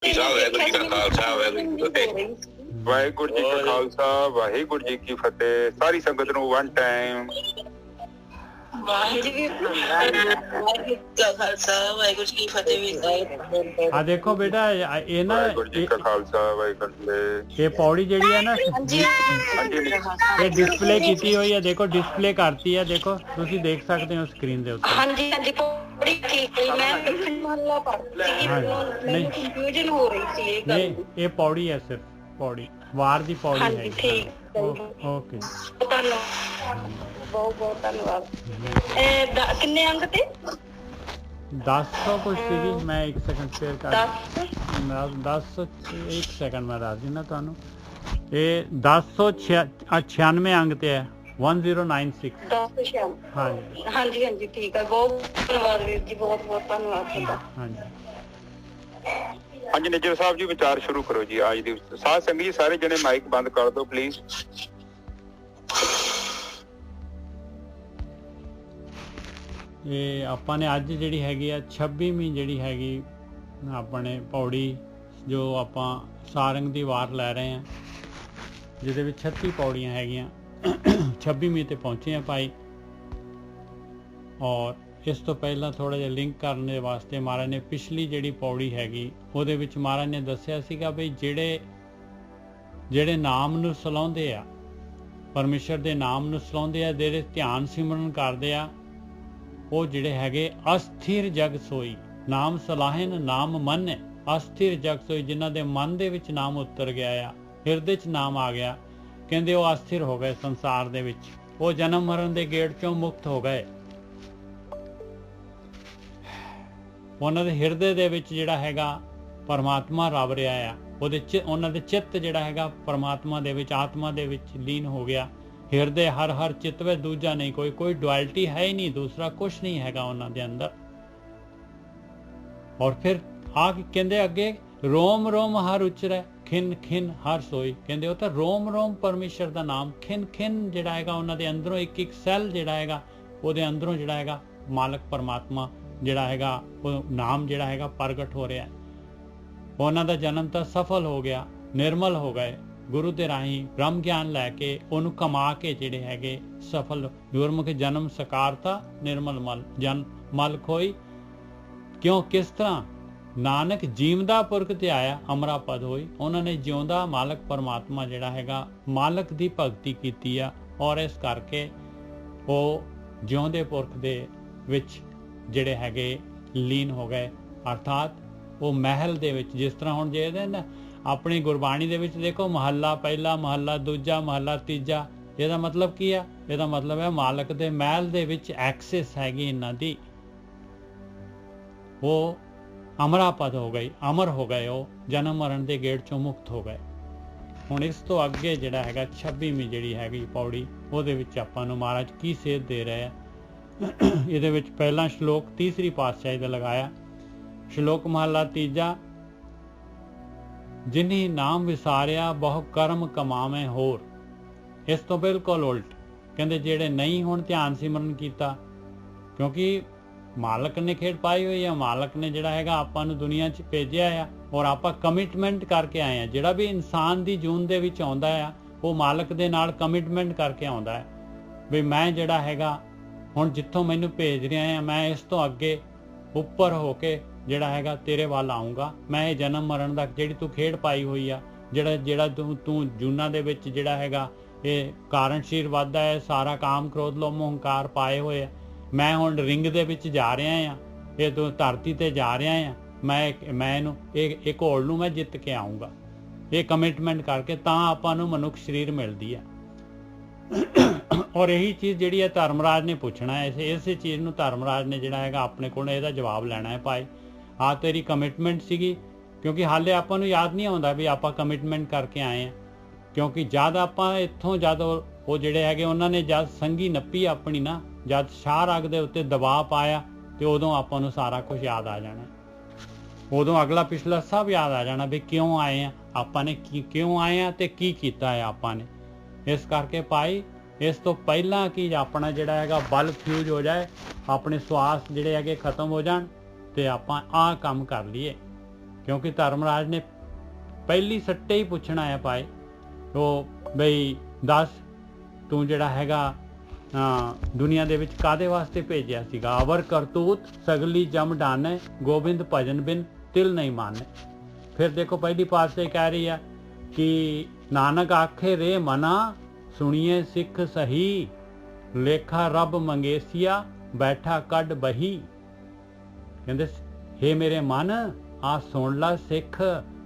ਵਾਹਿਗੁਰੂ ਜੀ ਕਾ ਖਾਲਸਾ ਵਾਹਿਗੁਰੂ ਜੀ ਕੀ ਫਤਿਹ। ਵਾਹਿਗੁਰੂ ਜੀ ਕਾ ਖਾਲਸਾ ਵਾਹਿਗੁਰੂ ਜੀ ਕੀ ਫਤਿਹ। ਸਾਰੀ ਸੰਗਤ ਨੂੰ ਵਨ ਟਾਈਮ ਵਾਹਿਗੁਰੂ ਜੀ ਕਾ ਖਾਲਸਾ ਵਾਹਿਗੁਰੂ ਜੀ ਕੀ ਫਤਿਹ। ਆ ਦੇਖੋ बेटा ये ना ਵਾਹਿਗੁਰੂ ਜੀ ਕਾ ਖਾਲਸਾ ਵਾਹਿਗੁਰੂ ਜੀ ये पौड़ी ਜਿਹੜੀ ਹੈ ਨਾ ਇਹ ਡਿਸਪਲੇ ਕੀਤੀ ਹੋਈ ਹੈ। ਦੇਖੋ ਡਿਸਪਲੇ ਕਰਤੀ ਹੈ, ਦੇਖੋ ਤੁਸੀਂ ਦੇਖ ਸਕਦੇ ਹੋ ਸਕਰੀਨ ਦੇ ਉੱਤੇ। ਹਾਂਜੀ ਹਾਂਜੀ ਪੌੜੀ ਠੀਕ ਹੈ। ਮੈਂ ਮਹੱਲਾ ਪੜ੍ਹਦੀ ਸੀ, ਮੈਨੂੰ ਕੰਫਿਊਜ਼ਨ ਹੋ ਰਹੀ ਸੀ ਇਹ ਗੱਲ। ਇਹ ਪੌੜੀ ਹੈ, ਸਿਰਫ ਪੌੜੀ ਵਾਰ ਦੀ ਪੌੜੀ ਹੈ। ਹਾਂਜੀ ਠੀਕ ਓਕੇ ਧੰਨਵਾਦ, ਬਹੁਤ ਬਹੁਤ ਧੰਨਵਾਦ। ਇਹ ਕਿੰਨੇ ਅੰਕ ਤੇ 10 ਕੁਛ ਸੀਗੀ। ਮੈਂ 1 ਸੈਕਿੰਡ ਸ਼ੇਅਰ ਕਰ 10 1 ਸੈਕਿੰਡ ਮੈਂ ਦੱਸ ਦਿੰਦਾ ਤੁਹਾਨੂੰ। ਇਹ 1096 ਅੰਕ ਤੇ ਹੈ 1096। ਹਾਂਜੀ ਹਾਂਜੀ ਹਾਂਜੀ ਠੀਕ ਹੈ। ਬਹੁਤ ਧੰਨਵਾਦ ਵੀਰ ਜੀ, ਬਹੁਤ ਬਹੁਤ ਧੰਨਵਾਦ ਤੁਹਾਡਾ। ਹਾਂਜੀ ਹਾਂਜੀ ਨਿੱਜਰ ਸਾਹਿਬ ਜੀ ਵਿਚਾਰ ਸ਼ੁਰੂ ਕਰੋ ਜੀ। ਅੱਜ ਦੀ ਸਾਧ ਸੰਗਤ ਜੀ ਸਾਰੇ ਜਣੇ ਮਾਈਕ ਬੰਦ ਕਰ ਦਿਓ ਪਲੀਜ਼। ਇਹ ਆਪਾਂ ਨੇ ਅੱਜ ਜਿਹੜੀ ਹੈਗੀ ਆ 26ਵੀਂ ਜਿਹੜੀ ਹੈਗੀ ਆਪਣੇ ਪੌੜੀ ਜੋ ਆਪਾਂ ਸਾਰੰਗ ਦੀ ਵਾਰ ਲੈ ਰਹੇ ਹਾਂ, ਜਿਹਦੇ ਵਿੱਚ 36 ਪੌੜੀਆਂ ਹੈਗੀਆਂ। 26ਵੀਂ ਤੇ ਪਹੁੰਚੇ ਆ ਭਾਈ। ਔਰ ਇਸ ਤੋਂ ਪਹਿਲਾਂ ਥੋੜਾ ਜਿਹਾ ਲਿੰਕ ਕਰਨ ਦੇ ਵਾਸਤੇ ਮਹਾਰਾਜ ਨੇ ਪਿਛਲੀ ਜਿਹੜੀ ਪੌੜੀ ਹੈਗੀ ਉਹਦੇ ਵਿੱਚ ਮਹਾਰਾਜ ਨੇ ਦੱਸਿਆ ਸੀਗਾ ਬਈ ਜਿਹੜੇ ਨਾਮ ਨੂੰ ਸਲਾਉਂਦੇ ਆ, ਪਰਮੇਸ਼ਰ ਦੇ ਨਾਮ ਨੂੰ ਸਲਾਉਂਦੇ ਆ, ਜਿਹੜੇ ਧਿਆਨ ਸਿਮਰਨ ਕਰਦੇ ਆ, ਉਹ ਜਿਹੜੇ ਹੈਗੇ ਅਸਥਿਰ ਜਗ ਸੋਈ। ਨਾਮ ਸਲਾਹਨ ਨਾਮ ਮਨ ਅਸਥਿਰ ਜਗ ਸੋਈ। ਜਿਨ੍ਹਾਂ ਦੇ ਮਨ ਦੇ ਵਿੱਚ ਨਾਮ ਉਤਰ ਗਿਆ ਆ, ਹਿਰਦੇ 'ਚ ਨਾਮ ਆ ਗਿਆ, ਕਹਿੰਦੇ ਉਹ ਅਸਥਿਰ ਹੋ ਗਏ ਸੰਸਾਰ ਦੇ ਵਿੱਚ। ਉਹ ਜਨਮ ਮਰਨ ਦੇ ਗੇੜ 'ਚੋਂ ਮੁਕਤ ਹੋ ਗਏ। ਉਹਨਾਂ ਦੇ ਹਿਰਦੇ ਦੇ ਵਿੱਚ ਜਿਹੜਾ ਹੈਗਾ ਪਰਮਾਤਮਾ ਰਵ ਰਿਹਾ ਆ। ਉਹਨਾਂ ਦੇ ਚਿੱਤ ਜਿਹੜਾ ਹੈਗਾ ਪਰਮਾਤਮਾ ਦੇ ਵਿੱਚ, ਆਤਮਾ ਦੇ ਵਿੱਚ ਲੀਨ ਹੋ ਗਿਆ। ਹਿਰਦੇ ਹਰ ਹਰ ਚਿੱਤ ਵਿੱਚ ਦੂਜਾ ਨਹੀਂ, ਕੋਈ ਡੁਐਲਿਟੀ ਹੈ ਹੀ ਨਹੀਂ, ਦੂਸਰਾ ਕੁਛ ਨਹੀਂ ਹੈਗਾ ਉਹਨਾਂ ਦੇ ਅੰਦਰ। ਔਰ ਫਿਰ ਆ ਕਹਿੰਦੇ ਅੱਗੇ ਰੋਮ ਰੋਮ ਹਰ ਉਚਰੈ ਖਿਨ ਖਿਨ ਹਰ ਸੋਈ। ਕਹਿੰਦੇ ਉਹ ਤਾਂ ਰੋਮ ਰੋਮ ਪਰਮੇਸ਼ਰ ਦਾ ਨਾਮ, ਖਿਨ ਖਿਨ ਜਿਹੜਾ ਹੈਗਾ ਉਹਨਾਂ ਦੇ ਅੰਦਰੋਂ ਇੱਕ ਇੱਕ ਸੈੱਲ ਜਿਹੜਾ ਹੈਗਾ ਉਹਦੇ ਅੰਦਰੋਂ ਜਿਹੜਾ ਹੈਗਾ ਮਾਲਕ ਪਰਮਾਤਮਾ ਜਿਹੜਾ ਹੈਗਾ ਉਹ ਨਾਮ ਜਿਹੜਾ ਹੈਗਾ ਪ੍ਰਗਟ ਹੋ ਰਿਹਾ। ਉਹਨਾਂ ਦਾ ਜਨਮ ਤਾਂ ਸਫਲ ਹੋ ਗਿਆ, ਨਿਰਮਲ ਹੋ ਗਏ। ਗੁਰੂ ਦੇ ਰਾਹੀਂ ਬ੍ਰਹਮ ਗਿਆਨ ਲੈ ਕੇ ਉਹਨੂੰ ਕਮਾ ਕੇ ਜਿਹੜੇ ਹੈਗੇ ਸਫਲ ਗੁਰਮੁਖ ਜਨਮ ਸਕਾਰਤਾ ਨਿਰਮਲ ਮਲ ਜਨ ਮਲ ਖੋਈ। ਕਿਉਂ ਕਿਸ ਤਰ੍ਹਾਂ ਨਾਨਕ ਜੀਵਦਾ ਪੁਰਖ ਤੇ ਆਇਆ ਅਮਰਾ ਪਦ ਹੋਈ। ਉਹਨਾਂ ਨੇ ਜਿਉਂਦਾ ਮਾਲਕ ਪਰਮਾਤਮਾ ਜਿਹੜਾ ਹੈਗਾ ਮਾਲਕ ਦੀ ਭਗਤੀ ਕੀਤੀ ਆ, ਔਰ ਇਸ ਕਰਕੇ ਉਹ ਜਿਉਂਦੇ ਪੁਰਖ ਦੇ ਵਿੱਚ ਜਿਹੜੇ ਹੈਗੇ ਲੀਨ ਹੋ ਗਏ। ਅਰਥਾਤ ਉਹ ਮਹਿਲ ਦੇ ਵਿੱਚ, ਜਿਸ ਤਰ੍ਹਾਂ ਹੁਣ ਜੇ ਨਾ ਆਪਣੀ ਗੁਰਬਾਣੀ ਦੇ ਵਿੱਚ ਦੇਖੋ ਮਹੱਲਾ ਪਹਿਲਾ, ਮਹੱਲਾ ਦੂਜਾ, ਮਹੱਲਾ ਤੀਜਾ, ਇਹਦਾ ਮਤਲਬ ਕੀ ਆ? ਇਹਦਾ ਮਤਲਬ ਹੈ ਮਾਲਕ ਦੇ ਮਹਿਲ ਦੇ ਵਿੱਚ ਐਕਸੈਸ ਹੈਗੀ ਇਹਨਾਂ ਦੀ। ਉਹ ਅਮਰਾ ਪਦ ਹੋ ਗਈ, ਅਮਰ ਹੋ ਗਏ, ਉਹ ਜਨਮ ਮਰਨ ਦੇ ਗੇੜ ਚੋਂ ਮੁਕਤ ਹੋ ਗਏ। ਹੁਣ ਇਸ ਤੋਂ ਅੱਗੇ ਜਿਹੜਾ ਹੈਗਾ 26ਵੀਂ ਜਿਹੜੀ ਹੈਗੀ ਪੌੜੀ, ਉਹਦੇ ਵਿੱਚ ਆਪਾਂ ਨੂੰ ਮਹਾਰਾਜ ਕੀ ਸੇਧ ਦੇ ਰਹੇ ਆ। ਇਹਦੇ ਵਿੱਚ ਪਹਿਲਾ ਸ਼ਲੋਕ ਤੀਸਰੀ ਪਾਤਸ਼ਾਹੀ ਦਾ ਲਗਾਇਆ। ਸ਼ਲੋਕ ਮਹੱਲਾ ਤੀਜਾ, ਜਿਨੀ ਨਾਮ ਵਿਸਾਰਿਆ ਬਹੁ ਕਰਮ ਕਮਾਵੇਂ ਹੋਰ। ਇਸ ਤੋਂ ਬਿਲਕੁਲ ਉਲਟ ਕਹਿੰਦੇ ਜਿਹੜੇ ਨਹੀਂ ਹੁਣ ਧਿਆਨ ਸਿਮਰਨ ਕੀਤਾ, ਕਿਉਂਕਿ ਮਾਲਕ ਨੇ ਖੇਡ ਪਾਈ ਹੋਈ ਆ, ਮਾਲਕ ਨੇ ਜਿਹੜਾ ਹੈਗਾ ਆਪਾਂ ਨੂੰ ਦੁਨੀਆ 'ਚ ਭੇਜਿਆ ਆ, ਔਰ ਆਪਾਂ ਕਮਿਟਮੈਂਟ ਕਰਕੇ ਆਏ ਆ। ਜਿਹੜਾ ਵੀ ਇਨਸਾਨ ਦੀ ਜੂਨ ਦੇ ਵਿੱਚ ਆਉਂਦਾ ਆ ਉਹ ਮਾਲਕ ਦੇ ਨਾਲ ਕਮਿਟਮੈਂਟ ਕਰਕੇ ਆਉਂਦਾ ਹੈ ਵੀ ਮੈਂ ਜਿਹੜਾ ਹੈਗਾ ਹੁਣ ਜਿੱਥੋਂ ਮੈਨੂੰ ਭੇਜ ਰਿਹਾ ਆ, ਮੈਂ ਇਸ ਤੋਂ ਅੱਗੇ ਉੱਪਰ ਹੋ ਕੇ ਜਿਹੜਾ ਹੈਗਾ ਤੇਰੇ ਵੱਲ ਆਊਂਗਾ। ਮੈਂ ਇਹ ਜਨਮ ਮਰਨ ਦਾ ਜਿਹੜੀ ਤੂੰ ਖੇਡ ਪਾਈ ਹੋਈ ਆ, ਜਿਹੜਾ ਤੂੰ ਜੂਨਾਂ ਦੇ ਵਿੱਚ ਜਿਹੜਾ ਹੈਗਾ ਇਹ ਕਾਰਨ ਸ਼ੀਰ ਵੱਧਦਾ ਹੈ, ਸਾਰਾ ਕਾਮ ਕ੍ਰੋਧ ਲੋਭ ਮੋਹ ਹੰਕਾਰ ਪਾਏ ਹੋਏ ਆ। ਮੈਂ ਹੁਣ ਰਿੰਗ ਦੇ ਵਿੱਚ ਜਾ ਰਿਹਾ ਆ, ਇਹ ਤੂੰ ਧਰਤੀ ਤੇ ਜਾ ਰਿਹਾ ਆ, ਮੈਂ ਇਹਨੂੰ ਇਹ ਘੋਲ ਨੂੰ ਮੈਂ ਜਿੱਤ ਕੇ ਆਊਂਗਾ। ਇਹ ਕਮਿਟਮੈਂਟ ਕਰਕੇ ਤਾਂ ਆਪਾਂ ਨੂੰ ਮਨੁੱਖ ਸਰੀਰ ਮਿਲਦੀ ਆ। ਔਰ ਇਹੀ ਚੀਜ਼ ਜਿਹੜੀ ਹੈ ਧਰਮਰਾਜ ਨੇ ਪੁੱਛਣਾ ਹੈ। ਇਸੇ ਚੀਜ਼ ਨੂੰ ਧਰਮਰਾਜ ਨੇ ਜਿਹੜਾ ਹੈਗਾ ਆਪਣੇ ਕੋਲ ਇਹਦਾ ਜਵਾਬ ਲੈਣਾ ਹੈ। ਭਾਈ ਆ ਤੇਰੀ ਕਮਿਟਮੈਂਟ ਸੀਗੀ, ਕਿਉਂਕਿ ਹਾਲੇ ਆਪਾਂ ਨੂੰ ਯਾਦ ਨਹੀਂ ਆਉਂਦਾ ਵੀ ਆਪਾਂ ਕਮਿਟਮੈਂਟ ਕਰਕੇ ਆਏ ਆ। ਕਿਉਂਕਿ ਜਦ ਆਪਾਂ ਇੱਥੋਂ ਜਦ ਉਹ ਜਿਹੜੇ ਹੈਗੇ ਉਹਨਾਂ ਨੇ ਜਦ ਸੰਗੀ ਨੱਪੀ ਆਪਣੀ ਨਾ, ਜਦ ਸ਼ਾਹ ਅੱਗ ਦੇ ਉੱਤੇ ਦਬਾਅ ਪਾਇਆ, ਤੇ ਉਦੋਂ ਆਪਾਂ ਨੂੰ ਸਾਰਾ ਕੁਝ ਯਾਦ ਆ ਜਾਣਾ। ਉਦੋਂ ਅਗਲਾ ਪਿਛਲਾ ਸਭ ਯਾਦ ਆ ਜਾਣਾ ਵੀ ਕਿਉਂ ਆਏ ਆ ਆਪਾਂ ਨੇ, ਕਿਉਂ ਆਏ ਆ ਤੇ ਕੀ ਕੀਤਾ ਹੈ ਆਪਾਂ ਨੇ। ਇਸ ਕਰਕੇ ਭਾਈ ਇਸ ਤੋਂ ਪਹਿਲਾਂ ਕਿ ਆਪਣਾ ਜਿਹੜਾ ਹੈਗਾ ਬਲ ਫਿਊਜ਼ ਹੋ ਜਾਏ, ਆਪਣੇ ਸਵਾਸ ਜਿਹੜੇ ਹੈਗੇ ਖਤਮ ਹੋ ਜਾਣ, ਤੇ ਆਪਾਂ ਆਹ ਕੰਮ ਕਰ ਲਈਏ। क्योंकि धर्मराज ने पहली सट्टे ही पूछना है पाए वो बई दस तू जिहड़ा हैगा दुनिया दे विच कादे वास्ते भेजिया सीगा। अवर करतूत सगली जम डाने गोबिंद भजन बिन तिल नहीं माने। फिर देखो पहली पातशाही कह रही है कि नानक आखे रे मना सुनिए सिख सही लेखा रब मंगेसिया बैठा कड बही। कहते हे मेरे मन आ सुन ला सिख,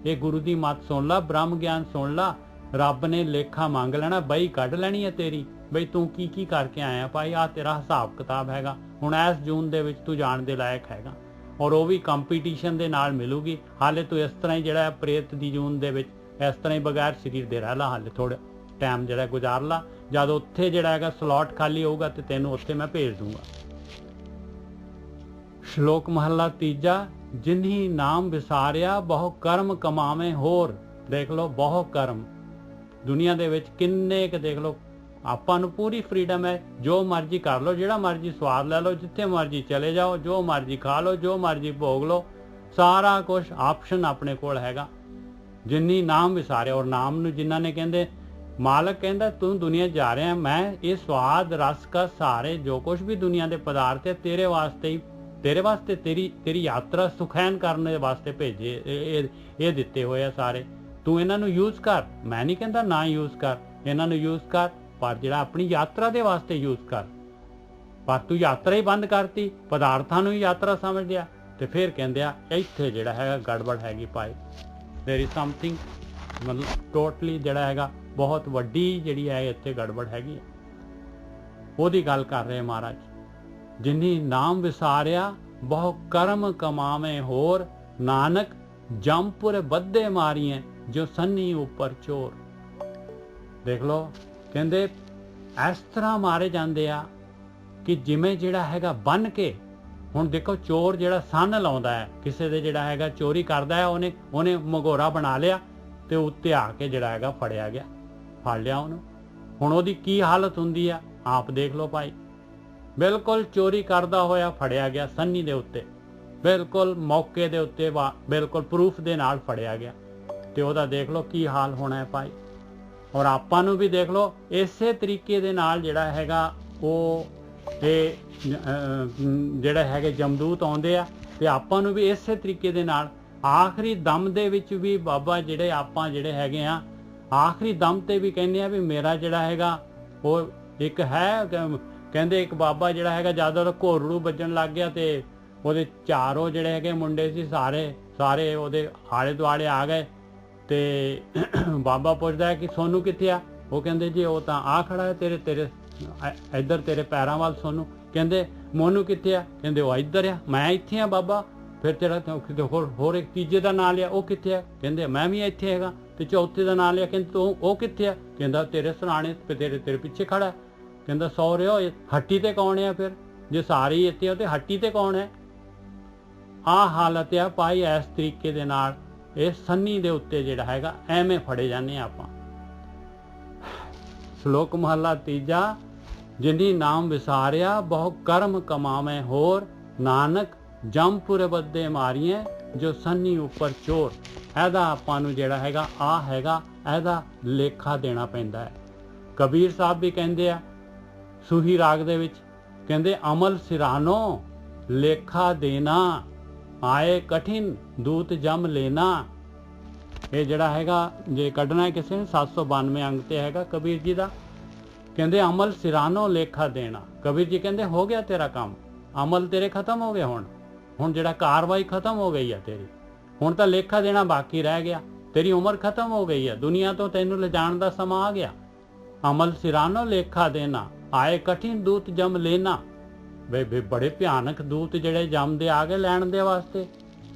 ये गुरु दी मत सुन ला, ब्रह्म ज्ञान सुन ला। रब ने लेखा मंग लेना, बही कढ़ लेनी है तेरी, बई तू की करके आया भाई, आ तेरा हिसाब किताब हैगा। हुण इस जून दे विच तू जाण दे लायक हैगा और वो भी कंपीटीशन दे नाल मिलूगी। हाले तू इस तरह ही जिहड़ा प्रेत दी जून दे विच इस तरह ही बगैर शरीर दे रह ला, हाले थोड़ा टाइम जिहड़ा गुजार ला। जद उत्थे जिहड़ा हैगा स्लॉट खाली होगा तो तैनूं उत्थे मैं भेज दूंगा। श्लोक महला तीजा, जिन्ही नाम विसारिया बहु कर्म कमावे होर। देख लो बहु कर्म दुनिया दे विच किन्ने क देख लो, ਆਪਾਂ ਨੂੰ पूरी फ्रीडम है, जो मर्जी कर लो, जिहड़ा मर्जी स्वाद लै लो, जिथे मर्जी चले जाओ, जो मर्जी खा लो, जो मर्जी भोग लो, सारा कुछ ऑप्शन अपने कोल हैगा। जिन्नी नाम विसारे, और नाम नूं जिन्हां ने कहंदे मालक कहंदा तू दुनिया जा रहा, मैं ये स्वाद रस का सारे जो कुछ भी दुनिया के पदार्थ है तेरे वास्ते ही, तेरे वास्ते तेरी यात्रा सुखैन करने वास्ते भेजे, ये दिते हुए सारे। तू इन्हां नूं यूज कर, मैं नहीं कहंदा ना यूज कर, इन्हां नूं यूज कर, पर जिहड़ा अपनी यात्रा दे वास्ते यूज कर। पर तू यात्रा ही बंद करती, पदार्थां नूं ही यात्रा समझ लिया, तो फिर कहंदे आ इत्थे जिहड़ा हैगा गड़बड़ हैगी पाई। देयर इज समथिंग मतलब टोटली जिहड़ा हैगा बहुत वड्डी जिहड़ी है इत्थे गड़बड़ हैगी, ओहदी गल कर रहे महाराज। जिन्ही नाम विसारिया बहु कर्म कमावे होर, नानक जमपुर बद्धे मारिए जो सन्नी उपर चोर। देख लो कहंदे इस तरह मारे जाते आ कि जिमें जिहड़ा हैगा बन के। हुण देखो चोर जिहड़ा सन लाउंदा है किसी दे जिहड़ा हैगा चोरी करदा है, ਉਹਨੇ मगोरा बना लिया ते उत्ते आके जिहड़ा हैगा फड़िया गया, फड़ लिया ਉਹਨੂੰ। हुण ਉਹਦੀ की हालत हुंदी आ आप देख लो भाई। बिल्कुल चोरी करदा होया फड़िया गया सन्नी दे उत्ते, बिल्कुल मौके दे उत्ते, बिल्कुल प्रूफ दे नाल फड़िया गया, ते ਉਹਦਾ देख लो की हाल होना है भाई। और आपां नूं भी देख लो इसे तरीके दे नाल जिहड़ा हैगा ਉਹ ਜਿਹੜੇ ਹੈਗੇ ਜਮਦੂਤ ਆਉਂਦੇ ਆ, ਤੇ ਆਪਾਂ ਨੂੰ ਵੀ ਇਸੇ ਤਰੀਕੇ ਦੇ ਨਾਲ ਆਖਰੀ ਦਮ ਦੇ ਵਿੱਚ ਵੀ ਬਾਬਾ ਜਿਹੜੇ ਆਪਾਂ ਜਿਹੜੇ ਹੈਗੇ ਆ ਆਖਰੀ ਦਮ ਤੇ ਵੀ ਕਹਿੰਦੇ ਆ ਵੀ ਮੇਰਾ ਜਿਹੜਾ ਹੈਗਾ ਉਹ ਇੱਕ ਹੈ ਕਹਿੰਦੇ ਇੱਕ ਬਾਬਾ ਜਿਹੜਾ ਹੈਗਾ ਜਦ ਉਹਦਾ ਘੋਰੜੂ ਵੱਜਣ ਲੱਗ ਗਿਆ ਤੇ ਉਹਦੇ ਚਾਰੋਂ ਜਿਹੜੇ ਹੈਗੇ ਮੁੰਡੇ ਸੀ ਸਾਰੇ ਉਹਦੇ ਆਲੇ ਦੁਆਲੇ ਆ ਗਏ। ਤੇ ਬਾਬਾ ਪੁੱਛਦਾ ਹੈ ਕਿ ਸੋਨੂੰ ਕਿੱਥੇ ਆ? ਉਹ ਕਹਿੰਦੇ ਜੀ ਉਹ ਤਾਂ ਆ ਖੜਾ ਹੈ ਤੇਰੇ ਇੱਧਰ ਤੇਰੇ ਪੈਰਾਂ ਵੱਲ। ਸੋਨੂੰ ਕਹਿੰਦੇ ਮੋਨੂੰ ਕਿੱਥੇ ਆ? ਕਹਿੰਦੇ ਉਹ ਇੱਧਰ ਆ। ਮੈਂ ਇੱਥੇ ਆ ਬਾਬਾ। ਫਿਰ ਤੇਰਾ ਹੋਰ ਇੱਕ ਤੀਜੇ ਦਾ ਨਾਂ ਲਿਆ, ਉਹ ਕਿੱਥੇ ਆ? ਕਹਿੰਦੇ ਮੈਂ ਵੀ ਇੱਥੇ ਹੈਗਾ। ਤੇ ਚੌਥੇ ਦਾ ਨਾਂ ਲਿਆ, ਕਹਿੰਦੇ ਤੂੰ ਉਹ ਕਿੱਥੇ ਆ? ਕਹਿੰਦਾ ਤੇਰੇ ਸਰਾਣੇ ਤੇਰੇ ਪਿੱਛੇ ਖੜਾ। ਕਹਿੰਦਾ ਸੌਰਿਓ ਹੱਟੀ ਤੇ ਕੌਣ ਆ? ਫਿਰ ਜੇ ਸਾਰੇ ਹੀ ਇੱਥੇ ਆ ਤੇ ਹੱਟੀ ਤੇ ਕੌਣ ਹੈ? ਆਹ ਹਾਲਤ ਆ ਭਾਈ। ਇਸ ਤਰੀਕੇ ਦੇ ਨਾਲ ਇਹ ਸੰਨੀ ਦੇ ਉੱਤੇ ਜਿਹੜਾ ਹੈਗਾ ਐਵੇਂ ਫੜੇ ਜਾਂਦੇ ਆ ਆਪਾਂ। ਸ਼ਲੋਕ ਮਹਲਾ ਤੀਜਾ, ਜਿਨੀ ਨਾਮ ਵਿਸਾਰਿਆ ਬਹੁ ਕਰਮ ਕਮਾਵੇਂ ਹੋਰ, ਨਾਨਕ ਜਮਪੁਰ ਬੱਦੇ ਮਾਰੀਏ ਜੋ ਸੰਨੀ ਉੱਪਰ ਚੋਰ। ਇਹਦਾ ਆਪਾਂ ਨੂੰ ਜਿਹੜਾ ਹੈਗਾ ਹੈਗਾ ਇਹਦਾ ਲੇਖਾ ਦੇਣਾ ਪੈਂਦਾ ਹੈ। ਕਬੀਰ ਸਾਹਿਬ ਵੀ ਕਹਿੰਦੇ ਆ ਸੂਹੀ ਰਾਗ ਦੇ ਵਿੱਚ, ਕਹਿੰਦੇ ਅਮਲ ਸਿਰਾਨੋ ਲੇਖਾ ਦੇਣਾ, ਆਏ ਕਠਿਨ ਦੂਤ ਜਮ ਲੈਣਾ। ਇਹ ਜਿਹੜਾ ਹੈਗਾ ਜੇ ਕੱਢਣਾ ਕਿਸੇ ਨੇ 792 ਅੰਗ ਤੇ ਹੈਗਾ ਕਬੀਰ ਜੀ ਦਾ। ਕਹਿੰਦੇ ਅਮਲ ਸਿਰਾਨੋ ਲੇਖਾ ਦੇਣਾ। ਕਬੀਰ ਜੀ ਕਹਿੰਦੇ ਹੋ ਗਿਆ ਤੇਰਾ ਕੰਮ, ਅਮਲ ਤੇਰੇ ਖਤਮ ਹੋ ਗਏ। ਹੁਣ ਜਿਹੜਾ ਕਾਰਵਾਈ ਖਤਮ ਹੋ ਗਈ ਆ ਤੇਰੀ, ਹੁਣ ਤਾਂ ਲੇਖਾ ਦੇਣਾ ਬਾਕੀ ਰਹਿ ਗਿਆ। ਤੇਰੀ ਉਮਰ ਖਤਮ ਹੋ ਗਈ ਆ, ਦੁਨੀਆ ਤੋਂ ਤੈਨੂੰ ਲਿਜਾਣ ਦਾ ਸਮਾਂ ਆ ਗਿਆ। ਅਮਲ ਸਿਰਾਨੋ ਲੇਖਾ ਦੇਣਾ, ਆਏ ਕਠਿਨ ਦੂਤ ਜਮ ਲੈਣਾ। ਵੇ ਬੜੇ ਭਿਆਨਕ ਦੂਤ ਜਿਹੜੇ ਜੰਮਦੇ ਆ ਗਏ ਲੈਣ ਦੇ ਵਾਸਤੇ।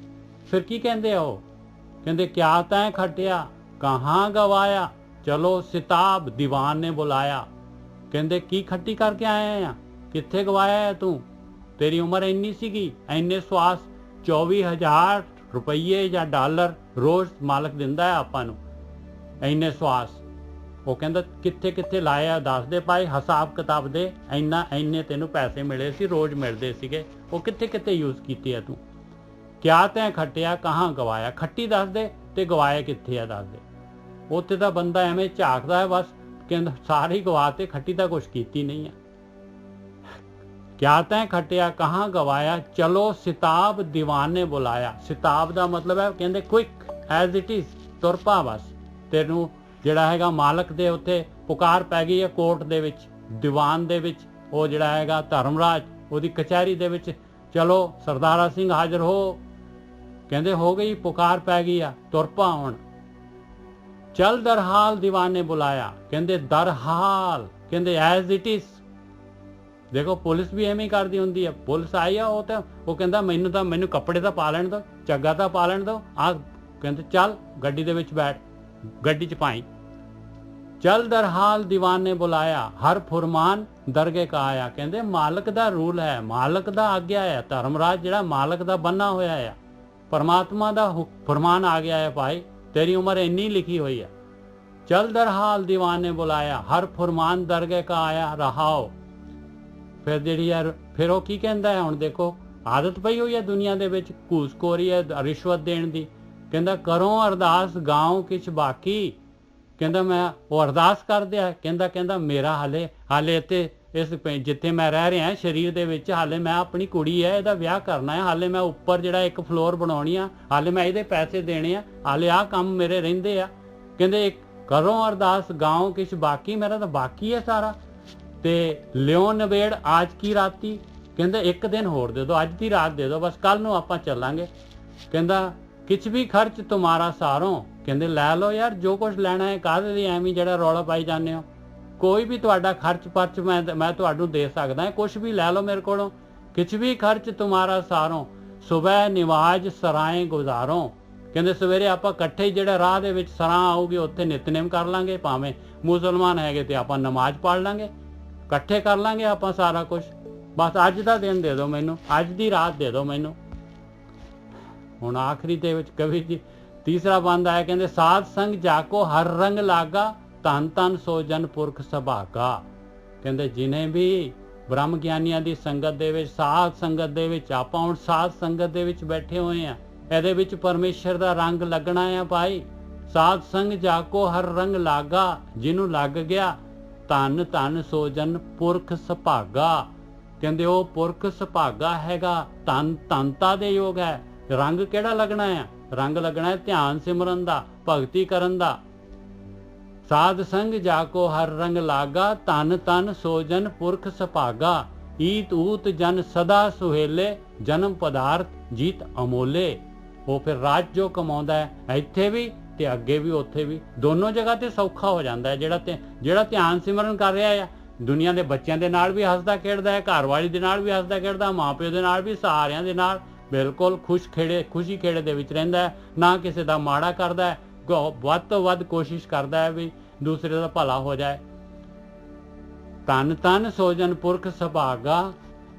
ਫਿਰ ਕੀ ਕਹਿੰਦੇ ਆ ਉਹ? ਕਹਿੰਦੇ ਕਿਆ ਤੈਂ ਖੱਟਿਆ ਕਹਾਂ ਗਵਾਇਆ, ਚਲੋ ਸਿਤਾਬ ਦੀਵਾਨ ਨੇ ਬੁਲਾਇਆ। ਕਹਿੰਦੇ ਕੀ ਖੱਟੀ ਕਰਕੇ ਆਏ ਆ, ਕਿੱਥੇ ਗਵਾਇਆ ਹੈ ਤੂੰ? ਤੇਰੀ ਉਮਰ ਇੰਨੀ ਸੀਗੀ, ਇੰਨੇ ਸਵਾਸ 24,000 ਰੁਪਈਏ ਜਾਂ ਡਾਲਰ ਰੋਜ਼ ਮਾਲਕ ਦਿੰਦਾ ਹੈ ਆਪਾਂ ਨੂੰ, ਇੰਨੇ ਸਵਾਸ। ਉਹ ਕਹਿੰਦਾ ਕਿੱਥੇ ਕਿੱਥੇ ਲਾਇਆ? ਦੱਸਦੇ ਪਾਏ ਹਿਸਾਬ ਕਿਤਾਬ ਦੇ, ਇੰਨੇ ਤੈਨੂੰ ਪੈਸੇ ਮਿਲੇ ਸੀ, ਰੋਜ਼ ਮਿਲਦੇ ਸੀਗੇ, ਉਹ ਕਿੱਥੇ ਕਿੱਥੇ ਯੂਜ਼ ਕੀਤੇ ਆ ਤੂੰ? ਕਿਆ ਤੈਂ ਖੱਟਿਆ ਕਹਾਂ ਗਵਾਇਆ, ਖੱਟੀ ਦੱਸ ਦੇ ਤੇ ਗਵਾਇਆ ਕਿੱਥੇ ਆ ਦੱਸ ਦੇ। ਉੱਥੇ ਤਾਂ ਬੰਦਾ ਐਵੇਂ ਝਾਕਦਾ ਹੈ ਬਸ, ਕਹਿੰਦਾ ਸਾਰੇ ਗਵਾ ਤੇ, ਖੱਟੀ ਤਾਂ ਕੁਛ ਕੀਤੀ ਨਹੀਂ ਹੈ। ਕਿਆ ਤੈਂ ਖੱਟਿਆ ਕਹਾਂ ਗਵਾਇਆ, ਚਲੋ ਸਿਤਾਬ ਦੀਵਾਨ ਨੇ ਬੁਲਾਇਆ। ਸਿਤਾਬ ਦਾ ਮਤਲਬ ਹੈ ਕਹਿੰਦੇ ਕੁਇਕ ਐਜ਼ ਇਟ ਇਜ਼, ਤੁਰ ਪਾ ਬਸ। ਤੈਨੂੰ ਜਿਹੜਾ ਹੈਗਾ ਮਾਲਕ ਦੇ ਉੱਤੇ ਪੁਕਾਰ ਪੈ ਗਈ ਹੈ, ਕੋਰਟ ਦੇ ਵਿੱਚ, ਦੀਵਾਨ ਦੇ ਵਿੱਚ, ਉਹ ਜਿਹੜਾ ਹੈਗਾ ਧਰਮਰਾਜ ਉਹਦੀ ਕਚਹਿਰੀ ਦੇ ਵਿੱਚ, ਚਲੋ ਸਰਦਾਰਾ ਸਿੰਘ ਹਾਜ਼ਰ ਹੋ। ਕਹਿੰਦੇ ਹੋ ਗਈ, ਪੁਕਾਰ ਪੈ ਗਈ ਆ, ਤੁਰ ਪਾ ਹੁਣ। ਚਲ ਦਰਹਾਲ ਦੀਵਾਨ ਨੇ ਬੁਲਾਇਆ, ਕਹਿੰਦੇ ਦਰਹਾਲ ਕਹਿੰਦੇ ਐਜ਼ ਇਟ ਇਜ਼। ਦੇਖੋ ਪੁਲਿਸ ਵੀ ਐਵੇਂ ਹੀ ਕਰਦੀ ਹੁੰਦੀ ਹੈ, ਪੁਲਿਸ ਆਈ ਆ, ਉਹ ਕਹਿੰਦਾ ਮੈਨੂੰ ਕੱਪੜੇ ਤਾਂ ਪਾ ਲੈਣ ਦਿਓ, ਚੱਗਾ ਤਾਂ ਪਾ ਲੈਣ ਦਿਓ, ਆ ਕਹਿੰਦੇ ਚੱਲ ਗੱਡੀ ਦੇ ਵਿੱਚ ਬੈਠ, ਗੱਡੀ 'ਚ ਪਾਈ। ਚਲ ਦਰਹਾਲ ਦੀਵਾਨ ਨੇ ਬੁਲਾਇਆ, ਹਰ ਫੁਰਮਾਨ ਦਰਗੇ ਕਾ ਆਇਆ। ਕਹਿੰਦੇ ਮਾਲਕ ਦਾ ਰੂਲ ਹੈ, ਮਾਲਕ ਦਾ ਆਗਿਆ ਹੈ, ਧਰਮਰਾਜ ਜਿਹੜਾ ਮਾਲਕ ਦਾ ਬੰਨਾ ਹੋਇਆ ਹੈ, ਪਰਮਾਤਮਾ ਦਾ ਫਰਮਾਨ ਆ ਗਿਆ ਹੈ, ਭਾਈ ਤੇਰੀ ਉਮਰ ਇੰਨੀ ਲਿਖੀ ਹੋਈ ਹੈ। ਚਲ ਦਰਹਾਲ ਦੀਵਾਨ ਨੇ ਬੁਲਾਇਆ, ਹਰ ਫੁਰਮਾਨ ਦਰਗੇ ਕਾ ਆਇਆ ਰਹਾਓ। ਫਿਰ ਜਿਹੜੀ ਯਾਰ ਫਿਰ ਉਹ ਕੀ ਕਹਿੰਦਾ ਹੈ, ਹੁਣ ਦੇਖੋ ਆਦਤ ਪਈ ਹੋਈ ਹੈ ਦੁਨੀਆ ਦੇ ਵਿੱਚ ਘੂਸਖੋਰੀ ਹੈ, ਰਿਸ਼ਵਤ ਦੇਣ ਦੀ। ਕਹਿੰਦਾ ਕਰੋ ਅਰਦਾਸ ਗਾਉ ਕਿਛ ਬਾਕੀ। ਕਹਿੰਦਾ ਮੈਂ ਉਹ ਅਰਦਾਸ ਕਰਦੇ, ਕਹਿੰਦਾ ਮੇਰਾ ਹਾਲੇ ਇੱਥੇ ਇਸ ਜਿੱਥੇ ਮੈਂ ਰਹਿ ਰਿਹਾ ਸਰੀਰ ਦੇ ਵਿੱਚ, ਹਾਲੇ ਮੈਂ ਆਪਣੀ ਕੁੜੀ ਹੈ, ਇਹਦਾ ਵਿਆਹ ਕਰਨਾ ਹੈ, ਹਾਲੇ ਮੈਂ ਉੱਪਰ ਜਿਹੜਾ ਇੱਕ ਫਲੋਰ ਬਣਾਉਣੀ ਆ, ਹਾਲੇ ਮੈਂ ਇਹਦੇ ਪੈਸੇ ਦੇਣੇ ਆ, ਹਾਲੇ ਆਹ ਕੰਮ ਮੇਰੇ ਰਹਿੰਦੇ ਆ। ਕਹਿੰਦੇ ਕਰੋ ਅਰਦਾਸ ਗਾਉ ਕਿਛ ਬਾਕੀ, ਮੇਰਾ ਤਾਂ ਬਾਕੀ ਹੈ ਸਾਰਾ, ਤੇ ਲਿਓ ਨਵੇੜ ਅੱਜ ਕੀ ਰਾਤੀ। ਕਹਿੰਦੇ ਇੱਕ ਦਿਨ ਹੋਰ ਦੇ ਦਿਓ, ਅੱਜ ਦੀ ਰਾਤ ਦੇ ਦਿਓ, ਬਸ ਕੱਲ ਨੂੰ ਆਪਾਂ ਚੱਲਾਂਗੇ। ਕਹਿੰਦਾ ਕਿਛ ਵੀ ਖਰਚ ਤੁਮਾਰਾ ਸਾਰੋਂ। ਕਹਿੰਦੇ ਲੈ ਲਓ ਯਾਰ ਜੋ ਕੁਝ ਲੈਣਾ ਹੈ, ਕਾਹਦੇ ਲਈ ਐਵੇਂ ਜਿਹੜਾ ਰੌਲਾ ਪਾਈ ਜਾਂਦੇ ਹੋ, ਕੋਈ ਵੀ ਤੁਹਾਡਾ ਖਰਚ ਪਰਚ ਮੈਂ ਤੁਹਾਨੂੰ ਦੇ ਸਕਦਾ, ਕੁਛ ਵੀ ਲੈ ਲਓ ਮੇਰੇ ਕੋਲੋਂ। ਕਿਛ ਵੀ ਖਰਚ ਤੁਮਾਰਾ ਸਾਰੋਂ, ਸੁਬਹ ਨਿਵਾਜ ਸਰਾਏ ਗੁਜ਼ਾਰੋਂ। ਕਹਿੰਦੇ ਸਵੇਰੇ ਆਪਾਂ ਇਕੱਠੇ ਜਿਹੜਾ ਰਾਹ ਦੇ ਵਿੱਚ ਸਰਾਂ ਆਊਗੀ ਉੱਥੇ ਨਿਤਨੇਮ ਕਰ ਲਾਂਗੇ, ਭਾਵੇਂ ਮੁਸਲਮਾਨ ਹੈਗੇ ਤੇ ਆਪਾਂ ਨਮਾਜ਼ ਪੜ੍ਹ ਲਾਂਗੇ, ਇਕੱਠੇ ਕਰ ਲਾਂਗੇ ਆਪਾਂ ਸਾਰਾ ਕੁਝ। ਬਸ ਅੱਜ ਦਾ ਦਿਨ ਦੇ ਦਿਓ ਮੈਨੂੰ, ਅੱਜ ਦੀ ਰਾਤ ਦੇ ਦਿਓ ਮੈਨੂੰ। ਹੁਣ ਆਖਰੀ ਦੇ ਵਿੱਚ ਕਵੀ ਜੀ ਤੀਸਰਾ ਬੰਦ ਆਇਆ, ਕਹਿੰਦੇ ਸਾਧ ਸੰਗ ਜਾਕੋ ਹਰ ਰੰਗ ਲਾਗਾ, ਧੰਨ ਧੰਨ ਸੋ ਜਨ ਪੁਰਖ ਸੁਭਾਗਾ। ਕਹਿੰਦੇ ਜਿਨੇ ਵੀ ਬ੍ਰਹਮ ਗਿਆਨੀਆਂ ਦੀ ਸੰਗਤ ਦੇ ਵਿੱਚ, ਸਾਧ ਸੰਗਤ ਦੇ ਵਿੱਚ, ਆਪਾਂ ਹੁਣ ਸਾਧ ਸੰਗਤ ਦੇ ਵਿੱਚ ਬੈਠੇ ਹੋਏ ਆ, ਇਹਦੇ ਵਿੱਚ ਪਰਮੇਸ਼ਰ ਦਾ ਰੰਗ ਲੱਗਣਾ ਆ ਭਾਈ। ਸਾਧ ਸੰਗ ਜਾਕੋ ਹਰ ਰੰਗ ਲਾਗਾ, ਜਿਹਨੂੰ ਲੱਗ ਗਿਆ ਧੰਨ ਧੰਨ ਸੋ ਜਨ ਪੁਰਖ ਸੁਭਾਗਾ। ਕਹਿੰਦੇ ਉਹ ਪੁਰਖ ਸੁਭਾਗਾ ਹੈਗਾ, ਧੰਨਤਾ ਦੇ ਯੋਗ ਹੈ। ਰੰਗ ਕਿਹੜਾ ਲੱਗਣਾ ਆ? ਰੰਗ ਲੱਗਣਾ ਹੈ ਧਿਆਨ ਸਿਮਰਨ ਦਾ, ਭਗਤੀ ਕਰਨ ਦਾ। ਸਾਧ ਸੰਗ ਜਾਕੋ ਹਰ ਰੰਗ ਲਾਗਾ, ਧੰਨ ਧੰਨ ਸੋ ਜਨ ਪੁਰਖ ਸੁਭਾਗਾ। ਈਤ ਊਤ ਜਨ ਸਦਾ ਸੁਹੇਲੇ, ਜਨਮ ਪਦਾਰਥ ਜੀਤ ਅਮੋਲੇ। ਉਹ ਫਿਰ ਰਾਜ ਜੋ ਕਮਾਉਂਦਾ ਹੈ ਇੱਥੇ ਵੀ ਤੇ ਅੱਗੇ ਵੀ ਉੱਥੇ ਵੀ, ਦੋਨੋਂ ਜਗ੍ਹਾ ਤੇ ਸੌਖਾ ਹੋ ਜਾਂਦਾ ਹੈ। ਜਿਹੜਾ ਧਿਆਨ ਸਿਮਰਨ ਕਰ ਰਿਹਾ ਆ, ਦੁਨੀਆ ਦੇ ਬੱਚਿਆਂ ਦੇ ਨਾਲ ਵੀ ਹੱਸਦਾ ਖੇਡਦਾ ਹੈ, ਘਰ ਵਾਲੀ ਦੇ ਨਾਲ ਵੀ ਹੱਸਦਾ ਖੇਡਦਾ, ਮਾਂ ਪਿਓ ਦੇ ਨਾਲ ਵੀ, ਸਾਰਿਆਂ ਦੇ ਨਾਲ ਬਿਲਕੁਲ ਖੁਸ਼ੀ ਖੇੜੇ ਦੇ ਵਿੱਚ ਰਹਿੰਦਾ ਹੈ, ਨਾ ਕਿਸੇ ਦਾ ਮਾੜਾ ਕਰਦਾ ਹੈ, ਵੱਧ ਤੋਂ ਵੱਧ ਕੋਸ਼ਿਸ਼ ਕਰਦਾ ਹੈ ਵੀ ਦੂਸਰੇ ਦਾ ਭਲਾ ਹੋ ਜਾਏ। ਧੰਨ ਧੰਨ ਸੋ ਜਨ ਪੁਰਖ ਸੁਭਾਗਾ,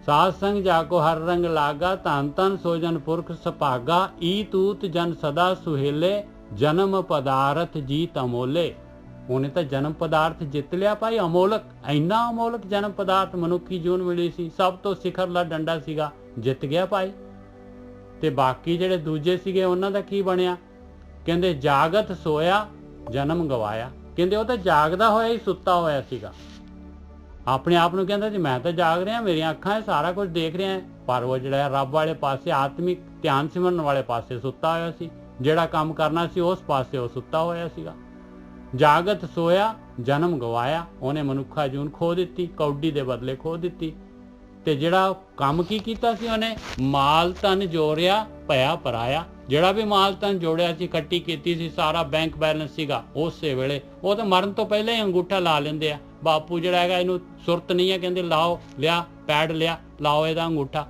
ਸਾਧ ਸੰਗ ਜਾਕੋ ਹਰ ਰੰਗ ਲਾਗਾ, ਧੰਨ ਧੰਨ ਸੋ ਜਨ ਪੁਰਖ ਸੁਭਾਗਾ। ਈਤ ਊਤ ਜਨ ਸਦਾ ਸੁਹੇਲੇ, ਜਨਮ ਪਦਾਰਥ ਜੀਤ ਅਮੋਲੇ। ਉਹਨੇ ਤਾਂ ਜਨਮ ਪਦਾਰਥ ਜਿੱਤ ਲਿਆ ਭਾਈ, ਅਮੋਲਕ, ਇੰਨਾ ਅਮੋਲਕ ਜਨਮ ਪਦਾਰਥ ਮਨੁੱਖੀ ਜੂਨ ਮਿਲੀ ਸੀ, ਸਭ ਤੋਂ ਸਿਖਰਲਾ ਡੰਡਾ ਸੀਗਾ, ਜਿੱਤ ਗਿਆ ਭਾਈ। ਤੇ ਬਾਕੀ ਜਿਹੜੇ ਦੂਜੇ ਸੀਗੇ ਉਹਨਾਂ ਦਾ ਕੀ ਬਣਿਆ? ਕਹਿੰਦੇ ਜਾਗਤ ਸੋਇਆ ਜਨਮ ਗਵਾਇਆ। ਕਹਿੰਦੇ ਉਹ ਤਾਂ ਜਾਗਦਾ ਹੋਇਆ ਹੀ ਸੁੱਤਾ ਹੋਇਆ ਸੀਗਾ, ਆਪਣੇ ਆਪ ਨੂੰ ਕਹਿੰਦਾ ਜੀ ਮੈਂ ਤਾਂ ਜਾਗ ਰਿਹਾ, ਮੇਰੀਆਂ ਅੱਖਾਂ ਸਾਰਾ ਕੁਝ ਦੇਖ ਰਿਹਾ, ਪਰ ਉਹ ਜਿਹੜਾ ਰੱਬ ਵਾਲੇ ਪਾਸੇ, ਆਤਮਿਕ ਧਿਆਨ ਸਿਮਰਨ ਵਾਲੇ ਪਾਸੇ ਸੁੱਤਾ ਹੋਇਆ ਸੀ। ਜਿਹੜਾ ਕੰਮ ਕਰਨਾ ਸੀ ਉਸ ਪਾਸੇ ਉਹ ਸੁੱਤਾ ਹੋਇਆ ਸੀਗਾ। ਜਾਗਤ ਸੋਇਆ ਜਨਮ ਗਵਾਇਆ। ਉਹਨੇ ਮਨੁੱਖਾ ਜੂਨ ਖੋ ਦਿੱਤੀ, ਕੌਡੀ ਦੇ ਬਦਲੇ ਖੋ ਦਿੱਤੀ। ਤੇ ਜਿਹੜਾ ਕੰਮ ਕੀ ਕੀਤਾ ਸੀ ਉਹਨੇ? ਮਾਲ ਧਨ ਜੋੜਿਆ ਭਇਆ ਪਰਾਇਆ। ਜਿਹੜਾ ਵੀ ਮਾਲ ਧਨ ਜੋੜਿਆ ਸੀ, ਇਕੱਠੀ ਕੀਤੀ ਸੀ, ਸਾਰਾ ਬੈਂਕ ਬੈਲੈਂਸ ਸੀਗਾ, ਉਸੇ ਵੇਲੇ ਉਹ ਤਾਂ ਮਰਨ ਤੋਂ ਪਹਿਲਾਂ ਹੀ ਅੰਗੂਠਾ ਲਾ ਲੈਂਦੇ ਆ। ਬਾਪੂ ਜਿਹੜਾ ਹੈਗਾ ਇਹਨੂੰ ਸੁਰਤ ਨਹੀਂ ਹੈ, ਕਹਿੰਦੇ ਲਾਓ, ਲਿਆ ਪੈਡ ਲਿਆ, ਲਾਓ ਇਹਦਾ ਅੰਗੂਠਾ।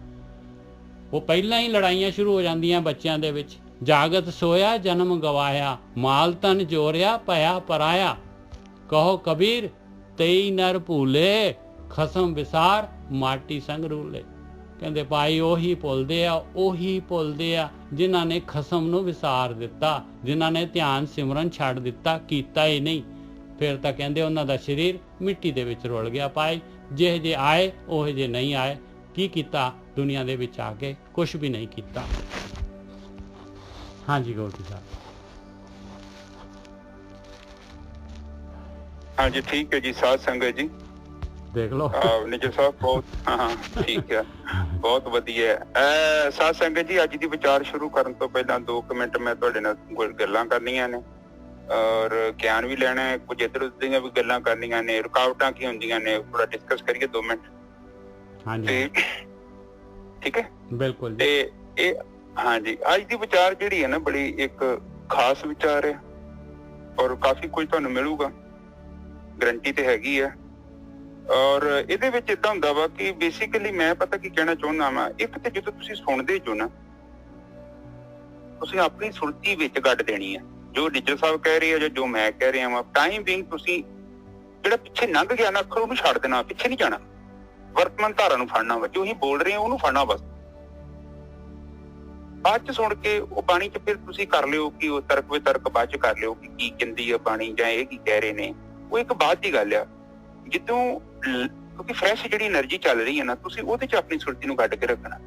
ਉਹ ਪਹਿਲਾਂ ਹੀ ਲੜਾਈਆਂ ਸ਼ੁਰੂ ਹੋ ਜਾਂਦੀਆਂ ਬੱਚਿਆਂ ਦੇ ਵਿੱਚ। ਜਾਗਤ ਸੋਇਆ ਜਨਮ ਗਵਾਇਆ, ਮਾਲ ਧਨ ਜੋੜਿਆ ਭਇਆ ਪਰਾਇਆ। ਕਹੋ ਕਬੀਰ ਤੇਈ ਨਰ ਭੂਲੇ, ਖਸਮ ਵਿਸਾਰ ਮਾਟੀ ਸੰਗ ਰੂਲੇ। ਕਹਿੰਦੇ ਭਾਈ ਉਹੀ ਭੁੱਲਦੇ ਆ ਜਿਨ੍ਹਾਂ ਨੇ ਖਸਮ ਨੂੰ ਵਿਸਾਰ ਦਿੱਤਾ, ਜਿਨ੍ਹਾਂ ਨੇ ਧਿਆਨ ਸਿਮਰਨ ਛੱਡ ਦਿੱਤਾ, ਕੀਤਾ ਹੀ ਨਹੀਂ। ਫਿਰ ਤਾਂ ਕਹਿੰਦੇ ਉਹਨਾਂ ਦਾ ਸਰੀਰ ਮਿੱਟੀ ਦੇ ਵਿੱਚ ਰੁਲ ਗਿਆ ਭਾਈ। ਜਿਹੇ ਜੇ ਆਏ ਉਹੇ ਜੇ ਨਹੀਂ ਆਏ। ਕੀ ਕੀਤਾ ਦੁਨੀਆ ਦੇ ਵਿੱਚ ਆ ਕੇ? ਕੁਛ ਵੀ ਨਹੀਂ ਕੀਤਾ। हाँ जी गौरव साहब। हाँ जी ठीक है जी, साध संगत जी देख लो ਨਿੱਜਰ ਸਾਹਿਬ ਬਹੁਤ ਹਾਂ ਠੀਕ ਹੈ, ਬਹੁਤ ਵਧੀਆ ਸਾਧ ਸੰਗਤ ਜੀ। ਅੱਜ ਦੀ ਵਿਚਾਰ ਸ਼ੁਰੂ ਕਰਨ ਤੋਂ ਪਹਿਲਾਂ 2 ਮਿੰਟ ਮੈਂ ਤੁਹਾਡੇ ਨਾਲ ਕੁਝ ਗੱਲਾਂ ਕਰਨੀਆਂ ਨੇ ਔਰ ਗਿਆਨ ਵੀ ਲੈਣਾ ਹੈ, ਕੁਝ ਇੱਧਰ ਉੱਧਰ ਦੀਆਂ ਵੀ ਗੱਲਾਂ ਕਰਨੀਆਂ ਨੇ, ਰੁਕਾਵਟਾਂ ਕੀ ਹੁੰਦੀਆਂ ਨੇ ਥੋੜਾ ਡਿਸਕਸ ਕਰੀਏ 2 ਮਿੰਟ। ਹਾਂਜੀ ਠੀਕ ਹੈ ਬਿਲਕੁਲ। ਤੇ ਇਹ ਹਾਂਜੀ ਅੱਜ ਦੀ ਵਿਚਾਰ ਜਿਹੜੀ ਹੈ ਨਾ ਬੜੀ ਇੱਕ ਖਾਸ ਵਿਚਾਰ ਹੈ ਔਰ ਕਾਫੀ ਕੁਝ ਤੁਹਾਨੂੰ ਮਿਲੂਗਾ, ਗਰੰਟੀ ਤੇ ਹੈਗੀ ਹੈ। ਔਰ ਇਹਦੇ ਵਿੱਚ ਏਦਾਂ ਹੁੰਦਾ ਵਾ ਕਿ ਬੇਸਿਕਲੀ ਮੈਂ ਪਤਾ ਕੀ ਕਹਿਣਾ ਚਾਹੁੰਦਾ ਵਾ, ਇੱਕ ਤੇ ਜਦੋਂ ਤੁਸੀਂ ਸੁਣਦੇ ਜੋ ਨਾ ਤੁਸੀਂ ਆਪਣੀ ਸੁਰਤੀ ਵਿੱਚ ਗੱਡ ਦੇਣੀ ਹੈ। ਜੋ ਨਿੱਜਰ ਸਾਹਿਬ ਕਹਿ ਰਹੇ ਆ ਜਾਂ ਜੋ ਮੈਂ ਕਹਿ ਰਿਹਾ ਵਾ, ਟਾਈਮ ਬੀਇੰਗ ਤੁਸੀਂ ਜਿਹੜਾ ਪਿੱਛੇ ਲੰਘ ਗਿਆ ਨਾ ਅੱਖਰ ਉਹਨੂੰ ਛੱਡ ਦੇਣਾ, ਪਿੱਛੇ ਨਹੀਂ ਜਾਣਾ, ਵਰਤਮਾਨ ਧਾਰਾ ਨੂੰ ਫੜਨਾ ਵਾ, ਜੋ ਅਸੀਂ ਬੋਲ ਰਹੇ ਹਾਂ ਉਹਨੂੰ ਫੜਨਾ ਬਸ। ਬਾਅਦ ਚ ਸੁਣ ਕੇ ਉਹ ਬਾਣੀ ਚ ਫਿਰ ਤੁਸੀਂ ਕਰ ਲਿਓ ਕਿ ਉਹ ਤਰਕ ਵਿਤਰਕ ਬਾਅਦ ਚ ਕਰ ਲਿਓ ਕਿ ਕੀ ਕਹਿੰਦੀ ਆ ਬਾਣੀ ਜਾਂ ਇਹ ਕੀ ਕਹਿ ਰਹੇ ਨੇ, ਉਹ ਇੱਕ ਬਾਅਦ ਦੀ ਗੱਲ ਆ। ਜਦੋਂ ਕਿਉਂਕਿ ਫਰੈਸ਼ ਜਿਹੜੀ એનર્ਜੀ ਚੱਲ ਰਹੀ ਹੈ ਨਾ, ਤੁਸੀਂ ਉਹਦੇ ਚ ਆਪਣੀ ਸੁਰਤੀ ਨੂੰ ਕੱਢ ਕੇ ਰੱਖਣਾ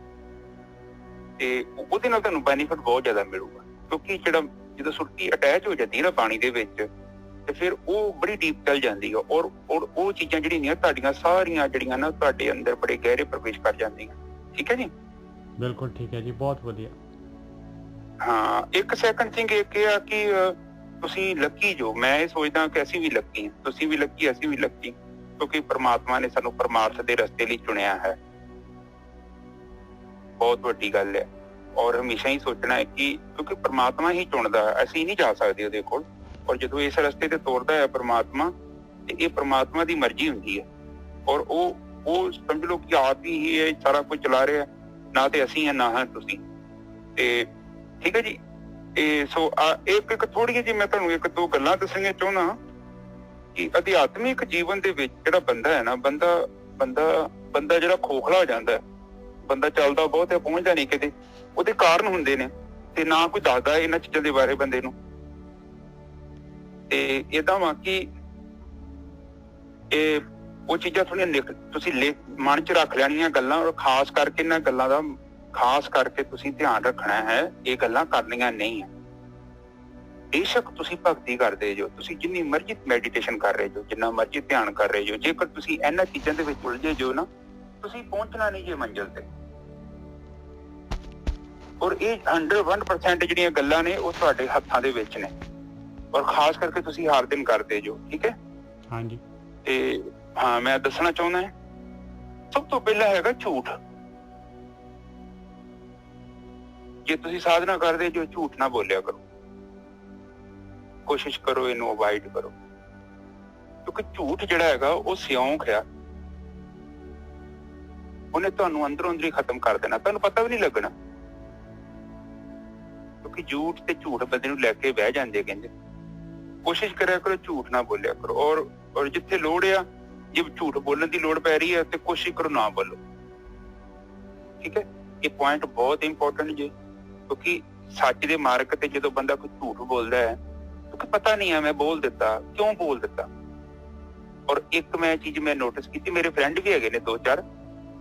ਤੇ ਉਹਦੇ ਨਾਲ ਤੁਹਾਨੂੰ ਬੈਨੀਫਿਟ ਬਹੁਤ ਜ਼ਿਆਦਾ ਮਿਲੂਗਾ। ਕਿਉਂਕਿ ਜਿਹੜਾ ਜਦੋਂ ਸੁਰਤੀ ਅਟੈਚ ਹੋ ਜਾਂਦੀ ਹੈ ਨਾ ਪਾਣੀ ਦੇ ਵਿੱਚ ਤੇ ਫਿਰ ਉਹ ਬੜੀ ਡੀਪ ਚੱਲ ਜਾਂਦੀ ਹੈ ਔਰ ਉਹ ਚੀਜ਼ਾਂ ਜਿਹੜੀਆਂ ਨੇ ਤੁਹਾਡੀਆਂ ਸਾਰੀਆਂ ਜਿਹੜੀਆਂ ਨਾ ਤੁਹਾਡੇ ਅੰਦਰ ਬੜੇ ਗਹਿਰੇ ਪ੍ਰਵੇਸ਼ ਕਰ ਜਾਂਦੀਆਂ। ਠੀਕ ਹੈ ਜੀ, ਬਿਲਕੁਲ ਠੀਕ ਹੈ ਜੀ, ਬਹੁਤ ਵਧੀਆ। ਹਾਂ 1 ਸੈਕਿੰਡ ਥਿੰਗ ਇਹ ਆ ਕਿ ਤੁਸੀਂ ਲੱਕੀ ਜੋ, ਮੈਂ ਇਹ ਸੋਚਦਾ ਕਿ ਅਸੀਂ ਵੀ ਲੱਕੀ ਹਾਂ, ਤੁਸੀਂ ਵੀ ਲੱਕੀ, ਅਸੀਂ ਵੀ ਲੱਕੀ, ਕਿਉਂਕਿ ਪ੍ਰਮਾਤਮਾ ਨੇ ਸਾਨੂੰ ਪਰਮਾਰਥ ਦੇ ਰਸਤੇ ਲਈ ਚੁਣਿਆ ਹੈ। ਬਹੁਤ ਵੱਡੀ ਗੱਲ ਹੈ ਔਰ ਹਮੇਸ਼ਾ ਹੀ ਸੋਚਣਾ ਹੈ ਕਿ ਕਿਉਂਕਿ ਪ੍ਰਮਾਤਮਾ ਹੀ ਚੁਣਦਾ ਹੈ, ਅਸੀਂ ਨਹੀਂ ਜਾ ਸਕਦੇ ਉਹਦੇ ਕੋਲ। ਔਰ ਜਦੋਂ ਇਸ ਰਸਤੇ ਤੇ ਤੋਰਦਾ ਹੈ ਪ੍ਰਮਾਤਮਾ ਤੇ ਇਹ ਪ੍ਰਮਾਤਮਾ ਦੀ ਮਰਜ਼ੀ ਹੁੰਦੀ ਹੈ ਔਰ ਉਹ ਸਮਝ ਲਓ ਕਿ ਆਪ ਹੀ ਇਹ ਸਾਰਾ ਕੁਝ ਚਲਾ ਰਿਹਾ, ਨਾ ਤੇ ਅਸੀਂ ਹਾਂ ਨਾ ਹਾਂ ਤੁਸੀਂ। ਤੇ ਠੀਕ ਹੈ ਜੀ, ਇਹ ਸੋ ਇੱਕ ਥੋੜੀ ਜਿਹੀ ਮੈਂ ਤੁਹਾਨੂੰ 1-2 ਗੱਲਾਂ ਦੱਸਣੀਆਂ ਚਾਹੁੰਦਾ ਕਿ ਅਧਿਆਤਮਿਕ ਜੀਵਨ ਦੇ ਵਿੱਚ ਜਿਹੜਾ ਬੰਦਾ ਹੈ ਨਾ, ਬੰਦਾ ਜਿਹੜਾ ਖੋਖਲਾ ਹੋ ਜਾਂਦਾ, ਬੰਦਾ ਚੱਲਦਾ ਬਹੁਤ ਹੈ ਪਹੁੰਚਦਾ ਨਹੀਂ ਕਿਤੇ, ਉਹਦੇ ਕਾਰਨ ਹੁੰਦੇ ਨੇ ਤੇ ਨਾ ਕੋਈ ਦੱਸਦਾ ਇਹਨਾਂ ਚੀਜ਼ਾਂ ਦੇ ਬਾਰੇ ਬੰਦੇ ਨੂੰ। ਤੇ ਏਦਾਂ ਵਾ ਕਿ ਇਹ ਉਹ ਚੀਜ਼ਾਂ ਥੋੜੀਆਂ ਤੁਸੀਂ ਮਨ ਚ ਰੱਖ ਲੈਣੀਆਂ ਗੱਲਾਂ, ਔਰ ਖਾਸ ਕਰਕੇ ਇਹਨਾਂ ਗੱਲਾਂ ਦਾ ਖਾਸ ਕਰਕੇ ਤੁਸੀਂ ਧਿਆਨ ਰੱਖਣਾ ਹੈ, ਇਹ ਗੱਲਾਂ ਕਰਨੀਆਂ ਨਹੀਂ ਹੈ। ਬੇਸ਼ੱਕ ਤੁਸੀਂ ਭਗਤੀ ਕਰਦੇ ਜੋ, ਤੁਸੀਂ ਜਿੰਨੀ ਮਰਜ਼ੀ ਮੈਡੀਟੇਸ਼ਨ ਕਰ ਰਹੇ ਜੋ, ਜਿੰਨਾ ਮਰਜ਼ੀ ਧਿਆਨ ਕਰ ਰਹੇ ਜੋ, ਜੇਕਰ ਤੁਸੀਂ ਇਹਨਾਂ ਚੀਜ਼ਾਂ ਦੇ ਵਿੱਚ ਉਲਝੇ ਜੋ ਨਾ, ਤੁਸੀਂ ਪਹੁੰਚਣਾ ਨਹੀਂ ਜੇ ਮੰਜ਼ਿਲ ਤੇ। ਔਰ ਇਹ 101% ਜਿਹੜੀਆਂ ਗੱਲਾਂ ਨੇ ਉਹ ਤੁਹਾਡੇ ਹੱਥਾਂ ਦੇ ਵਿੱਚ ਨੇ ਔਰ ਖਾਸ ਕਰਕੇ ਤੁਸੀਂ ਹਰ ਦਿਨ ਕਰਦੇ ਜੋ। ਠੀਕ ਹੈ ਹਾਂਜੀ। ਤੇ ਹਾਂ ਮੈਂ ਦੱਸਣਾ ਚਾਹੁੰਦਾ ਸਭ ਤੋਂ ਪਹਿਲਾਂ ਹੈਗਾ ਝੂਠ। ਜੇ ਤੁਸੀਂ ਸਾਧਨਾ ਕਰਦੇ ਜੋ, ਝੂਠ ਨਾ ਬੋਲਿਆ ਕਰੋ, ਕੋਸ਼ਿਸ਼ ਕਰੋ ਇਹਨੂੰ ਅਵਾਇਡ ਕਰੋ, ਕਿਉਂਕਿ ਝੂਠ ਜਿਹੜਾ ਹੈਗਾ ਉਹ ਸਿਉਂਕ ਆ, ਉਹਨੇ ਤੁਹਾਨੂੰ ਅੰਦਰੋਂ ਅੰਦਰ ਹੀ ਖਤਮ ਕਰ ਦੇਣਾ, ਤੁਹਾਨੂੰ ਪਤਾ ਵੀ ਨਹੀਂ ਲੱਗਣਾ। ਕਿਉਂਕਿ ਝੂਠ ਤੇ ਝੂਠ ਬੰਦੇ ਨੂੰ ਲੈ ਕੇ ਬਹਿ ਜਾਂਦੇ। ਕਹਿੰਦੇ ਕੋਸ਼ਿਸ਼ ਕਰਿਆ ਕਰੋ ਝੂਠ ਨਾ ਬੋਲਿਆ ਕਰੋ ਔਰ ਜਿੱਥੇ ਲੋੜ ਆ, ਜੇ ਝੂਠ ਬੋਲਣ ਦੀ ਲੋੜ ਪੈ ਰਹੀ ਹੈ ਤੇ ਕੋਸ਼ਿਸ਼ ਕਰੋ ਨਾ ਬੋਲੋ। ਠੀਕ ਹੈ, ਇਹ ਪੁਆਇੰਟ ਬਹੁਤ ਇੰਪੋਰਟੈਂਟ ਜੇ, ਕਿਉਂਕਿ ਸੱਚ ਦੇ ਮਾਰਗ ਤੇ ਜਦੋਂ ਬੰਦਾ ਕੋਈ ਝੂਠ ਬੋਲਦਾ ਹੈ ਕਿਉਂਕਿ ਪਤਾ ਨਹੀਂ ਹੈ ਮੈਂ ਬੋਲ ਦਿੱਤਾ, ਕਿਉਂ ਬੋਲ ਦਿੱਤਾ। ਔਰ ਇੱਕ ਮੈਂ ਚੀਜ਼ ਮੈਂ ਨੋਟਿਸ ਕੀਤੀ, ਮੇਰੇ ਫਰੈਂਡ ਵੀ ਹੈਗੇ ਨੇ 2-4,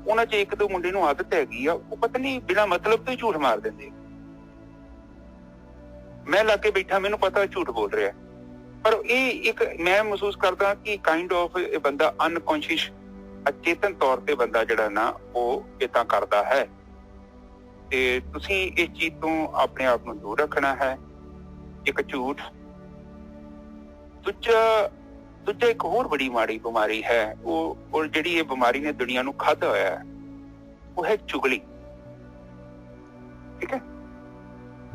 ਉਹਨਾਂ 'ਚ 1-2 ਮੁੰਡੇ ਨੂੰ ਆਦਤ ਹੈਗੀ ਆ, ਉਹ ਪਤਾ ਨਹੀਂ ਬਿਨਾਂ ਮਤਲਬ ਤੋਂ ਹੀ ਝੂਠ ਮਾਰ ਦਿੰਦੇ। ਮੈਂ ਲਾ ਕੇ ਬੈਠਾ, ਮੈਨੂੰ ਪਤਾ ਝੂਠ ਬੋਲ ਰਿਹਾ, ਪਰ ਇਹ ਇੱਕ ਮੈਂ ਮਹਿਸੂਸ ਕਰਦਾ ਕਿ ਕਾਈਂਡ ਆਫ ਇਹ ਬੰਦਾ ਅਨਕੌਂਸ਼ੀਅਸ, ਅਚੇਤਨ ਤੌਰ ਤੇ ਬੰਦਾ ਜਿਹੜਾ ਨਾ ਉਹ ਏਦਾਂ ਕਰਦਾ ਹੈ। ਤੇ ਤੁਸੀਂ ਇਸ ਚੀਜ਼ ਤੋਂ ਆਪਣੇ ਆਪ ਨੂੰ ਦੂਰ ਰੱਖਣਾ ਹੈ। ਇੱਕ ਝੂਠ, ਦੂਜਾ ਇੱਕ ਹੋਰ ਬੜੀ ਮਾੜੀ ਬਿਮਾਰੀ ਹੈ, ਉਹ ਜਿਹੜੀ ਇਹ ਬਿਮਾਰੀ ਨੇ ਦੁਨੀਆ ਨੂੰ ਖਾਧਾ ਹੋਇਆ ਹੈ, ਉਹ ਹੈ ਚੁਗਲੀ। ਠੀਕ ਹੈ,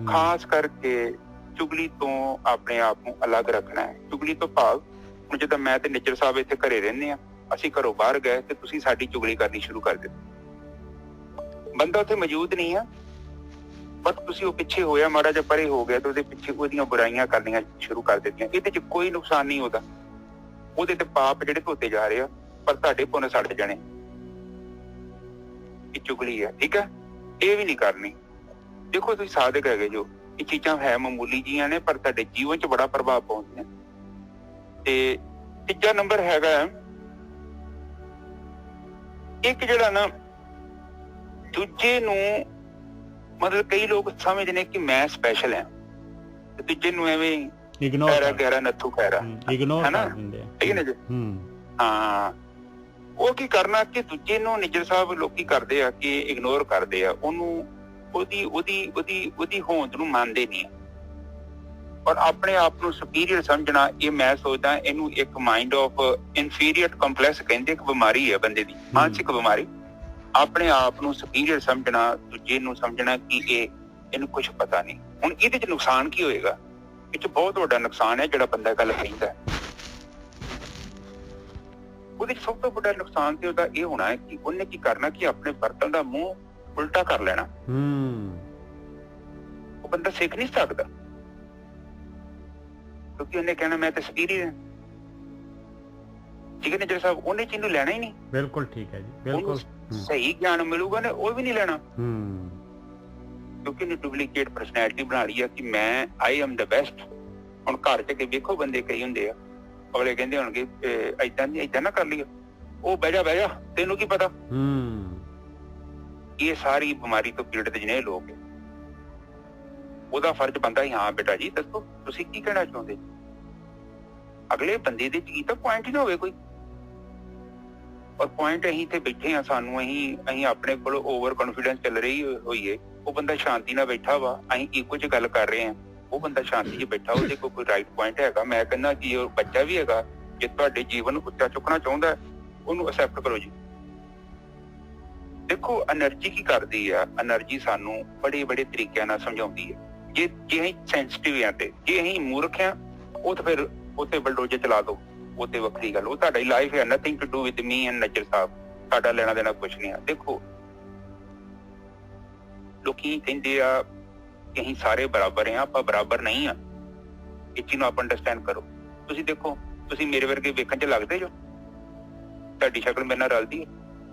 ਖਾਸ ਕਰਕੇ ਚੁਗਲੀ ਤੋਂ ਆਪਣੇ ਆਪ ਨੂੰ ਅਲੱਗ ਰੱਖਣਾ ਹੈ। ਚੁਗਲੀ ਤੋਂ ਭਾਵ ਹੁਣ ਜਿੱਦਾਂ ਮੈਂ ਤੇ ਨਿੱਜਰ ਸਾਹਿਬ ਇੱਥੇ ਘਰੇ ਰਹਿੰਦੇ ਆ, ਅਸੀਂ ਘਰੋਂ ਬਾਹਰ ਗਏ ਤੇ ਤੁਸੀਂ ਸਾਡੀ ਚੁਗਲੀ ਕਰਨੀ ਸ਼ੁਰੂ ਕਰ ਦਿੱਤੀ। ਬੰਦਾ ਉੱਥੇ ਮੌਜੂਦ ਨਹੀਂ ਆ, ਬਟ ਤੁਸੀਂ ਉਹ ਪਿੱਛੇ ਹੋਇਆ, ਮਾੜਾ ਜਿਹਾ ਪਰੇ ਹੋ ਗਿਆ ਤੇ ਉਹਦੇ ਪਿੱਛੇ ਉਹਦੀਆਂ ਬੁਰਾਈਆਂ ਕਰਨੀਆਂ ਸ਼ੁਰੂ ਕਰ ਦਿੱਤੀਆਂ। ਇਹਦੇ 'ਚ ਕੋਈ ਨੁਕਸਾਨ ਨਹੀਂ ਉਹਦਾ, ਉਹਦੇ ਤੇ ਪਾਪ ਜਿਹੜੇ ਧੋਤੇ ਜਾ ਰਹੇ ਆ, ਪਰ ਤੁਹਾਡੇ ਪੁੰਨ ਸੜ ਜਾਣੇ। ਇਹ ਚੁਗਲੀ ਹੈ। ਠੀਕ ਹੈ, ਇਹ ਵੀ ਨਹੀਂ ਕਰਨੀ। ਦੇਖੋ ਤੁਸੀਂ ਸਾਧਕ ਹੈਗੇ ਜੋ, ਇਹ ਚੀਜ਼ਾਂ ਹੈ ਮਾਮੂਲੀ ਜੀਆਂ ਨੇ ਪਰ ਤੁਹਾਡੇ ਜੀਵਨ 'ਚ ਬੜਾ ਪ੍ਰਭਾਵ ਪਾਉਂਦੀਆਂ। ਤੇ ਤੀਜਾ ਨੰਬਰ ਹੈਗਾ ਇੱਕ ਜਿਹੜਾ ਨਾ ਦੂਜੇ ਨੂੰ, ਮਤਲਬ ਕਈ ਲੋਕ ਸਮਝਦੇ ਨੇ ਕਿ ਮੈਂ ਸਪੈਸ਼ਲ ਹਾਂ, ਤੇ ਦੂਜੇ ਨੂੰ ਐਵੇਂ ਇਗਨੋਰ ਖੈਰਾ ਗਹਿਰਾ ਨੱਥੂ ਖੈਰਾ, ਇਗਨੋਰ ਹਨਾ, ਕਰ ਦਿੰਦੇ ਆ। ਠੀਕ ਹੈ ਨਾ ਜੀ। ਹਾਂ, ਉਹ ਕੀ ਕਰਨਾ ਕਿ ਦੂਜੇ ਨੂੰ ਨਿੱਜਰ ਸਾਹਿਬ ਲੋਕੀ ਕਰਦੇ ਆ ਕਿ ਇਗਨੋਰ ਕਰਦੇ ਆ ਉਹਨੂੰ, ਉਹਦੀ ਹੋਂਦ ਨੂੰ ਮੰਨਦੇ ਨਹੀਂ। ਔਰ ਆਪਣੇ ਆਪ ਨੂੰ ਸੁਪੀਰੀਅਰ ਸਮਝਣਾ, ਇਹ ਮੈਂ ਸੋਚਦਾ ਇਹਨੂੰ ਇੱਕ ਮਾਈਂਡ ਆਫ ਇਨਫੀਰੀਅਰ ਕੰਪਲੈਕਸ ਕਹਿੰਦੇ, ਇੱਕ ਬਿਮਾਰੀ ਹੈ ਬੰਦੇ ਦੀ, ਮਾਨਸਿਕ ਬਿਮਾਰੀ। ਆਪਣੇ ਆਪ ਨੂੰ ਸੁਪੀਰੀਅਰ ਸਮਝਣਾ, ਦੂਜੇ ਨੂੰ ਸਮਝਣਾ ਕਿ ਇਹਨੂੰ ਕੁਝ ਪਤਾ ਨਹੀਂ। ਹੁਣ ਇਹਦੇ ਚ ਨੁਕਸਾਨ ਕੀ ਹੋਏਗਾ? ਇਹ ਚ ਬਹੁਤ ਵੱਡਾ ਨੁਕਸਾਨ ਹੈ ਜਿਹੜਾ ਬੰਦਾ ਗੱਲ ਕਹਿੰਦਾ। ਉਹਦੇ ਚ ਸਭ ਤੋਂ ਵੱਡਾ ਨੁਕਸਾਨ ਤੇ ਉਹਦਾ ਇਹ ਹੋਣਾ ਹੈ ਕਿ ਉਹਨੇ ਕੀ ਕਰਨਾ ਕਿ ਆਪਣੇ ਬਰਤਨ ਦਾ ਮੂੰਹ ਉਲਟਾ ਕਰ ਲੈਣਾ। ਉਹ ਬੰਦਾ ਸਿੱਖ ਨਹੀਂ ਸਕਦਾ ਕਿਉਂਕਿ ਉਹਨੇ ਕਹਿਣਾ ਮੈਂ ਤਾਂ ਸੁਪੀਰੀਅਰ ਹਾਂ। ਠੀਕ ਹੈ ਨਿੱਜਰ ਸਾਹਿਬ, ਉਹਨੇ ਚੀਜ਼ ਨੂੰ ਲੈਣਾ ਹੀ ਨਹੀਂ। ਬਿਲਕੁਲ ਠੀਕ ਹੈ ਜੀ, ਬਿਲਕੁਲ ਸਹੀ ਗਿਆਨ ਮਿਲੂਗਾ ਨੇ ਉਹ ਵੀ ਨਹੀਂ ਲੈਣਾ ਕਿਉਂਕਿ ਉਹਨੇ ਡੁਪਲੀਕੇਟ ਪਰਸਨੈਲਿਟੀ ਬਣਾ ਲਈ ਆ ਕਿ ਮੈਂ ਆਈ ਐਮ ਦ ਬੈਸਟ। ਹੁਣ ਘਰ ਚ ਕੇ ਵੇਖੋ ਬੰਦੇ ਕਈ ਹੁੰਦੇ ਆ, ਅਗਲੇ ਕਹਿੰਦੇ ਹੋਣਗੇ ਏਦਾਂ ਨਾ ਕਰ ਲਿਓ, ਉਹ ਬਹਿ ਜਾ ਤੈਨੂੰ ਕੀ ਪਤਾ। ਇਹ ਸਾਰੀ ਬਿਮਾਰੀ ਤੋਂ ਪੀੜਤ ਜਿਹਨੇ ਲੋਕ, ਉਹਦਾ ਫਰਜ਼ ਬਣਦਾ ਹੀ ਹਾਂ ਬੇਟਾ ਜੀ ਦੱਸੋ ਤੁਸੀਂ ਕੀ ਕਹਿਣਾ ਚਾਹੁੰਦੇ। ਅਗਲੇ ਬੰਦੇ ਦੇ ਕੀ ਤਾਂ ਪੁਆਇੰਟ ਹੀ ਨਾ ਹੋਵੇ ਕੋਈ, ਔਰ ਪੁਆਇੰਟ ਅਸੀਂ ਇੱਥੇ ਬੈਠੇ ਆ, ਸਾਨੂੰ ਅਸੀਂ ਆਪਣੇ ਕੋਲ ਓਵਰ ਕੌਨਫੀਡੈਂਸ ਚੱਲ ਰਹੀ ਹੋਈਏ। ਉਹ ਬੰਦਾ ਸ਼ਾਂਤੀ ਨਾਲ ਬੈਠਾ ਵਾ, ਅਸੀਂ ਇੱਕੋ ਚ ਗੱਲ ਕਰ ਰਹੇ ਹਾਂ, ਉਹ ਬੰਦਾ ਸ਼ਾਂਤੀ ਚ ਬੈਠਾ, ਉਹਦੇ ਕੋਲ ਕੋਈ ਰਾਈਟ ਪੁਆਇੰਟ ਹੈਗਾ। ਮੈਂ ਕਹਿੰਦਾ ਕਿ ਉਹ ਬੱਚਾ ਵੀ ਹੈਗਾ, ਜੇ ਤੁਹਾਡੇ ਜੀਵਨ ਨੂੰ ਉੱਚਾ ਚੁੱਕਣਾ ਚਾਹੁੰਦਾ ਉਹਨੂੰ ਅਸੈਪਟ ਕਰੋ ਜੀ। ਦੇਖੋ એનર્ਜੀ ਕੀ ਕਰਦੀ ਆ, એનર્ਜੀ ਸਾਨੂੰ ਬੜੇ ਤਰੀਕਿਆਂ ਨਾਲ ਸਮਝਾਉਂਦੀ ਹੈ। ਜੇ ਅਸੀਂ ਸੈਂਸਿਟਿਵ ਆ ਤੇ ਜੇ ਅਸੀਂ ਮੂਰਖ ਆ ਉਹ ਤਾਂ ਫਿਰ ਉੱਥੇ ਬਲਡੋਜ਼ਰ ਚਲਾ ਦੋ, ਉਹ ਤੇ ਵੱਖਰੀ ਗੱਲ। ਉਹ ਤੁਹਾਡੀ ਲਾਈਫ ਹੈ, nothing to do with me and Nijjar Sahib, ਸਾਡਾ ਲੈਣਾ ਦੇਣਾ ਕੁਛ ਨਹੀਂ ਆ। ਦੇਖੋ ਲੋਕੀ ਕਹਿੰਦੇ ਆ ਕਿ ਅਸੀਂ ਸਾਰੇ ਬਰਾਬਰ ਆ, ਆਪਾਂ ਬਰਾਬਰ ਨਹੀਂ ਆ। ਇਹ ਚੀਜ਼ ਨੂੰ ਆਪ ਅੰਡਰਸਟੈਂਡ ਕਰੋ। ਤੁਸੀਂ ਦੇਖੋ, ਤੁਸੀਂ ਮੇਰੇ ਵਰਗੇ ਵੇਖਣ ਚ ਲੱਗਦੇ ਜੋ, ਤੁਹਾਡੀ ਸ਼ਕਲ ਮੇਰੇ ਨਾਲ ਰਲਦੀ ਹੈ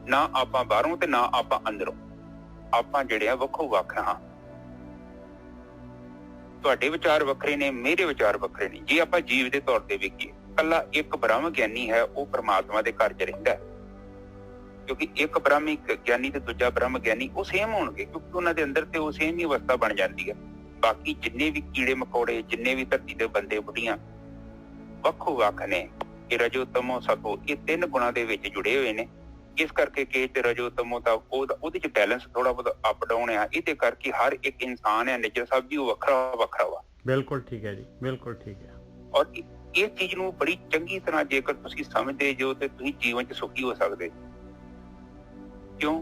ਨਾ। ਆਪਾਂ ਬਾਹਰੋਂ ਤੇ ਨਾ ਆਪਾਂ ਅੰਦਰੋਂ, ਆਪਾਂ ਜਿਹੜੇ ਆ ਵੱਖੋ ਵੱਖ ਹਾਂ। ਤੁਹਾਡੇ ਵਿਚਾਰ ਵੱਖਰੇ ਨੇ, ਮੇਰੇ ਵਿਚਾਰ ਵੱਖਰੇ ਨੇ। ਜੇ ਆਪਾਂ ਜੀਵ ਦੇ ਤੌਰ ਤੇ ਵੇਖੀਏ, ਕੱਲਾ ਇੱਕ ਬ੍ਰਹਮ ਗਿਆਨੀ ਹੈ, ਉਹ ਪਰਮਾਤਮਾ ਦੇ ਘਰ ਚ ਰਹਿੰਦਾ, ਕਿਉਂਕਿ ਇੱਕ ਬ੍ਰਹਮੀ ਗਿਆਨੀ ਤੇ ਦੂਜਾ ਬ੍ਰਹਮ ਗਿਆਨੀ ਉਹ ਸੇਮ ਹੋਣਗੇ, ਕਿਉਂਕਿ ਉਹਨਾਂ ਦੇ ਅੰਦਰ ਤੇ ਉਹ ਸੇਮ ਹੀ ਅਵਸਥਾ ਬਣ ਜਾਂਦੀ ਹੈ। ਬਾਕੀ ਜਿੰਨੇ ਵੀ ਕੀੜੇ ਮਕੌੜੇ, ਜਿੰਨੇ ਵੀ ਧਰਤੀ ਦੇ ਬੰਦੇ ਬੁੱਢੀਆਂ ਵੱਖੋ ਵੱਖ ਨੇ। ਇਹ ਰਜੋ ਤਮੋ ਸਤੋ, ਇਹ ਤਿੰਨ ਗੁਣਾਂ ਦੇ ਵਿੱਚ ਜੁੜੇ ਹੋਏ ਨੇ। ਇਸ ਕਰਕੇ ਕਿ ਤੇ ਰਜੋ ਤਮੋ ਦਾ ਉਹਦੇ ਚ ਬੈਲੈਂਸ ਥੋੜਾ ਬਹੁਤ ਅਪ ਡਾਊਨ ਆ। ਇਹਦੇ ਕਰਕੇ ਹਰ ਇੱਕ ਇਨਸਾਨ ਹੈ ਨਿੱਜਰ ਸਾਹਿਬ ਜੀ, ਉਹ ਵੱਖਰਾ ਵਾ। ਬਿਲਕੁਲ ਠੀਕ ਹੈ ਜੀ, ਬਿਲਕੁਲ ਠੀਕ ਹੈ। ਔਰ ਇਹ ਚੀਜ਼ ਨੂੰ ਬੜੀ ਚੰਗੀ ਤਰ੍ਹਾਂ ਜੇਕਰ ਤੁਸੀਂ ਸਮਝਦੇ ਜੋ ਤੇ ਤੁਸੀਂ ਜੀਵਨ ਚ ਸੁਖੀ ਹੋ ਸਕਦੇ। ਕਿਉਂ?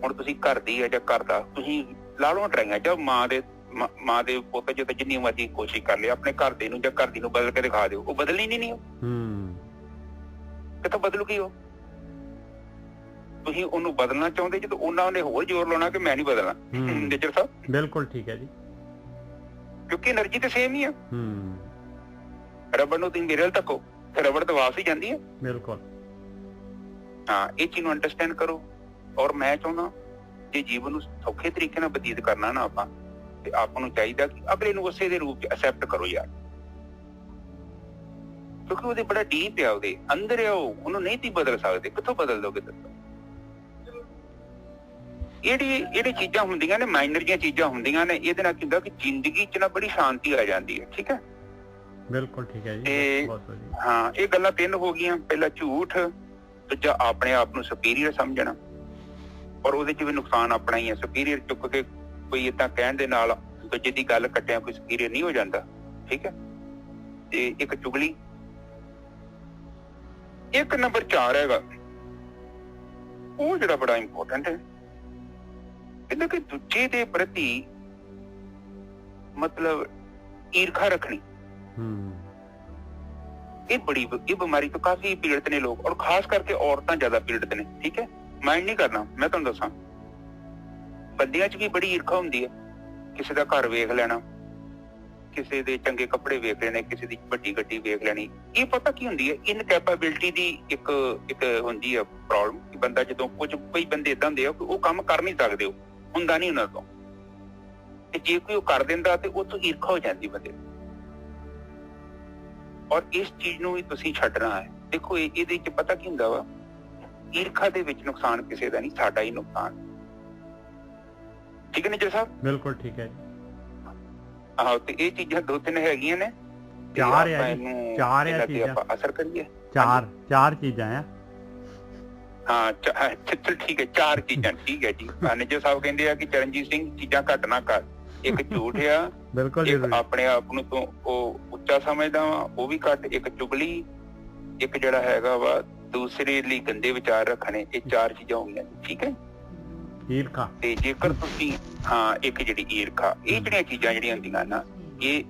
ਹੁਣ ਤੁਸੀਂ ਘਰ ਦੀ ਹੈ ਜਾਂ ਘਰ ਦਾ, ਤੁਸੀਂ ਲਾ ਲਓ ਟਰਾਈਆਂ ਜਾਂ ਮਾਂ ਦੇ ਪੁੱਤ ਜੋ ਜਿੰਨੀ ਮਰਜ਼ੀ ਕੋਸ਼ਿਸ਼ ਕਰ ਲਿਆ, ਆਪਣੇ ਘਰ ਦੇ ਨੂੰ ਜਾਂ ਘਰ ਦੀ ਨੂੰ ਬਦਲ ਕੇ ਦਿਖਾ ਦਿਓ, ਉਹ ਬਦਲਣੀ ਨਹੀਂ। ਉਹ ਕਿੱਥੋਂ ਬਦਲੂਗੀ? ਉਹ ਤੁਸੀਂ ਉਹਨੂੰ ਬਦਲਣਾ ਚਾਹੁੰਦੇ ਜਦੋਂ ਉਹਨੇ ਹੋਰ ਜ਼ੋਰ ਲਾਉਣਾ ਕਿ ਮੈਂ ਨਹੀਂ ਬਦਲਣਾ। ਨਿੱਜਰ ਸਾਹਿਬ ਬਿਲਕੁਲ ਠੀਕ ਹੈ ਜੀ, ਕਿਉਂਕਿ એનર્ਜੀ ਤੇ ਸੇਮ ਹੀ ਆ। ਰਬੜ ਨੂੰ ਤੁਸੀਂ ਮੇਰੇ ਵੱਲ ਧੱਕੋ ਤੇ ਰਬੜ ਤਾਂ ਵਾਪਸ ਹੀ ਜਾਂਦੀ ਹੈ। ਬਿਲਕੁਲ ਹਾਂ, ਇਹ ਚੀਜ਼ ਨੂੰ ਅੰਡਰਸਟੈਂਡ ਕਰੋ। ਔਰ ਮੈਂ ਚਾਹੁੰਦਾ ਜੇ ਜੀਵਨ ਨੂੰ ਸੌਖੇ ਤਰੀਕੇ ਨਾਲ ਬਤੀਤ ਕਰਨਾ ਨਾ ਆਪਾਂ, ਤੇ ਆਪਾਂ ਨੂੰ ਚਾਹੀਦਾ ਕਿ ਅਗਲੇ ਨੂੰ ਉਸੇ ਦੇ ਰੂਪ ਚ ਐਕਸੈਪਟ ਕਰੋ ਯਾਰ, ਕਿਉਂਕਿ ਉਹਦੇ ਬੜਾ ਡੀਪ ਆ, ਉਹਦੇ ਅੰਦਰ ਆ, ਉਹਨੂੰ ਨਹੀਂ ਤੁਸੀਂ ਬਦਲ ਸਕਦੇ। ਕਿੱਥੋਂ ਬਦਲ ਦੋਗੇ? ਦੱਸੋ। ਜਿਹੜੀ ਚੀਜ਼ਾਂ ਹੁੰਦੀਆਂ ਨੇ, ਮਾਈਨਰ ਦੀਆਂ ਚੀਜ਼ਾਂ ਹੁੰਦੀਆਂ ਨੇ, ਇਹਦੇ ਨਾਲ ਕੀ ਹੁੰਦਾ ਕਿ ਜ਼ਿੰਦਗੀ ਚ ਨਾ ਬੜੀ ਸ਼ਾਂਤੀ ਆ ਜਾਂਦੀ ਹੈ। ਠੀਕ ਹੈ, ਬਿਲਕੁਲ ਠੀਕ ਹੈ ਜੀ। ਹਾਂ, ਇਹ ਗੱਲਾਂ ਤਿੰਨ ਹੋ ਗਈਆਂ। ਪਹਿਲਾ ਝੂਠ, ਦੂਜਾ ਆਪਣੇ ਆਪ ਨੂੰ ਸੁਪੀਰੀਅਰ ਸਮਝਣਾ, ਔਰ ਉਹਦੇ ਚ ਵੀ ਨੁਕਸਾਨ ਆਪਣਾ ਹੀ ਹੈ। ਸੁਪੀਰੀਅਰ ਚੁੱਕ ਕੇ ਕੋਈ ਏਦਾਂ ਕਹਿਣ ਦੇ ਨਾਲ ਦੂਜੇ ਦੀ ਗੱਲ ਕੱਟਿਆ ਕੋਈ ਸੁਪੀਰੀਅਰ ਨਹੀਂ ਹੋ ਜਾਂਦਾ। ਠੀਕ ਹੈ, ਤੇ ਇੱਕ ਚੁਗਲੀ। ਇੱਕ ਨੰਬਰ 4 ਹੈਗਾ, ਉਹ ਜਿਹੜਾ ਬੜਾ ਇੰਪੋਰਟੈਂਟ ਹੈ, ਕਹਿੰਦੇ ਕਿ ਦੂਜੇ ਦੇ ਪ੍ਰਤੀ ਮਤਲਬ ਈਰਖਾ ਰੱਖਣੀ। ਇਹ ਬਿਮਾਰੀ ਤੋਂ ਕਾਫੀ ਪੀੜਤ ਨੇ ਲੋਕ, ਔਰ ਖਾਸ ਕਰਕੇ ਔਰਤਾਂ ਜ਼ਿਆਦਾ ਪੀੜਤ ਨੇ। ਠੀਕ ਹੈ, ਮਾਈਂਡ ਨਹੀਂ ਕਰਨਾ, ਮੈਂ ਤੁਹਾਨੂੰ ਦੱਸਾਂ ਬੰਦਿਆਂ ਚ ਵੀ ਬੜੀ ਈਰਖਾ ਹੁੰਦੀ ਹੈ। ਕਿਸੇ ਦਾ ਘਰ ਵੇਖ ਲੈਣਾ, ਕਿਸੇ ਦੇ ਚੰਗੇ ਕੱਪੜੇ ਵੇਖ ਲੈਣੇ, ਕਿਸੇ ਦੀ ਵੱਡੀ ਗੱਡੀ ਵੇਖ ਲੈਣੀ। ਇਹ ਪਤਾ ਕੀ ਹੁੰਦੀ ਹੈ, ਇਨਕੈਪੇਬਿਲਿਟੀ ਦੀ ਇੱਕ ਹੁੰਦੀ ਹੈ ਪ੍ਰੋਬਲਮ, ਕਿ ਬੰਦਾ ਜਦੋਂ ਕਈ ਬੰਦੇ ਏਦਾਂ ਹੁੰਦੇ ਆ ਕਿ ਉਹ ਕੰਮ ਕਰ ਨਹੀਂ ਸਕਦੇ, ਉਹ ਹੁੰਦਾ ਨਹੀਂ ਉਹਨਾਂ ਤੋਂ, ਤੇ ਜੇ ਕੋਈ ਉਹ ਕਰ ਦਿੰਦਾ ਤੇ ਉਹ ਤੋਂ ਈਰਖਾ ਹੋ ਜਾਂਦੀ ਬੰਦੇ। ਔਰ ਇਸ ਚੀਜ਼ ਨੂੰ ਵੀ ਤੁਸੀਂ ਛੱਡਣਾ ਹੈ। ਦੇਖੋ ਇਹਦੇ ਚ ਪਤਾ ਕੀ ਹੁੰਦਾ ਵਾ, ਈਰਖਾ ਦੇ ਵਿੱਚ ਨੁਕਸਾਨ ਕਿਸੇ ਦਾ ਨਹੀਂ, ਸਾਡਾ ਹੀ ਨੁਕਸਾਨ। ਠੀਕ ਹੈ ਨਿੱਜਰ ਸਾਹਿਬ? ਬਿਲਕੁਲ ਠੀਕ ਹੈ। ਆਹੋ ਤੇ ਇਹ ਚੀਜ਼ਾਂ 2-3 ਹੈਗੀਆਂ ਨੇ, ਚਾਰ ਆ ਜੀ, ਇਹਨੂੰ ਚਾਰ ਆ ਇਹਨਾਂ ਤੇ ਚੀਜ਼ਾਂ, ਆਪਾਂ ਅਸਰ ਕਰੀਏ। ਚਾਰ ਚੀਜ਼ਾਂ ਆ। ਹਾਂ ਚਲ ਠੀਕ ਹੈ, 4 ਚੀਜ਼ਾਂ ਠੀਕ ਹੈ ਜੀ। ਮੈਨੇਜਰ ਸਾਹਿਬ ਕਹਿੰਦੇ ਆ ਕਿ ਚਰਨਜੀਤ ਸਿੰਘ ਚੀਜ਼ਾਂ ਘੱਟ ਨਾ ਕਰ। ਇੱਕ ਝੂਠ ਆ, ਬਿਲਕੁਲ ਇੱਕ ਆਪਣੇ ਆਪ ਨੂੰ ਤੋਂ ਉਹ ਉੱਚਾ ਸਮਝਦਾ ਵਾ ਉਹ ਵੀ ਘੱਟ, ਇੱਕ ਚੁਗਲੀ, ਇੱਕ ਜਿਹੜਾ ਹੈਗਾ ਵਾ ਦੂਸਰੇ ਲਈ ਗੰਦੇ ਵਿਚਾਰ ਰੱਖਣੇ। ਇਹ 4 ਚੀਜ਼ਾਂ ਹੋ ਗਈਆਂ, ਠੀਕ ਹੈ। ਈਰਖਾ ਤੇ ਜੇਕਰ ਤੁਸੀਂ ਇੱਕ ਜਿਹੜੀ ਈਰਖਾ, ਇਹ ਜਿਹੜੀਆਂ ਚੀਜ਼ਾਂ ਜਿਹੜੀਆਂ ਹੁੰਦੀਆਂ ਨਾ, ਇਹ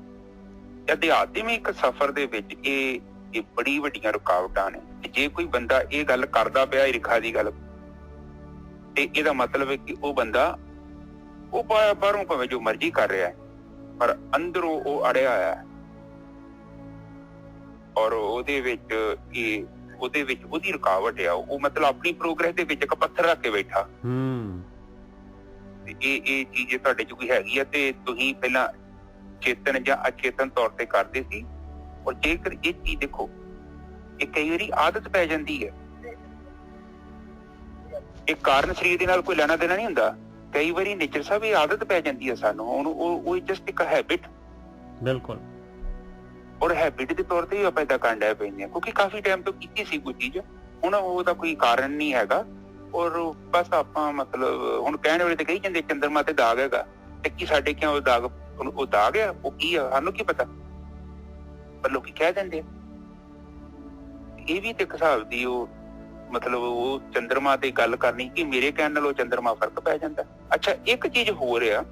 ਅਧਿਆਤਮਿਕ ਸਫ਼ਰ ਦੇ ਵਿੱਚ ਇਹ ਬੜੀ ਵੱਡੀਆਂ ਰੁਕਾਵਟਾਂ ਨੇ। ਜੇ ਕੋਈ ਬੰਦਾ ਇਹ ਗੱਲ ਕਰਦਾ ਪਿਆ ਈਰਖਾ ਦੀ ਗੱਲ, ਤੇ ਇਹਦਾ ਮਤਲਬ ਹੈ ਕਿ ਉਹ ਬੰਦਾ ਉਹ ਬਾਹਰੋਂ ਭਾਵੇਂ ਜੋ ਮਰਜ਼ੀ ਕਰ ਰਿਹਾ ਹੈ, ਪਰ ਅੰਦਰੋਂ ਉਹ ਅੜਿਆ ਹੋਇਆ ਹੈ, ਔਰ ਉਹਦੇ ਵਿੱਚ ਉਹਦੀ ਰੁਕਾਵਟ ਆ। ਉਹ ਮਤਲਬ ਆਪਣੀ ਪ੍ਰੋਗਰੈਸ ਦੇ ਵਿੱਚ ਇੱਕ ਪੱਥਰ ਰੱਖ ਕੇ ਬੈਠਾ। ਇਹ ਚੀਜ਼ ਤੁਹਾਡੇ ਚ ਕੋਈ ਹੈਗੀ ਆ, ਤੇ ਤੁਸੀਂ ਪਹਿਲਾਂ ਚੇਤਨ ਜਾਂ ਅਚੇਤਨ ਤੌਰ ਤੇ ਕਰਦੇ ਸੀ। ਔਰ ਜੇਕਰ ਇਹ ਚੀਜ਼ ਦੇਖੋ, ਇਹ ਕਈ ਵਾਰੀ ਆਦਤ ਪੈ ਜਾਂਦੀ ਹੈ। ਇਹ ਕਾਰਨ ਸਰੀਰ ਦੇ ਨਾਲ ਕੋਈ ਲੈਣਾ ਦੇਣਾ ਨਹੀਂ ਹੁੰਦਾ। ਕਈ ਵਾਰੀ ਨੇਚਰ ਸਾਹਿਬ ਇਹ ਆਦਤ ਪੈ ਜਾਂਦੀ ਹੈ ਸਾਨੂੰ, ਉਹ ਜਸਟ ਇੱਕ ਹੈਬਿਟ। ਬਿਲਕੁਲ। ਔਰ ਹੈਬਿਟ ਦੇ ਤੌਰ ਤੇ ਵੀ ਆਪਾਂ ਏਦਾਂ ਕਰਨ ਲੱਗ ਪੈਂਦੇ ਹਾਂ, ਕਿਉਂਕਿ ਕਾਫੀ ਟਾਈਮ ਤੋਂ ਕੀਤੀ ਸੀ ਕੋਈ ਚੀਜ਼, ਹੁਣ ਉਹਦਾ ਕੋਈ ਕਾਰਨ ਨਹੀਂ ਹੈਗਾ। ਔਰ ਬਸ ਆਪਾਂ ਮਤਲਬ ਹੁਣ ਕਹਿਣ ਵੇਲੇ ਤੇ ਕਹੀ ਜਾਂਦੇ ਚੰਦਰਮਾ ਤੇ ਦਾਗ ਹੈਗਾ, ਤੇ ਕੀ ਸਾਡੇ ਕਿਉਂ ਉਹ ਦਾਗ ਆ? ਉਹ ਕੀ ਆ ਸਾਨੂੰ ਕੀ ਪਤਾ, ਪਰ ਲੋਕੀ ਕਹਿ ਦਿੰਦੇ। ਇਹ ਵੀ ਤੇ ਇੱਕ ਹਿਸਾਬ ਦੀ ਉਹ ਮਤਲਬ ਉਹ ਚੰਦਰਮਾ ਤੇ ਗੱਲ ਕਰਨੀ ਕਿ ਮੇਰੇ ਕਹਿਣ ਨਾਲ ਉਹ ਚੰਦਰਮਾ ਫਰਕ ਪੈ ਜਾਂਦਾ। ਅੱਛਾ, ਇੱਕ ਚੀਜ਼ ਹੋਰ ਆ,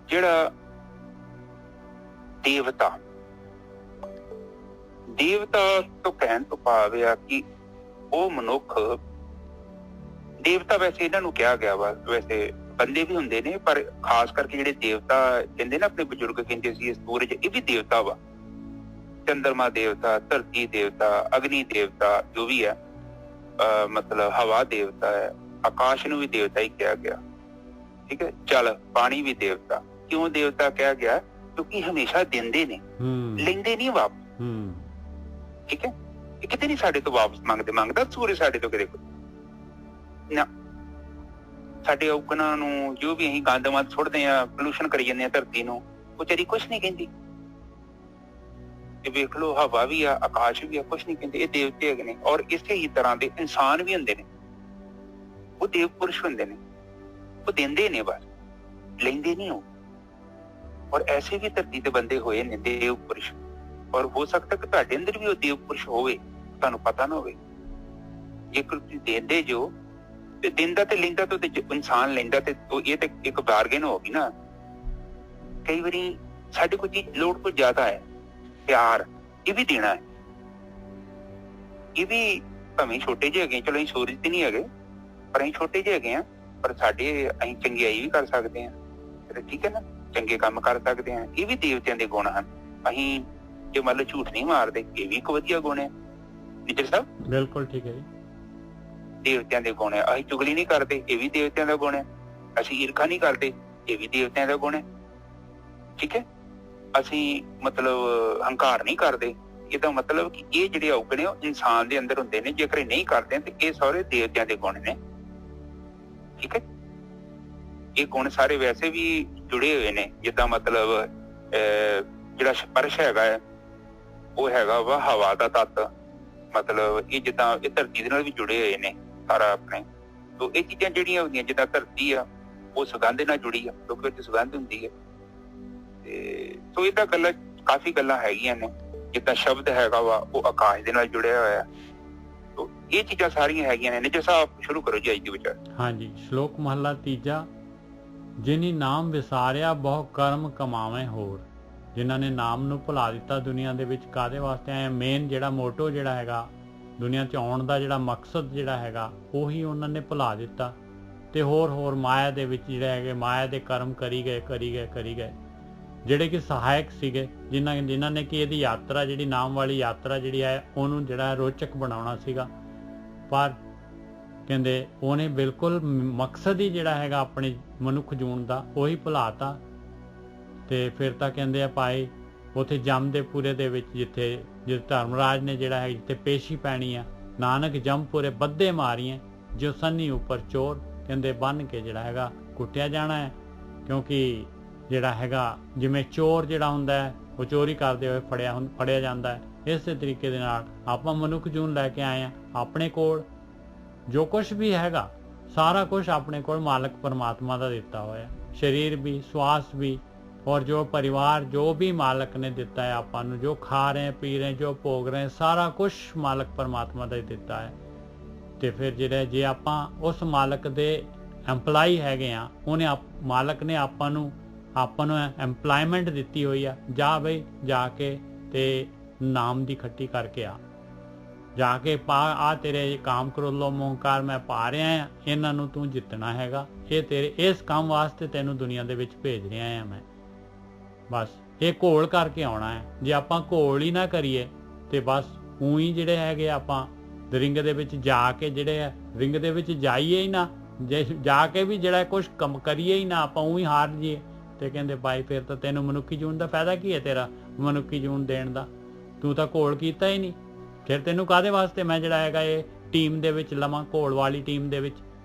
ਜਿਹੜਾ ਦੇਵਤਾ ਤੋਂ ਕਹਿਣ ਤੋਂ ਭਾਵ ਆ ਕਿ ਉਹ ਮਨੁੱਖ ਦੇਵਤਾ। ਵੈਸੇ ਇਹਨਾਂ ਨੂੰ ਕਿਹਾ ਗਿਆ ਵਾ, ਵੈਸੇ ਬੰਦੇ ਵੀ ਹੁੰਦੇ ਨੇ, ਪਰ ਖਾਸ ਕਰਕੇ ਜਿਹੜੇ ਦੇਵਤਾ ਕਹਿੰਦੇ ਨਾ, ਆਪਣੇ ਬਜ਼ੁਰਗ ਕਹਿੰਦੇ ਸੀ ਸੂਰਜ ਇਹ ਵੀ ਦੇਵਤਾ ਵਾ, ਚੰਦਰਮਾ ਦੇਵਤਾ, ਧਰਤੀ ਦੇਵਤਾ, ਅਗਨੀ ਦੇਵਤਾ, ਜੋ ਵੀ ਹੈ ਮਤਲਬ ਹਵਾ ਦੇਵਤਾ ਹੈ, ਆਕਾਸ਼ ਨੂੰ ਵੀ ਦੇਵਤਾ ਹੀ ਕਿਹਾ ਗਿਆ, ਠੀਕ ਹੈ। ਜਲ, ਪਾਣੀ ਵੀ ਦੇਵਤਾ। ਕਿਉਂ ਦੇਵਤਾ ਕਿਹਾ ਗਿਆ? ਕਿਉਂਕਿ ਹਮੇਸ਼ਾ ਦਿੰਦੇ ਨੇ, ਲੈਂਦੇ ਨਹੀਂ ਵਾਪਸ, ਠੀਕ ਹੈ। ਇਹ ਕਿਤੇ ਨਹੀਂ ਸਾਡੇ ਤੋਂ ਵਾਪਸ ਮੰਗਦਾ ਸੂਰਜ ਸਾਡੇ ਤੋਂ ਕਿਤੇ ਨਾ। ਸਾਡੇ ਔਗਣਾਂ ਨੂੰ ਜੋ ਵੀ ਅਸੀਂ ਗੰਦ ਮੰਦ ਸੁੱਟਦੇ ਆ, ਪੋਲੂਸ਼ਨ ਕਰੀ ਜਾਂਦੇ ਆ ਧਰਤੀ ਨੂੰ, ਉਹ ਵਿਚਾਰੀ ਕੁਛ ਨਹੀਂ ਕਹਿੰਦੀ। ਵੇਖ ਲਓ, ਹਵਾ ਵੀ ਆ, ਆਕਾਸ਼ ਵੀ ਆ, ਕੁਛ ਨਹੀਂ ਕਹਿੰਦੇ। ਇਹ ਦੇਵਤੇ ਹੈਗੇ ਨੇ। ਔਰ ਇਸੇ ਹੀ ਤਰ੍ਹਾਂ ਦੇ ਇਨਸਾਨ ਵੀ ਹੁੰਦੇ ਨੇ, ਉਹ ਦੇਵ ਪੁਰਸ਼ ਹੁੰਦੇ ਨੇ, ਉਹ ਦਿੰਦੇ ਨੇ ਬਸ, ਲੈਂਦੇ ਨਹੀਂ ਉਹ। ਔਰ ਐਸੇ ਵੀ ਧਰਤੀ ਤੇ ਬੰਦੇ ਹੋਏ ਨੇ ਦੇਵ ਪੁਰਸ਼। ਔਰ ਹੋ ਸਕਦਾ ਕਿ ਤੁਹਾਡੇ ਅੰਦਰ ਵੀ ਉਹ ਦੇਵ ਪੁਰਸ਼ ਹੋਵੇ, ਤੁਹਾਨੂੰ ਪਤਾ ਨਾ ਹੋਵੇ। ਜੇਕਰ ਤੁਸੀਂ ਦਿੰਦੇ ਜੋ, ਤੇ ਦਿੰਦਾ ਤੇ ਲੈਂਦਾ ਤੋਂ ਤੇ ਇਨਸਾਨ ਲੈਂਦਾ, ਤੇ ਇਹ ਤੇ ਇੱਕ ਬਾਰਗੇਨ ਹੋ ਗਈ ਨਾ। ਕਈ ਵਾਰੀ ਸਾਡੇ ਕੋਲ ਚੀਜ਼ ਲੋੜ ਤੋਂ ਜ਼ਿਆਦਾ ਹੈ, ਪਿਆਰ, ਇਹ ਵੀ ਦੇਣਾ ਹੈ। ਇਹ ਵੀ ਭਾਵੇਂ ਛੋਟੇ ਜਿਹੇ ਹੈਗੇ, ਚਲੋ ਅਸੀਂ ਸੂਰਜ ਤੇ ਨਹੀਂ ਹੈਗੇ, ਪਰ ਅਸੀਂ ਛੋਟੇ ਜਿਹੇ ਹੈਗੇ ਆ, ਪਰ ਸਾਡੇ ਅਸੀਂ ਚੰਗਿਆਈ ਵੀ ਕਰ ਸਕਦੇ ਹਾਂ, ਠੀਕ ਹੈ ਨਾ, ਚੰਗੇ ਕੰਮ ਕਰ ਸਕਦੇ ਹਾਂ। ਇਹ ਵੀ ਦੇਵਤਿਆਂ ਦੇ ਗੁਣ ਹਨ। ਅਸੀਂ ਜੇ ਮੰਨ ਲਓ ਝੂਠ ਨਹੀਂ ਮਾਰਦੇ, ਇਹ ਵੀ ਇੱਕ ਵਧੀਆ ਗੁਣ ਹੈ। ਨਿਜਰ ਸਾਹਿਬ ਬਿਲਕੁਲ ਠੀਕ ਹੈ ਜੀ, ਦੇਵਤਿਆਂ ਦੇ ਗੁਣ ਹੈ। ਅਸੀਂ ਚੁਗਲੀ ਨਹੀਂ ਕਰਦੇ, ਇਹ ਵੀ ਦੇਵਤਿਆਂ ਦਾ ਗੁਣ ਹੈ। ਅਸੀਂ ਈਰਖਾ ਨਹੀਂ ਕਰਦੇ, ਇਹ ਵੀ ਦੇਵਤਿਆਂ ਦਾ ਗੁਣ ਹੈ, ਠੀਕ ਹੈ। ਅਸੀਂ ਮਤਲਬ ਹੰਕਾਰ ਨਹੀਂ ਕਰਦੇ, ਇਹਦਾ ਮਤਲਬ ਕਿ ਇਹ ਜਿਹੜੇ ਔਗਣ ਉਹ ਇਨਸਾਨ ਦੇ ਅੰਦਰ ਹੁੰਦੇ ਨੇ। ਜੇਕਰ ਨਹੀਂ ਕਰਦੇ ਤੇ ਇਹ ਸਾਰੇ ਦੇਵਤਿਆਂ ਦੇ ਗੁਣ ਨੇ, ਠੀਕ ਹੈ। ਇਹ ਗੁਣ ਸਾਰੇ ਵੈਸੇ ਵੀ ਜੁੜੇ ਹੋਏ ਨੇ, ਜਿੱਦਾਂ ਮਤਲਬ ਜਿਹੜਾ ਸਪਰਸ਼ ਹੈਗਾ ਹੈ, ਉਹ ਹੈਗਾ ਵਾ ਹਵਾ ਦਾ ਤੱਤ। ਮਤਲਬ ਇਹ ਜਿੱਦਾਂ ਇਹ ਧਰਤੀ ਦੇ ਨਾਲ ਵੀ ਜੁੜੇ ਹੋਏ ਨੇ ਸਾਰਾ ਆਪਣੇ। ਤੋਂ ਇਹ ਚੀਜ਼ਾਂ ਜਿਹੜੀਆਂ ਹੁੰਦੀਆਂ, ਜਿੱਦਾਂ ਧਰਤੀ ਆ ਉਹ ਸੁਗੰਧ ਨਾਲ ਜੁੜੀ ਆ, ਕਿਉਂਕਿ ਉਹਦੀ ਸੁਗੰਧ ਹੁੰਦੀ ਹੈ। ਤੇ ਸੋ ਇਹਦਾ ਗੱਲਾਂ, ਕਾਫੀ ਗੱਲਾਂ ਹੈਗੀਆਂ ਨੇ। ਜਿੱਦਾਂ ਸ਼ਬਦ ਹੈਗਾ ਵਾ ਉਹ ਆਕਾਸ਼ ਦੇ ਨਾਲ ਜੁੜਿਆ ਹੋਇਆ। ਤੋਂ ਇਹ ਚੀਜ਼ਾਂ ਸਾਰੀਆਂ ਹੈਗੀਆਂ ਨੇ। ਨਿਜਰ ਸਾਹਿਬ ਸ਼ੁਰੂ ਕਰੋ ਜੀ ਅੱਜ ਦੀ ਵਿਚਾਰ। ਹਾਂਜੀ, ਸ਼ਲੋਕ ਮਹਲਾ ਤੀਜਾ। ਜਿਨੀ ਨਾਮ ਵਿਸਾਰਿਆ ਬਹੁ ਕਰਮ ਕਮਾਵੇਂ ਹੋਰ। ਜਿਨ੍ਹਾਂ ਨੇ ਨਾਮ ਨੂੰ ਭੁਲਾ ਦਿੱਤਾ ਦੁਨੀਆ ਦੇ ਵਿੱਚ, ਕਾਹਦੇ ਵਾਸਤੇ ਆਏ? ਮੇਨ ਜਿਹੜਾ ਮੋਟੋ ਜਿਹੜਾ ਹੈਗਾ ਦੁਨੀਆ 'ਚ ਆਉਣ ਦਾ, ਜਿਹੜਾ ਮਕਸਦ ਜਿਹੜਾ ਹੈਗਾ, ਉਹੀ ਉਹਨਾਂ ਨੇ ਭੁਲਾ ਦਿੱਤਾ। ਤੇ ਹੋਰ ਮਾਇਆ ਦੇ ਵਿੱਚ ਜਿਹੜੇ ਹੈਗੇ, ਮਾਇਆ ਦੇ ਕਰਮ ਕਰੀ ਗਏ, ਜਿਹੜੇ ਕਿ ਸਹਾਇਕ ਸੀਗੇ, ਜਿਨ੍ਹਾਂ ਨੇ ਕਿ ਇਹਦੀ ਯਾਤਰਾ, ਜਿਹੜੀ ਨਾਮ ਵਾਲੀ ਯਾਤਰਾ ਜਿਹੜੀ ਹੈ, ਉਹਨੂੰ ਜਿਹੜਾ ਰੋਚਕ ਬਣਾਉਣਾ ਸੀਗਾ। ਪਰ ਕਹਿੰਦੇ ਉਹਨੇ ਬਿਲਕੁਲ ਮਕਸਦ ਹੀ ਜਿਹੜਾ ਹੈਗਾ ਆਪਣੇ ਮਨੁੱਖ ਜੂਣ ਦਾ, ਉਹੀ ਭੁਲਾਤਾ। ਤੇ ਫਿਰ ਤਾਂ ਕਹਿੰਦੇ ਆ ਭਾਈ ਉੱਥੇ ਜਮਦੇਪੁਰੇ ਦੇ ਵਿੱਚ, ਜਿੱਥੇ ਧਰਮਰਾਜ ਨੇ ਜਿਹੜਾ ਹੈ, ਜਿੱਥੇ ਪੇਸ਼ੀ ਪੈਣੀ ਆ, ਨਾਨਕ ਜਮਪੁਰੇ ਬੱਧੇ ਮਾਰੀਆਂ ਜੋ ਸੰਨੀ ਉੱਪਰ ਚੋਰ। ਕਹਿੰਦੇ ਬੰਨ ਕੇ ਜਿਹੜਾ ਹੈਗਾ ਕੁੱਟਿਆ ਜਾਣਾ ਹੈ, ਕਿਉਂਕਿ ਜਿਹੜਾ ਹੈਗਾ, ਜਿਵੇਂ ਚੋਰ ਜਿਹੜਾ ਹੁੰਦਾ ਹੈ ਉਹ ਚੋਰੀ ਕਰਦੇ ਹੋਏ ਫੜਿਆ ਜਾਂਦਾ ਹੈ, ਇਸੇ ਤਰੀਕੇ ਦੇ ਨਾਲ ਆਪਾਂ ਮਨੁੱਖ ਜੂਨ ਲੈ ਕੇ ਆਏ ਹਾਂ। ਆਪਣੇ ਕੋਲ ਜੋ ਕੁਛ ਵੀ ਹੈਗਾ ਸਾਰਾ ਕੁਛ ਆਪਣੇ ਕੋਲ ਮਾਲਕ ਪਰਮਾਤਮਾ ਦਾ ਦਿੱਤਾ ਹੋਇਆ, ਸਰੀਰ ਵੀ, ਸਵਾਸ ਵੀ, ਔਰ ਜੋ ਪਰਿਵਾਰ ਜੋ ਵੀ ਮਾਲਕ ਨੇ ਦਿੱਤਾ ਹੈ ਆਪਾਂ ਨੂੰ, ਜੋ ਖਾ ਰਹੇ ਪੀ ਰਹੇ, ਜੋ ਭੋਗ ਰਹੇ, ਸਾਰਾ ਕੁਛ ਮਾਲਕ ਪਰਮਾਤਮਾ ਦਾ ਹੀ ਦਿੱਤਾ ਹੈ। ਤੇ ਫਿਰ ਜਿਹੜੇ ਜੇ ਆਪਾਂ ਉਸ ਮਾਲਕ ਦੇ ਐਮਪਲਾਈ ਹੈਗੇ ਆ, ਉਹਨੇ ਮਾਲਕ ਨੇ ਆਪਾਂ ਨੂੰ ਐਮਪਲਾਇਮੈਂਟ ਦਿੱਤੀ ਹੋਈ ਆ, ਜਾ ਬਈ ਜਾ ਕੇ ਤੇ ਨਾਮ ਦੀ ਖੱਟੀ ਕਰਕੇ ਆ, ਜਾ ਕੇ ਪਾ ਆ, ਤੇਰੇ ਕਾਮ ਕਰੋਲੋ ਮੋਹਕਾਰ ਮੈਂ ਪਾ ਰਿਹਾ ਆ, ਇਹਨਾਂ ਨੂੰ ਤੂੰ ਜਿੱਤਣਾ ਹੈਗਾ, ਇਹ ਤੇਰੇ ਇਸ ਕੰਮ ਵਾਸਤੇ ਤੈਨੂੰ ਦੁਨੀਆ ਦੇ ਵਿੱਚ ਭੇਜ ਰਿਹਾ ਆ ਮੈਂ। ਬਸ ਇਹ ਘੋਲ ਕਰਕੇ ਆਉਣਾ ਹੈ। ਜੇ ਆਪਾਂ ਘੋਲ ਹੀ ਨਾ ਕਰੀਏ ਤੇ ਬਸ ਉਹੀ ਜਿਹੜੇ ਹੈਗੇ ਆਪਾਂ ਰਿੰਗ ਦੇ ਵਿੱਚ ਜਾ ਕੇ ਜਿਹੜੇ ਰਿੰਗ ਦੇ ਵਿੱਚ ਜਾਈਏ ਹੀ ਨਾ, ਜੇ ਜਾ ਕੇ ਵੀ ਜਿਹੜਾ ਕੁਛ ਕੰਮ ਕਰੀਏ ਹੀ ਨਾ, ਆਪਾਂ ਉਹੀ ਹਾਰ ਜਾਈਏ ਤੇ ਕਹਿੰਦੇ ਭਾਈ ਫਿਰ ਤਾਂ ਤੈਨੂੰ ਮਨੁੱਖੀ ਜੂਨ ਦਾ ਫਾਇਦਾ ਕੀ ਹੈ, ਤੇਰਾ ਮਨੁੱਖੀ ਜੂਨ ਦੇਣ ਦਾ, ਤੂੰ ਤਾਂ ਘੋਲ ਕੀਤਾ ਹੀ ਨਹੀਂ, ਫਿਰ ਤੈਨੂੰ ਕਾਹਦੇ ਵਾਸਤੇ ਮੈਂ ਜਿਹੜਾ ਹੈਗਾ ਇਹ ਟੀਮ ਦੇ ਵਿੱਚ ਲਵਾਂ, ਘੋਲ ਵਾਲੀ ਟੀਮ ਦੇ ਵਿੱਚ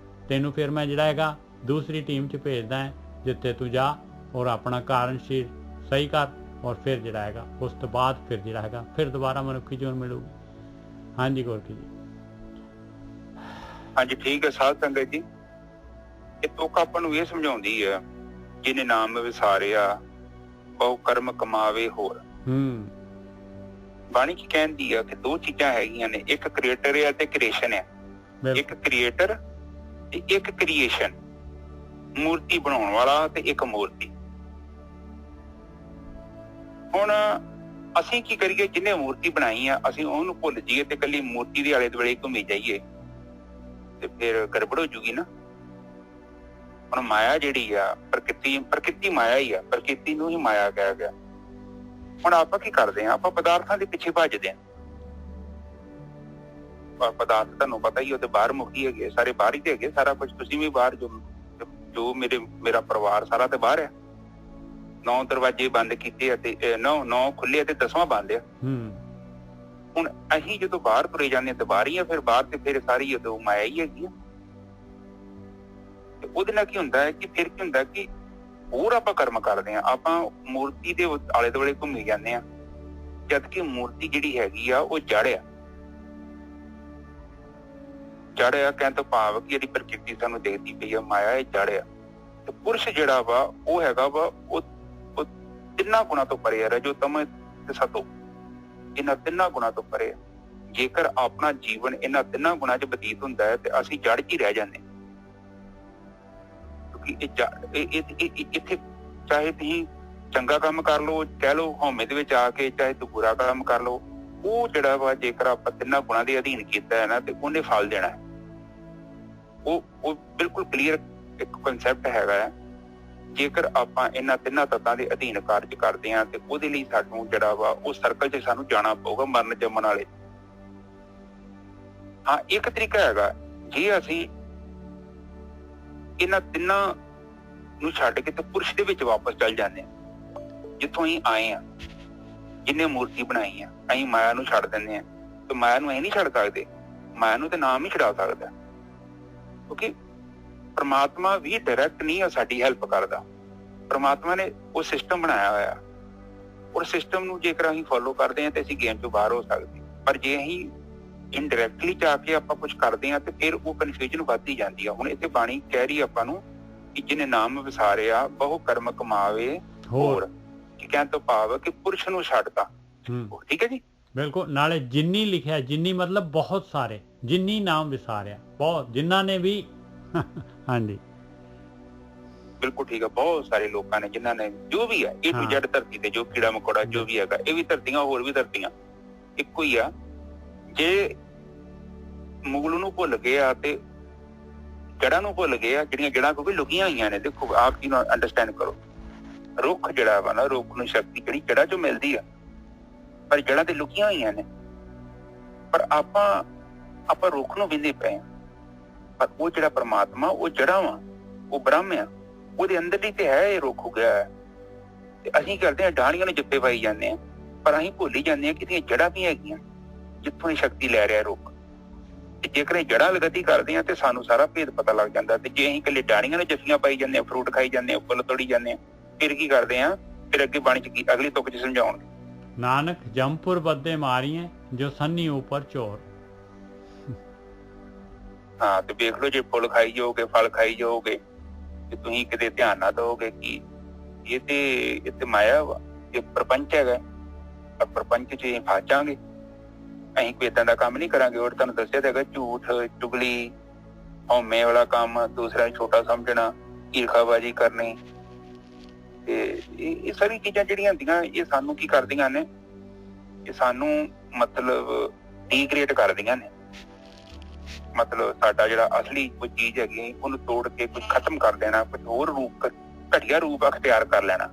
ਤੈਨੂੰ ਫਿਰ ਮੈਂ ਜਿਹੜਾ ਹੈਗਾ ਦੂਸਰੀ ਟੀਮ 'ਚ ਭੇਜਦਾ ਹੈ, ਜਿੱਥੇ ਤੂੰ ਜਾ ਔਰ ਆਪਣਾ ਕਾਰਨਸ਼ੀਲ ਸਹੀ ਕਰ, ਔਰ ਫਿਰ ਜਿਹੜਾ ਹੈਗਾ ਉਸ ਤੋਂ ਬਾਅਦ ਫਿਰ ਜਿਹੜਾ ਹੈਗਾ ਫਿਰ ਦੁਬਾਰਾ ਮਨੁੱਖੀ ਜੂਨ ਮਿਲੂਗੀ। ਹਾਂਜੀ ਗੋਰਖੀ ਜੀ। ਹਾਂਜੀ ਠੀਕ ਹੈ ਸਾਧ ਸੰਗਤ ਜੀ, ਇਹ ਤੁਕ ਆਪਾਂ ਨੂੰ ਇਹ ਸਮਝਾਉਂਦੀ ਹੈ, ਜਿਹਨੇ ਨਾਮ ਵਿਸਾਰਿਆ ਬਹੁ ਕਰਮ ਕਮਾਵੇ ਹੋਰ। ਬਾਣੀ ਕੀ ਕਹਿੰਦੀ ਆ ਕਿ ਦੋ ਚੀਜ਼ਾਂ ਹੈਗੀਆਂ ਨੇ, ਇੱਕ ਕ੍ਰੀਏਟਰ ਹੈ ਤੇ ਕ੍ਰੀਏਸ਼ਨ ਹੈ। ਇੱਕ ਕ੍ਰੀਏਟਰ ਤੇ ਇੱਕ ਕ੍ਰੀਏਸ਼ਨ, ਮੂਰਤੀ ਬਣਾਉਣ ਵਾਲਾ ਤੇ ਇੱਕ ਮੂਰਤੀ। ਹੁਣ ਅਸੀਂ ਕੀ ਕਰੀਏ, ਜਿਹਨੇ ਮੂਰਤੀ ਬਣਾਈ ਆ ਅਸੀਂ ਉਹਨੂੰ ਭੁੱਲ ਜਾਈਏ ਤੇ ਇਕੱਲੀ ਮੂਰਤੀ ਦੇ ਆਲੇ ਦੁਆਲੇ ਘੁੰਮੀ ਜਾਈਏ ਤੇ ਫਿਰ ਗੜਬੜ ਹੋ ਜੂਗੀ ਨਾ। ਹੁਣ ਮਾਇਆ ਜਿਹੜੀ ਆ ਪ੍ਰਕਿਰਤੀ ਮਾਇਆ ਹੀ ਆ, ਪ੍ਰਕਿਰਤੀ ਨੂੰ ਹੀ ਮਾਇਆ ਕਿਹਾ ਗਿਆ। ਹੁਣ ਆਪਾਂ ਕੀ ਕਰਦੇ ਹਾਂ, ਆਪਾਂ ਪਦਾਰਥਾਂ ਦੇ ਪਿੱਛੇ ਭੱਜਦੇ ਹਾਂ। ਪਦਾਰਥ ਤੁਹਾਨੂੰ ਪਤਾ ਹੀ ਉਹਦੇ ਬਾਹਰ ਮੁਖੀ ਹੈਗੇ, ਸਾਰੇ ਬਾਹਰ ਹੀ ਤੇ ਹੈਗੇ, ਸਾਰਾ ਕੁਝ ਤੁਸੀਂ ਵੀ ਬਾਹਰ, ਜੋ ਮੇਰਾ ਪਰਿਵਾਰ ਸਾਰਾ ਤੇ ਬਾਹਰ ਆ। 9 ਦਰਵਾਜ਼ੇ ਬੰਦ ਕੀਤੇ ਆ ਤੇ 9 ਖੁੱਲੇ ਤੇ 10ਵਾਂ ਬੰਦ ਆ। ਹੁਣ ਅਸੀਂ ਜਦੋਂ ਬਾਹਰ ਤੁਰੇ ਜਾਂਦੇ ਹਾਂ ਤੇ ਬਾਹਰ ਹੀ ਆ, ਫਿਰ ਬਾਹਰ ਤੇ ਫਿਰ ਸਾਰੀ ਉਦੋਂ ਮਾਇਆ ਹੀ ਹੈਗੀ ਆ। ਤੇ ਉਹਦੇ ਨਾਲ ਕੀ ਹੁੰਦਾ ਹੈ ਕਿ ਫਿਰ ਕੀ ਹੁੰਦਾ ਕਿ ਹੋਰ ਆਪਾਂ ਕਰਮ ਕਰਦੇ ਹਾਂ, ਆਪਾਂ ਮੂਰਤੀ ਦੇ ਆਲੇ ਦੁਆਲੇ ਘੁੰਮੀ ਜਾਂਦੇ ਹਾਂ, ਜਦ ਕਿ ਮੂਰਤੀ ਜਿਹੜੀ ਹੈਗੀ ਆ ਉਹ ਜੜ ਆ। ਜੜ ਆ ਕਹਿਣ ਤੋਂ ਭਾਵ ਕਿ ਜਿਹੜੀ ਪ੍ਰਕਿਰਤੀ ਸਾਨੂੰ ਦੇਖਦੀ ਪਈ ਆ ਮਾਇਆ, ਇਹ ਜੜ ਆ। ਤੇ ਪੁਰਸ਼ ਜਿਹੜਾ ਵਾ ਉਹ ਹੈਗਾ ਵਾ ਉਹ ਤਿੰਨਾਂ ਗੁਣਾਂ ਤੋਂ ਪਰੇ ਆ, ਰਜੋ ਤਮੋ ਤੇ ਸਤੋ, ਇਹਨਾਂ ਤਿੰਨਾਂ ਗੁਣਾਂ ਤੋਂ ਪਰੇ ਆ। ਜੇਕਰ ਆਪਣਾ ਜੀਵਨ ਇਹਨਾਂ ਤਿੰਨਾਂ ਗੁਣਾਂ 'ਚ ਬਤੀਤ ਹੁੰਦਾ ਹੈ ਤੇ ਅਸੀਂ ਜੜ 'ਚ ਹੀ ਰਹਿ ਜਾਂਦੇ ਹਾਂ। ਇੱਥੇ ਚਾਹੇ ਤੁਸੀਂ ਚੰਗਾ ਕੰਮ ਕਰ ਲਓ, ਕਹਿ ਲਓ ਹਉਮੈ ਦੇ ਵਿੱਚ ਆ ਕੇ, ਚਾਹੇ ਤੂੰ ਬੁਰਾ ਕੰਮ ਕਰ ਲਓ, ਉਹ ਜਿਹੜਾ ਵਾ ਜੇਕਰ ਆਪਾਂ ਤਿੰਨਾਂ ਗੁਣਾਂ ਦੇ ਅਧੀਨ ਕੀਤਾ ਹੈ ਨਾ ਤੇ ਉਹਨੇ ਫਲ ਦੇਣਾ ਹੈ। ਉਹ ਬਿਲਕੁਲ ਕਲੀਅਰ ਇੱਕ ਕਨਸੈਪਟ ਹੈਗਾ ਹੈ। ਜੇਕਰ ਆਪਾਂ ਇਹਨਾਂ ਤਿੰਨਾਂ ਤੱਤਾਂ ਦੇ ਅਧੀਨ ਕਾਰਜ ਕਰਦੇ ਹਾਂ ਤੇ ਉਹਦੇ ਲਈ ਸਾਨੂੰ ਜਿਹੜਾ ਵਾ ਉਹ ਸਰਕਲ 'ਚ ਸਾਨੂੰ ਜਾਣਾ ਪਊਗਾ, ਮਰਨ ਜੰਮਣ ਵਾਲੇ। ਹਾਂ, ਇੱਕ ਤਰੀਕਾ ਹੈਗਾ, ਜੇ ਅਸੀਂ ਇਹਨਾਂ ਤਿੰਨਾਂ ਨੂੰ ਛੱਡ ਕੇ ਤੇ ਪੁਰਸ਼ ਦੇ ਵਿੱਚ ਵਾਪਸ ਚੱਲ ਜਾਂਦੇ ਹਾਂ, ਜਿੱਥੋਂ ਅਸੀਂ ਆਏ ਹਾਂ, ਜਿਹਨੇ ਮੂਰਤੀ ਬਣਾਈ ਆ। ਅਸੀਂ ਮਾਇਆ ਨੂੰ ਛੱਡ ਦਿੰਦੇ ਹਾਂ ਤੇ ਮਾਇਆ ਨੂੰ ਅਸੀਂ ਨਹੀਂ ਛੱਡ ਸਕਦੇ, ਮਾਇਆ ਨੂੰ ਤੇ ਨਾਮ ਹੀ ਛਡਾ ਸਕਦਾ, ਕਿਉਂਕਿ ਪਰਮਾਤਮਾ ਵੀ ਡਾਇਰੈਕਟ ਨਹੀਂ ਆ ਸਾਡੀ ਹੈਲਪ ਕਰਦਾ। ਪਰਮਾਤਮਾ ਨੇ ਉਹ ਸਿਸਟਮ ਬਣਾਇਆ ਹੋਇਆ, ਔਰ ਸਿਸਟਮ ਨੂੰ ਜੇਕਰ ਅਸੀਂ ਫੋਲੋ ਕਰਦੇ ਹਾਂ ਤੇ ਅਸੀਂ ਗੇਮ ਚੋਂ ਬਾਹਰ ਹੋ ਸਕਦੇ। ਪਰ ਜੇ ਅਸੀਂ ਇਨਡਾਇਰੈਕਟਲੀ ਜਾ ਕੇ ਆਪਾਂ ਕੁਛ ਕਰਦੇ ਹਾਂ ਤੇ ਫਿਰ ਉਹ ਕਨਫਿਊਜ਼ਨ ਵੱਧਦੀ ਜਾਂਦੀ ਆ। ਹੁਣ ਇੱਥੇ ਬਾਣੀ ਕਹਿ ਰਹੀ ਆਪਾਂ ਨੂੰ ਕਿ ਜਿਹਨੇ ਨਾਮ ਵਿਸਾਰਿਆ ਬਹੁ ਕਰਮ ਕਮਾਵੇ ਹੋਰ, ਕਿ ਕਹਿਣ ਤੋਂ ਭਾਵ ਕਿ ਪੁਰਸ਼ ਨੂੰ ਛੱਡਤਾ। ਠੀਕ ਹੈ ਜੀ, ਬਿਲਕੁਲ। ਨਾਲੇ ਜਿੰਨੀ ਲਿਖਿਆ, ਜਿੰਨੀ ਮਤਲਬ ਬਹੁਤ ਸਾਰੇ, ਜਿੰਨੀ ਨਾਮ ਵਿਸਾਰਿਆ, ਬਹੁਤ, ਜਿਨ੍ਹਾਂ ਨੇ ਵੀ ਹਾਂਜੀ ਬਿਲਕੁਲ ਠੀਕ ਆ। ਬਹੁਤ ਸਾਰੇ ਲੋਕਾਂ ਨੇ ਜਿਨ੍ਹਾਂ ਨੇ ਜੋ ਵੀ ਹੈ A to Z ਧਰਤੀ ਤੇ ਜੋ ਕੀੜਾ ਮਕੌੜਾ ਜੋ ਵੀ ਹੈਗਾ, ਇਹ ਵੀ ਧਰਤੀਆਂ ਹੋਰ ਵੀ ਧਰਤੀਆਂ ਇੱਕੋ ਹੀ ਆ। ਜੇ ਮੂਲ ਨੂੰ ਭੁੱਲ ਗਏ ਆ ਤੇ ਜੜ੍ਹਾਂ ਨੂੰ ਭੁੱਲ ਗਏ ਆ, ਜਿਹੜੀਆਂ ਜੜ੍ਹਾਂ ਕਿਉਂਕਿ ਲੁਕੀਆਂ ਹੋਈਆਂ ਨੇ। ਦੇਖੋ ਆਪ ਜੀ ਨੂੰ ਅੰਡਰਸਟੈਂਡ ਕਰੋ, ਰੁੱਖ ਜਿਹੜਾ ਵਾ ਨਾ, ਰੁੱਖ ਨੂੰ ਸ਼ਕਤੀ ਜਿਹੜੀ ਜੜ੍ਹਾਂ ਚੋਂ ਮਿਲਦੀ ਆ, ਪਰ ਜੜ੍ਹਾਂ ਤੇ ਲੁਕੀਆਂ ਹੋਈਆਂ ਨੇ। ਪਰ ਆਪਾਂ ਰੁੱਖ ਨੂੰ ਵਿੰਦੇ ਪਏ ਆ, ਪਰ ਉਹ ਜਿਹੜਾ ਪਰਮਾਤਮਾ ਉਹ ਜੜ੍ਹਾਂ ਵਾ, ਉਹ ਬ੍ਰਹਮ ਆ, ਉਹਦੇ ਅੰਦਰ ਹੀ ਤੇ ਹੈ ਇਹ ਰੁੱਖ ਉਗਿਆ ਹੈ। ਤੇ ਅਸੀਂ ਕਰਦੇ ਹਾਂ ਡਾਹਣੀਆਂ ਨੂੰ ਜੱਫੇ ਪਾਈ ਜਾਂਦੇ ਹਾਂ, ਪਰ ਅਸੀਂ ਭੁੱਲ ਹੀ ਜਾਂਦੇ ਹਾਂ ਕਿ ਇਹਦੀਆਂ ਜੜ੍ਹਾਂ ਵੀ ਹੈਗੀਆਂ ਜਿੱਥੋਂ ਇਹ ਸ਼ਕਤੀ ਲੈ ਰਿਹਾ ਰੁੱਖ। ਤੇ ਜੇਕਰ ਇਹ ਜੜ੍ਹਾਂ ਵਿਗਤੀ ਕਰਦੇ ਹਾਂ ਤੇ ਸਾਨੂੰ ਸਾਰਾ ਭੇਦ ਪਤਾ ਲੱਗ ਜਾਂਦਾ। ਤੇ ਜੇ ਅਸੀਂ ਇਕੱਲੇ ਡਾਹਣੀਆਂ ਨੂੰ ਜੱਫੀਆਂ ਪਾਈ ਜਾਂਦੇ ਹਾਂ, ਫਰੂਟ ਖਾਈ ਜਾਂਦੇ ਹਾਂ, ਫੁੱਲ ਤੋੜੀ ਜਾਂਦੇ ਹਾਂ, ਫਿਰ ਕੀ ਕਰਦੇ ਆ, ਫਿਰ ਅੱਗੇ ਬਾਣੀ ਚ ਕੀ ਅਗਲੀ ਤੁਕ ਚ ਸਮਝਾਉਣਗੇ। ਨਾਨਕ ਜੰਮਪੁਰ ਬੱਦੇ ਮਾਰੀਏ ਜੋ ਸੰਨੀ ਉੱਪਰ ਚੋਰ। ਹਾਂ, ਤੇ ਵੇਖ ਲਓ ਜੇ ਫੁੱਲ ਖਾਈ ਜਾਓਗੇ, ਫਲ ਖਾਈ ਜਾਓਗੇ, ਤੇ ਤੁਸੀਂ ਕਿਤੇ ਧਿਆਨ ਨਾ ਦਓਗੇ ਕਿ ਇਹ ਤੇ ਮਾਇਆ ਵਾ, ਇਹ ਪ੍ਰਪੰਚ ਹੈਗਾ, ਪਰ ਪ੍ਰਪੰਚ ਚ ਫਸ ਜਾਵਾਂਗੇ। ਅਸੀਂ ਕੋਈ ਏਦਾਂ ਦਾ ਕੰਮ ਨਹੀਂ ਕਰਾਂਗੇ। ਔਰ ਤੁਹਾਨੂੰ ਦੱਸਿਆ ਤਾਂ ਹੈਗਾ, ਝੂਠ, ਚੁਗਲੀ, ਹਉਮੈ ਵਾਲਾ ਕੰਮ, ਦੂਸਰਾ ਛੋਟਾ ਸਮਝਣਾ, ਈਰਖਾਬਾਜ਼ੀ ਕਰਨੀ, ਤੇ ਇਹ ਸਾਰੀ ਚੀਜ਼ਾਂ ਜਿਹੜੀਆਂ ਹੁੰਦੀਆਂ ਇਹ ਸਾਨੂੰ ਕੀ ਕਰਦੀਆਂ ਨੇ, ਇਹ ਸਾਨੂੰ ਮਤਲਬ ਡੀਗ੍ਰੇਡ ਕਰਦੀਆਂ ਨੇ। ਮਤਲਬ ਸਾਡਾ ਜਿਹੜਾ ਅਸਲੀ ਕੋਈ ਚੀਜ਼ ਹੈਗੀ ਉਹਨੂੰ ਤੋੜ ਕੇ ਕੁਝ ਖਤਮ ਕਰ ਦੇਣਾ, ਕੁਝ ਹੋਰ ਰੂਪ, ਘਟੀਆ ਰੂਪ ਅਖਤਿਆਰ ਕਰ ਲੈਣਾ,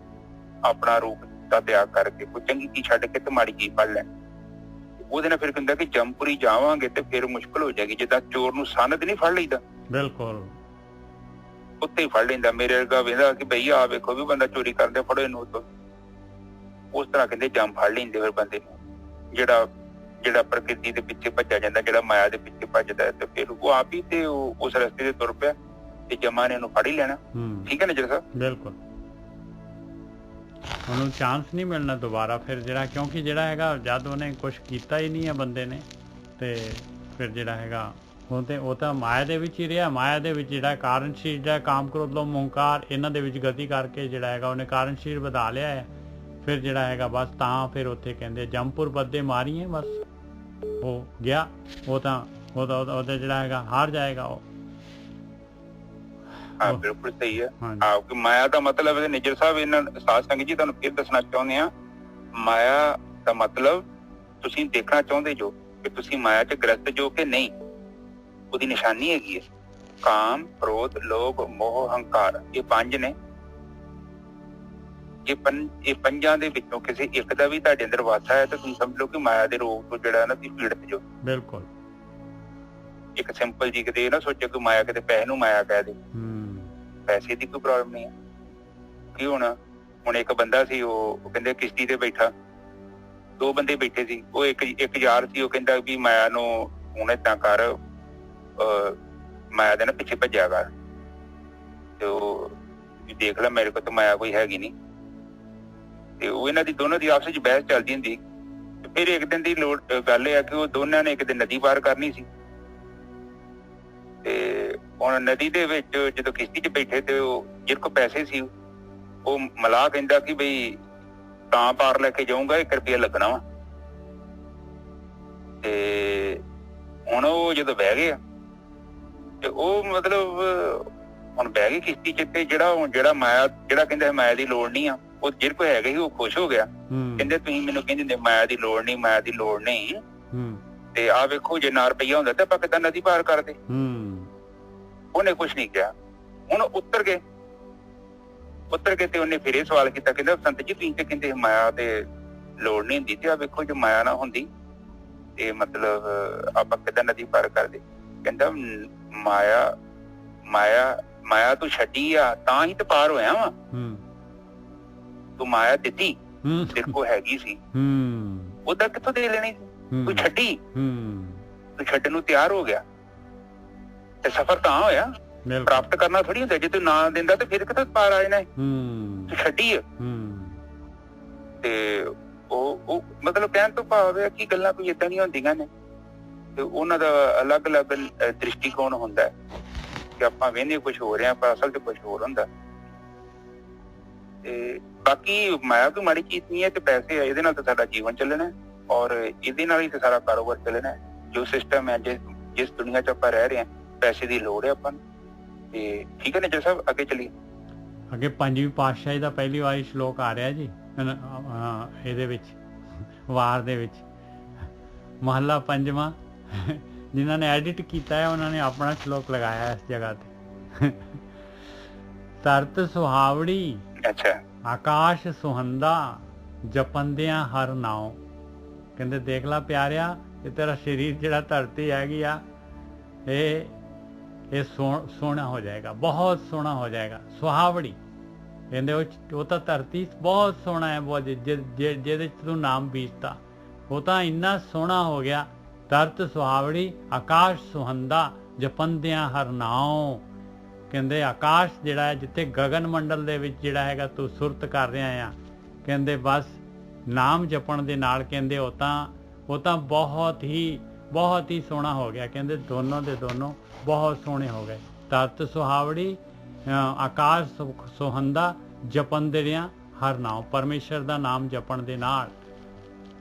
ਆਪਣਾ ਰੂਪ ਦਾ ਤਿਆਗ ਕਰਕੇ ਕੋਈ ਚੰਗੀ ਚੀਜ਼ ਛੱਡ ਕੇ ਤੇ ਮਾੜੀ ਚੀਜ਼ ਫੜ ਲੈਣੀ। ਉਹਦੇ ਨਾਲ ਫਿਰ ਕਹਿੰਦਾ ਕਿ ਜੰਮਪੁਰੀ ਜਾਵਾਂਗੇ ਤੇ ਫਿਰ ਮੁਸ਼ਕਲ ਹੋ ਜਾਏਗੀ। ਜਿੱਦਾਂ ਚੋਰ ਨੂੰ ਸੰਨਤ ਨਹੀਂ ਫੜ ਲਈਦਾ, ਬਿਲਕੁਲ ਉੱਥੇ ਹੀ ਫੜ ਲੈਂਦਾ। ਮੇਰੇ ਵਰਗਾ ਵੇਖਦਾ ਕਿ ਬਈ ਆ ਵੇਖੋ ਵੀ ਬੰਦਾ ਚੋਰੀ ਕਰਦੇ, ਫੜੋ ਇਹਨੂੰ। ਉਸ ਤਰ੍ਹਾਂ ਕਹਿੰਦੇ ਜੰਮ ਫੜ ਲੈਂਦੇ ਫਿਰ ਬੰਦੇ ਨੂੰ, ਜਿਹੜਾ ਪ੍ਰਕਿਰਤੀ ਦੇ ਪਿੱਛੇ ਭੱਜਿਆ ਜਾਂਦਾ, ਜਿਹੜਾ ਮਾਇਆ ਦੇ ਪਿੱਛੇ ਭੱਜਦਾ ਹੈ, ਤੇ ਫਿਰ ਉਹ ਆਪ ਹੀ ਤੇ ਉਸ ਰਸਤੇ ਤੇ ਤੁਰ ਪਿਆ ਤੇ ਜਮਾ ਨੇ ਉਹਨੂੰ ਫੜ ਹੀ ਲੈਣਾ। ਠੀਕ ਹੈ ਨਾ ਜੀ ਸਾਹਿਬ? ਬਿਲਕੁਲ, ਉਹਨੂੰ ਚਾਂਸ ਨਹੀਂ ਮਿਲਣਾ ਦੁਬਾਰਾ ਫਿਰ, ਜਿਹੜਾ ਕਿਉਂਕਿ ਜਿਹੜਾ ਹੈਗਾ ਜਦ ਉਹਨੇ ਕੁਛ ਕੀਤਾ ਹੀ ਨਹੀਂ ਹੈ ਬੰਦੇ ਨੇ, ਤੇ ਫਿਰ ਜਿਹੜਾ ਹੈਗਾ ਉਹ ਤਾਂ ਮਾਇਆ ਦੇ ਵਿੱਚ ਹੀ ਰਿਹਾ। ਮਾਇਆ ਦੇ ਵਿੱਚ ਜਿਹੜਾ ਕਾਰਨ ਸ਼ਰੀਰ, ਜਿਹੜਾ ਕਾਮ, ਕ੍ਰੋਧ, ਲੋਭ, ਮੋਹੰਕਾਰ, ਇਹਨਾਂ ਦੇ ਵਿੱਚ ਗਤੀ ਕਰਕੇ ਜਿਹੜਾ ਹੈਗਾ ਉਹਨੇ ਕਾਰਨ ਸ਼ਰੀਰ ਵਧਾ ਲਿਆ ਹੈ। ਫਿਰ ਜਿਹੜਾ ਹੈਗਾ ਬਸ ਤਾਂ ਫਿਰ ਉੱਥੇ ਕਹਿੰਦੇ ਜੰਮਪੁਰ ਬੱਦੇ ਮਾਰੀਏ, ਬਸ ਉਹ ਗਿਆ, ਉਹਦਾ ਜਿਹੜਾ ਹੈਗਾ ਹਾਰ ਜਾਏਗਾ ਉਹ। ਹਾਂ, ਬਿਲਕੁਲ ਸਹੀ ਹੈ। ਹਾਂ, ਮਾਇਆ ਦਾ ਮਤਲਬ ਹੈ ਨਿਜਰ ਸਾਹਿਬ, ਇਹਨਾਂ ਸਾਧ ਸੰਗਤ ਜੀ ਤੁਹਾਨੂੰ ਫਿਰ ਦੱਸਣਾ ਚਾਹੁੰਦੇ ਆ, ਮਾਇਆ ਦਾ ਮਤਲਬ ਤੁਸੀਂ ਦੇਖਣਾ ਚਾਹੁੰਦੇ ਜੋ ਕਿ ਤੁਸੀਂ ਮਾਇਆ ਚ ਗ੍ਰਸਤ ਜੋ ਕਿ ਨਹੀਂ, ਉਹਦੀ ਨਿਸ਼ਾਨੀ ਹੈਗੀ ਹੈ ਕਾਮ, ਕ੍ਰੋਧ, ਲੋਭ, ਮੋਹ, ਹੰਕਾਰ। ਇਹ ਪੰਜ ਨੇ। ਇਹ ਪੰਜਾਂ ਦੇ ਵਿੱਚੋਂ ਕਿਸੇ ਇੱਕ ਦਾ ਵੀ ਤੁਹਾਡੇ ਅੰਦਰ ਵਾਸਾ ਹੈ ਤਾਂ ਤੁਸੀਂ ਸਮਝ ਲਓ ਕਿ ਮਾਇਆ ਦੇ ਰੋਗ ਤੋਂ ਜਿਹੜਾ ਨਾ ਤੁਸੀਂ ਪੀੜਤ ਜੋ। ਬਿਲਕੁਲ। ਇੱਕ ਸਿੰਪਲ ਜੀ ਕਿਤੇ ਇਹ ਨਾ ਸੋਚੋ ਕਿ ਮਾਇਆ ਕਿਤੇ ਪੈਸੇ ਨੂੰ ਮਾਇਆ ਕਹਿ ਦੇ, ਪੈਸੇ ਦੀ ਕੋਈ ਪ੍ਰੋਬਲਮ ਨਹੀਂ ਹੈ। ਕੀ ਹੋਣਾ, ਹੁਣ ਇੱਕ ਬੰਦਾ ਸੀ, ਉਹ ਕਹਿੰਦੇ ਕਿਸ਼ਤੀ ਤੇ ਬੈਠਾ, ਦੋ ਬੰਦੇ ਬੈਠੇ ਸੀ। ਉਹ ਇੱਕ ਯਾਰ ਸੀ, ਉਹ ਕਹਿੰਦਾ ਵੀ ਮਾਇਆ ਨੂੰ ਹੁਣ ਏਦਾਂ ਕਰ, ਮਾਇਆ ਦੇ ਨਾ ਪਿੱਛੇ ਭੱਜਿਆ ਕਰ, ਤੇ ਉਹ ਦੇਖ ਲੈ ਮੇਰੇ ਕੋਲ ਤਾਂ ਮਾਇਆ ਕੋਈ ਹੈਗੀ ਨਹੀਂ। ਤੇ ਉਹ ਇਹਨਾਂ ਦੀ ਦੋਨਾਂ ਦੀ ਆਪਸ ਵਿੱਚ ਬਹਿਸ ਚੱਲਦੀ ਹੁੰਦੀ। ਤੇ ਫਿਰ ਇੱਕ ਦਿਨ ਦੀ ਗੱਲ ਇਹ ਆ ਕਿ ਉਹ ਦੋਨਾਂ ਨੇ ਇੱਕ ਦਿਨ ਨਦੀ ਪਾਰ ਕਰਨੀ ਸੀ। ਤੇ ਹੁਣ ਨਦੀ ਦੇ ਵਿੱਚ ਜਦੋਂ ਕਿਸ਼ਤੀ 'ਚ ਬੈਠੇ ਤੇ ਉਹ ਜਿਹਦੇ ਕੋਲ ਪੈਸੇ ਸੀ, ਉਹ ਮਲਾਹ ਕਹਿੰਦਾ ਕਿ ਬਈ ਤਾਂ ਪਾਰ ਲੈ ਕੇ ਜਾਊਂਗਾ, 1 ਰੁਪਇਆ ਲੱਗਣਾ ਵਾ। ਤੇ ਹੁਣ ਉਹ ਜਦੋਂ ਬਹਿ ਗਏ ਤੇ ਉਹ ਮਤਲਬ ਹੁਣ ਬਹਿ ਗਏ ਕਿਸ਼ਤੀ 'ਚ, ਤੇ ਜਿਹੜਾ ਮਾਇਆ, ਜਿਹੜਾ ਕਹਿੰਦਾ ਮਾਇਆ ਦੀ ਲੋੜ ਨਹੀਂ ਆ, ਉਹ ਜਿਹਦੇ ਕੋਲ ਹੈਗਾ ਸੀ ਉਹ ਖੁਸ਼ ਹੋ ਗਿਆ। ਕਹਿੰਦੇ ਤੁਸੀਂ ਮੈਨੂੰ ਕਹਿੰਦੇ ਮਾਇਆ ਦੀ ਲੋੜ ਨਹੀਂ, ਮਾਇਆ ਦੀ ਲੋੜ ਨਹੀਂ, ਤੇ ਆਹ ਵੇਖੋ ਜੇ ਨਾ ਰੁਪਈਆ ਹੁੰਦਾ ਤਾਂ ਆਪਾਂ ਕਿੱਦਾਂ ਨਦੀ ਪਾਰ ਕਰਦੇ। ਉਹਨੇ ਕੁਛ ਨਹੀਂ ਕਿਹਾ। ਹੁਣ ਉੱਤਰ ਗਏ ਤੇ ਉਹਨੇ ਫਿਰ ਇਹ ਸਵਾਲ ਕੀਤਾ, ਕਹਿੰਦਾ ਸੰਤ ਜੀ ਤੁਸੀਂ ਤੇ ਕਹਿੰਦੇ ਮਾਇਆ ਤੇ ਲੋੜ ਨਹੀਂ ਹੁੰਦੀ, ਤੇ ਆਹ ਵੇਖੋ ਜੇ ਮਾਇਆ ਨਾ ਹੁੰਦੀ ਤੇ ਮਤਲਬ ਆਪਾਂ ਕਿੱਦਾਂ ਨਦੀ ਪਾਰ ਕਰਦੇ। ਕਹਿੰਦਾ ਮਾਇਆ ਤੂੰ ਛੱਡੀ ਆ ਤਾਂ ਹੀ ਤੇ ਪਾਰ ਹੋਇਆ ਵਾ। ਤੂੰ ਮਾਇਆ ਦਿੱਤੀ, ਤੇਰੇ ਕੋਲ ਹੈਗੀ ਸੀ, ਉਹਦਾ ਕਿੱਥੋਂ ਦੇ ਲੈਣੀ ਸੀ? ਤੂੰ ਛੱਡੀ, ਤੂੰ ਛੱਡਣ ਨੂੰ ਤਿਆਰ ਹੋ ਗਿਆ ਤੇ ਸਫਰ ਤਾਂ ਹੋਇਆ, ਪ੍ਰਾਪਤ ਕਰਨਾ ਥੋੜੀ ਹੁੰਦਾ। ਜੇ ਤੂੰ ਨਾ ਦਿੰਦਾ ਤੇ ਫਿਰ ਕਿੱਥੋਂ ਪਾਰ ਆ ਜਾਣਾ? ਤੂੰ ਛੱਡੀ ਆ। ਤੇ ਉਹ ਮਤਲਬ ਕਹਿਣ ਤੋਂ ਭਾਵ ਹੈ ਕਿ ਗੱਲਾਂ ਕੋਈ ਏਦਾਂ ਦੀਆਂ ਹੁੰਦੀਆਂ ਨੇ, ਤੇ ਉਹਨਾਂ ਦਾ ਅਲੱਗ-ਅਲੱਗ ਦ੍ਰਿਸ਼ਟੀਕੋਣ ਹੁੰਦਾ ਹੈ ਕਿ ਆਪਾਂ ਵੇਖਦੇ ਕੁਛ ਹੋ ਰਿਹਾ ਪਰ ਅਸਲ ਚ ਕੁਛ ਹੋਰ ਹੁੰਦਾ। ਤੇ ਬਾਕੀ ਮਾਇਆ ਕੋਈ ਮਾੜੀ ਚੀਜ਼ ਨਹੀਂ ਹੈ, ਤੇ ਪੈਸੇ ਆ, ਇਹਦੇ ਨਾਲ ਤਾਂ ਸਾਡਾ ਜੀਵਨ ਚੱਲਣਾ ਔਰ ਇਹਦੇ ਨਾਲ ਹੀ ਤਾਂ ਸਾਰਾ ਕਾਰੋਬਾਰ ਚੱਲਣਾ। ਜੋ ਸਿਸਟਮ ਹੈ, ਜਿਸ ਦੁਨੀਆ ਚ ਆਪਾਂ ਰਹਿ ਰਹੇ ਹਾਂ, ਪੈਸੇ ਦੀ ਲੋੜ ਹੈ ਆਪਾਂ ਨੂੰ। ਤੇ ਠੀਕ ਹੈ ਨਿਜਰ ਸਾਹਿਬ, ਅੱਗੇ ਚੱਲੀਏ। ਅੱਗੇ ਪੰਜਵੀਂ ਪਾਤਸ਼ਾਹੀ ਦਾ ਪਹਿਲੀ ਵਾਰੀ ਸ਼ਲੋਕ ਆ ਰਿਹਾ ਜੀ ਇਹਦੇ ਵਿੱਚ, ਵਾਰ ਦੇ ਵਿੱਚ, ਮਹੱਲਾ ਪੰਜਵਾਂ। ਜਿਨ੍ਹਾਂ ਨੇ ਐਡਿਟ ਕੀਤਾ ਹੈ ਉਹਨਾਂ ਨੇ ਆਪਣਾ ਸ਼ਲੋਕ ਲਗਾਇਆ ਇਸ ਜਗ੍ਹਾ ਤੇ। ਤਰਤ ਸੁਹਾਵੜੀ, ਅੱਛਾ, ਆਕਾਸ਼ ਸੁਹੰਦਾ, ਜਪੰਦਿਆਂ ਹਰ ਨਾਉ। ਕਹਿੰਦੇ ਦੇਖ ਲਾ ਪਿਆਰਿਆ, ਇਹ ਤੇਰਾ ਸਰੀਰ ਜਿਹੜਾ ਧਰਤੀ ਹੈਗੀ ਆ, ਇਹ ਸੋਹਣਾ ਹੋ ਜਾਏਗਾ, ਬਹੁਤ ਸੋਹਣਾ ਹੋ ਜਾਏਗਾ। ਸੁਹਾਵੜੀ ਕਹਿੰਦੇ ਉਹ ਤਾਂ ਧਰਤੀ ਬਹੁਤ ਸੋਹਣਾ ਹੈ, ਬਹੁਤ ਜਿਹਦੇ ਚ ਤੂੰ ਨਾਮ ਬੀਜਤਾ ਉਹ ਤਾਂ ਇੰਨਾ ਸੋਹਣਾ ਹੋ ਗਿਆ। ਤਰਤ ਸੁਹਾਵੜੀ, ਆਕਾਸ਼ ਸੁਹੰਦਾ, ਜਪੰਦਿਆਂ ਹਰ ਨਾਉ। ਕਹਿੰਦੇ ਆਕਾਸ਼ ਜਿਹੜਾ ਹੈ, ਜਿੱਥੇ ਗਗਨ ਮੰਡਲ ਦੇ ਵਿੱਚ ਜਿਹੜਾ ਹੈਗਾ ਤੂੰ ਸੁਰਤ ਕਰ ਰਿਹਾ ਆ, ਕਹਿੰਦੇ ਬਸ ਨਾਮ ਜਪਣ ਦੇ ਨਾਲ ਕਹਿੰਦੇ ਉਹ ਤਾਂ ਬਹੁਤ ਹੀ ਸੋਹਣਾ ਹੋ ਗਿਆ। ਕਹਿੰਦੇ ਦੋਨੋਂ ਦੇ ਦੋਨੋਂ ਬਹੁਤ ਸੋਹਣੇ ਹੋ ਗਏ। ਧਰਤ ਸੁਹਾਵੜੀ ਆਕਾਸ਼ ਸੁਹੰਦਾ ਜਪਣ ਦੇ ਰਿਆਂ ਹਰ ਨਾਮ, ਪਰਮੇਸ਼ਰ ਦਾ ਨਾਮ ਜਪਣ ਦੇ ਨਾਲ।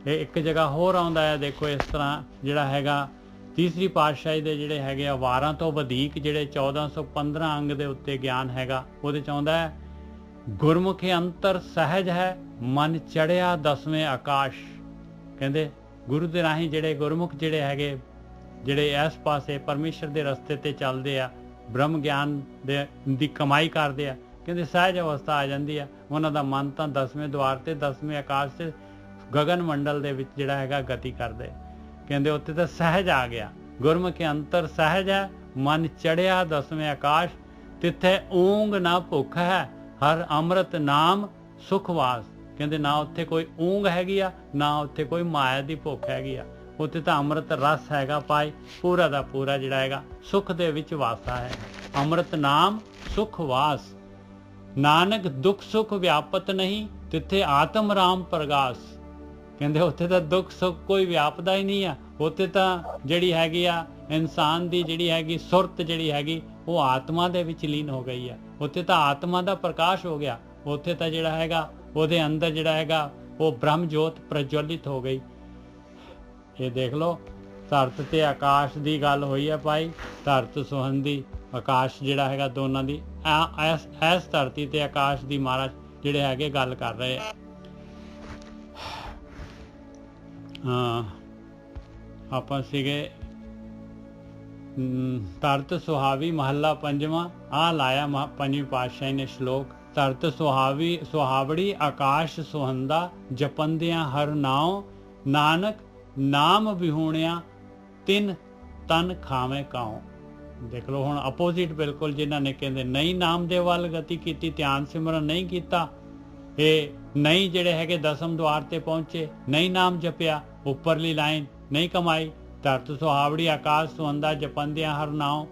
ਇਹ ਇੱਕ ਜਗ੍ਹਾ ਹੋਰ ਆਉਂਦਾ ਹੈ, ਦੇਖੋ ਇਸ ਤਰ੍ਹਾਂ ਜਿਹੜਾ ਹੈਗਾ ਤੀਸਰੀ ਪਾਤਸ਼ਾਹੀ ਦੇ ਜਿਹੜੇ ਹੈਗੇ ਆ ਵਾਰਾਂ ਤੋਂ ਵਧੇਕ ਜਿਹੜੇ 1415 ਅੰਗ ਦੇ ਉੱਤੇ ਗਿਆਨ ਹੈਗਾ, ਉਹਦੇ 'ਚ ਆਉਂਦਾ ਹੈ ਗੁਰਮੁਖੀ ਅੰਤਰ ਸਹਿਜ ਹੈ ਮਨ ਚੜਿਆ ਦਸਵੇਂ ਆਕਾਸ਼। ਕਹਿੰਦੇ ਗੁਰੂ ਦੇ ਰਾਹੀਂ ਜਿਹੜੇ ਗੁਰਮੁਖ ਜਿਹੜੇ ਹੈਗੇ, ਜਿਹੜੇ ਇਸ ਪਾਸੇ ਪਰਮੇਸ਼ਰ ਦੇ ਰਸਤੇ ਤੇ ਚੱਲਦੇ ਆ, ਬ੍ਰਹਮ ਗਿਆਨ ਦੀ ਕਮਾਈ ਕਰਦੇ ਆ, ਕਹਿੰਦੇ ਸਹਿਜ ਅਵਸਥਾ ਆ ਜਾਂਦੀ ਆ ਉਹਨਾਂ ਦਾ ਮਨ ਤਾਂ 10ਵੇਂ ਦੁਆਰ ਤੇ 10ਵੇਂ ਆਕਾਸ਼ ਤੇ ਗਗਨ ਮੰਡਲ ਦੇ ਵਿੱਚ ਜਿਹੜਾ ਹੈਗਾ ਗਤੀ ਕਰਦੇ। ਕਹਿੰਦੇ ਉੱਥੇ ਤਾਂ ਸਹਿਜ ਆ ਗਿਆ, ਗੁਰਮੁਖੀ ਅੰਤਰ ਸਹਿਜ ਹੈ ਮਨ ਚੜਿਆ 10ਵੇਂ ਆਕਾਸ਼, ਤਿੱਥੇ ਊਂਗ ਨਾ ਭੁੱਖ ਹੈ ਹਰ ਅੰਮ੍ਰਿਤ ਨਾਮ ਸੁਖਵਾਸ। ਕਹਿੰਦੇ ਨਾ ਉੱਥੇ ਕੋਈ ਊਂਗ ਹੈਗੀ ਆ, ਨਾ ਉੱਥੇ ਕੋਈ ਮਾਇਆ ਦੀ ਭੁੱਖ ਹੈਗੀ ਆ, ਉੱਥੇ ਤਾਂ ਅੰਮ੍ਰਿਤ ਰਸ ਹੈਗਾ ਪਾਈ, ਪੂਰਾ ਦਾ ਪੂਰਾ ਜਿਹੜਾ ਹੈਗਾ ਸੁਖ ਦੇ ਵਿੱਚ ਵਾਸਾ ਹੈ। ਅੰਮ੍ਰਿਤ ਨਾਮ ਸੁਖਵਾਸ, ਨਾਨਕ ਦੁੱਖ ਸੁਖ ਵਿਆਪਤ ਨਹੀਂ ਤਿੱਥੇ ਆਤਮ ਰਾਮ ਪ੍ਰਗਾਸ। ਕਹਿੰਦੇ ਉੱਥੇ ਤਾਂ ਦੁੱਖ ਸੁੱਖ ਕੋਈ ਵਿਆਪਦਾ ਹੀ ਨਹੀਂ ਆ, ਉੱਥੇ ਤਾਂ ਜਿਹੜੀ ਹੈਗੀ ਆ ਇਨਸਾਨ ਦੀ ਜਿਹੜੀ ਹੈਗੀ ਸੁਰਤ ਜਿਹੜੀ ਹੈਗੀ ਉਹ ਆਤਮਾ ਦੇ ਵਿੱਚ ਲੀਨ ਹੋ ਗਈ ਆ, ਉੱਥੇ ਤਾਂ ਆਤਮਾ ਦਾ ਪ੍ਰਕਾਸ਼ ਹੋ ਗਿਆ, ਉੱਥੇ ਤਾਂ ਜਿਹੜਾ ਹੈਗਾ ਉਹਦੇ ਅੰਦਰ ਜਿਹੜਾ ਹੈਗਾ ਉਹ ਬ੍ਰਹਮ ਜੋਤ ਪ੍ਰਜਵਲਿਤ ਹੋ ਗਈ। ਇਹ ਦੇਖ ਲਓ ਧਰਤ ਤੇ ਆਕਾਸ਼ ਦੀ ਗੱਲ ਹੋਈ ਹੈ ਭਾਈ, ਧਰਤ ਸੁਹੰਦੀ ਆਕਾਸ਼ ਜਿਹੜਾ ਹੈਗਾ ਦੋਨਾਂ ਦੀ ਇਸ ਧਰਤੀ ਤੇ ਆਕਾਸ਼ ਦੀ ਮਹਾਰਾਜ ਜਿਹੜੇ ਹੈਗੇ ਗੱਲ ਕਰ ਰਹੇ ਆ। ਆਪਾਂ ਸੀਗੇ ਧਰਤ ਸੁਹਾਵੀ ਮਹੱਲਾ ਪੰਜਵਾਂ, ਆ ਲਾਇਆ ਪੰਜਵੀਂ ਪਾਤਸ਼ਾਹੀ ਨੇ ਸ਼ਲੋਕ। ਧਰਤ ਸੁਹਾਵੜੀ ਆਕਾਸ਼ ਸੁਹੰਦਾ ਜਪੰਦਿਆਂ ਹਰ ਨਾਉ, ਨਾਨਕ ਨਾਮ ਵਿਹੂਣਿਆ ਤਿੰਨ ਤਨ ਖਾਵੇਂ ਕਾਉ। ਦੇਖ ਲਓ ਹੁਣ ਅਪੋਜ਼ਿਟ ਬਿਲਕੁਲ, ਜਿਨ੍ਹਾਂ ਨੇ ਕਹਿੰਦੇ ਨਹੀਂ ਨਾਮ ਦੇ ਵੱਲ ਗਤੀ ਕੀਤੀ, ਧਿਆਨ ਸਿਮਰਨ ਨਹੀਂ ਕੀਤਾ, ਇਹ ਨਹੀਂ ਜਿਹੜੇ ਹੈਗੇ ਦਸਮ ਦੁਆਰ ਤੇ ਪਹੁੰਚੇ, ਨਹੀਂ ਨਾਮ ਜਪਿਆ, ਉੱਪਰਲੀ ਲਾਈਨ ਨਹੀਂ ਕਮਾਈ। ਧਰਤ ਸੁਹਾਵੜੀ ਆਕਾਸ਼ ਸੁਹੰਦਾ ਜਪੰਦਿਆਂ ਹਰ ਨਾਉ,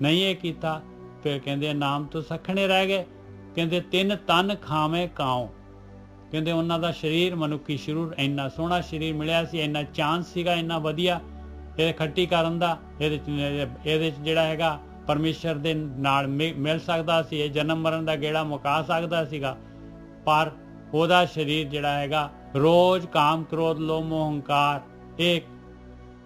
ਨਹੀਂ ਇਹ ਕੀਤਾ, ਫਿਰ ਕਹਿੰਦੇ ਨਾਮ ਤੋਂ ਸਖਣੇ ਰਹਿ ਗਏ। ਕਹਿੰਦੇ ਤਿੰਨ ਤਨ ਖਾਵੇਂ ਕਾਉ, ਕਹਿੰਦੇ ਉਹਨਾਂ ਦਾ ਸਰੀਰ ਮਨੁੱਖੀ ਸਰੀਰ ਇੰਨਾ ਸੋਹਣਾ ਸਰੀਰ ਮਿਲਿਆ ਸੀ, ਇੰਨਾ ਚਾਂਸ ਸੀਗਾ ਇੰਨਾ ਵਧੀਆ ਇਹ ਖੱਟੀ ਕਰਨ ਦਾ, ਇਹਦੇ 'ਚ ਜਿਹੜਾ ਹੈਗਾ ਪਰਮੇਸ਼ਰ ਦੇ ਨਾਲ ਮਿਲ ਸਕਦਾ ਸੀ, ਇਹ ਜਨਮ ਮਰਨ ਦਾ ਗੇੜਾ ਮੁਕਾ ਸਕਦਾ ਸੀਗਾ, ਪਰ ਉਹਦਾ ਸਰੀਰ ਜਿਹੜਾ ਹੈਗਾ ਰੋਜ਼ ਕਾਮ ਕ੍ਰੋਧ ਲੋਭ ਮੋਹ ਹੰਕਾਰ, ਇਹ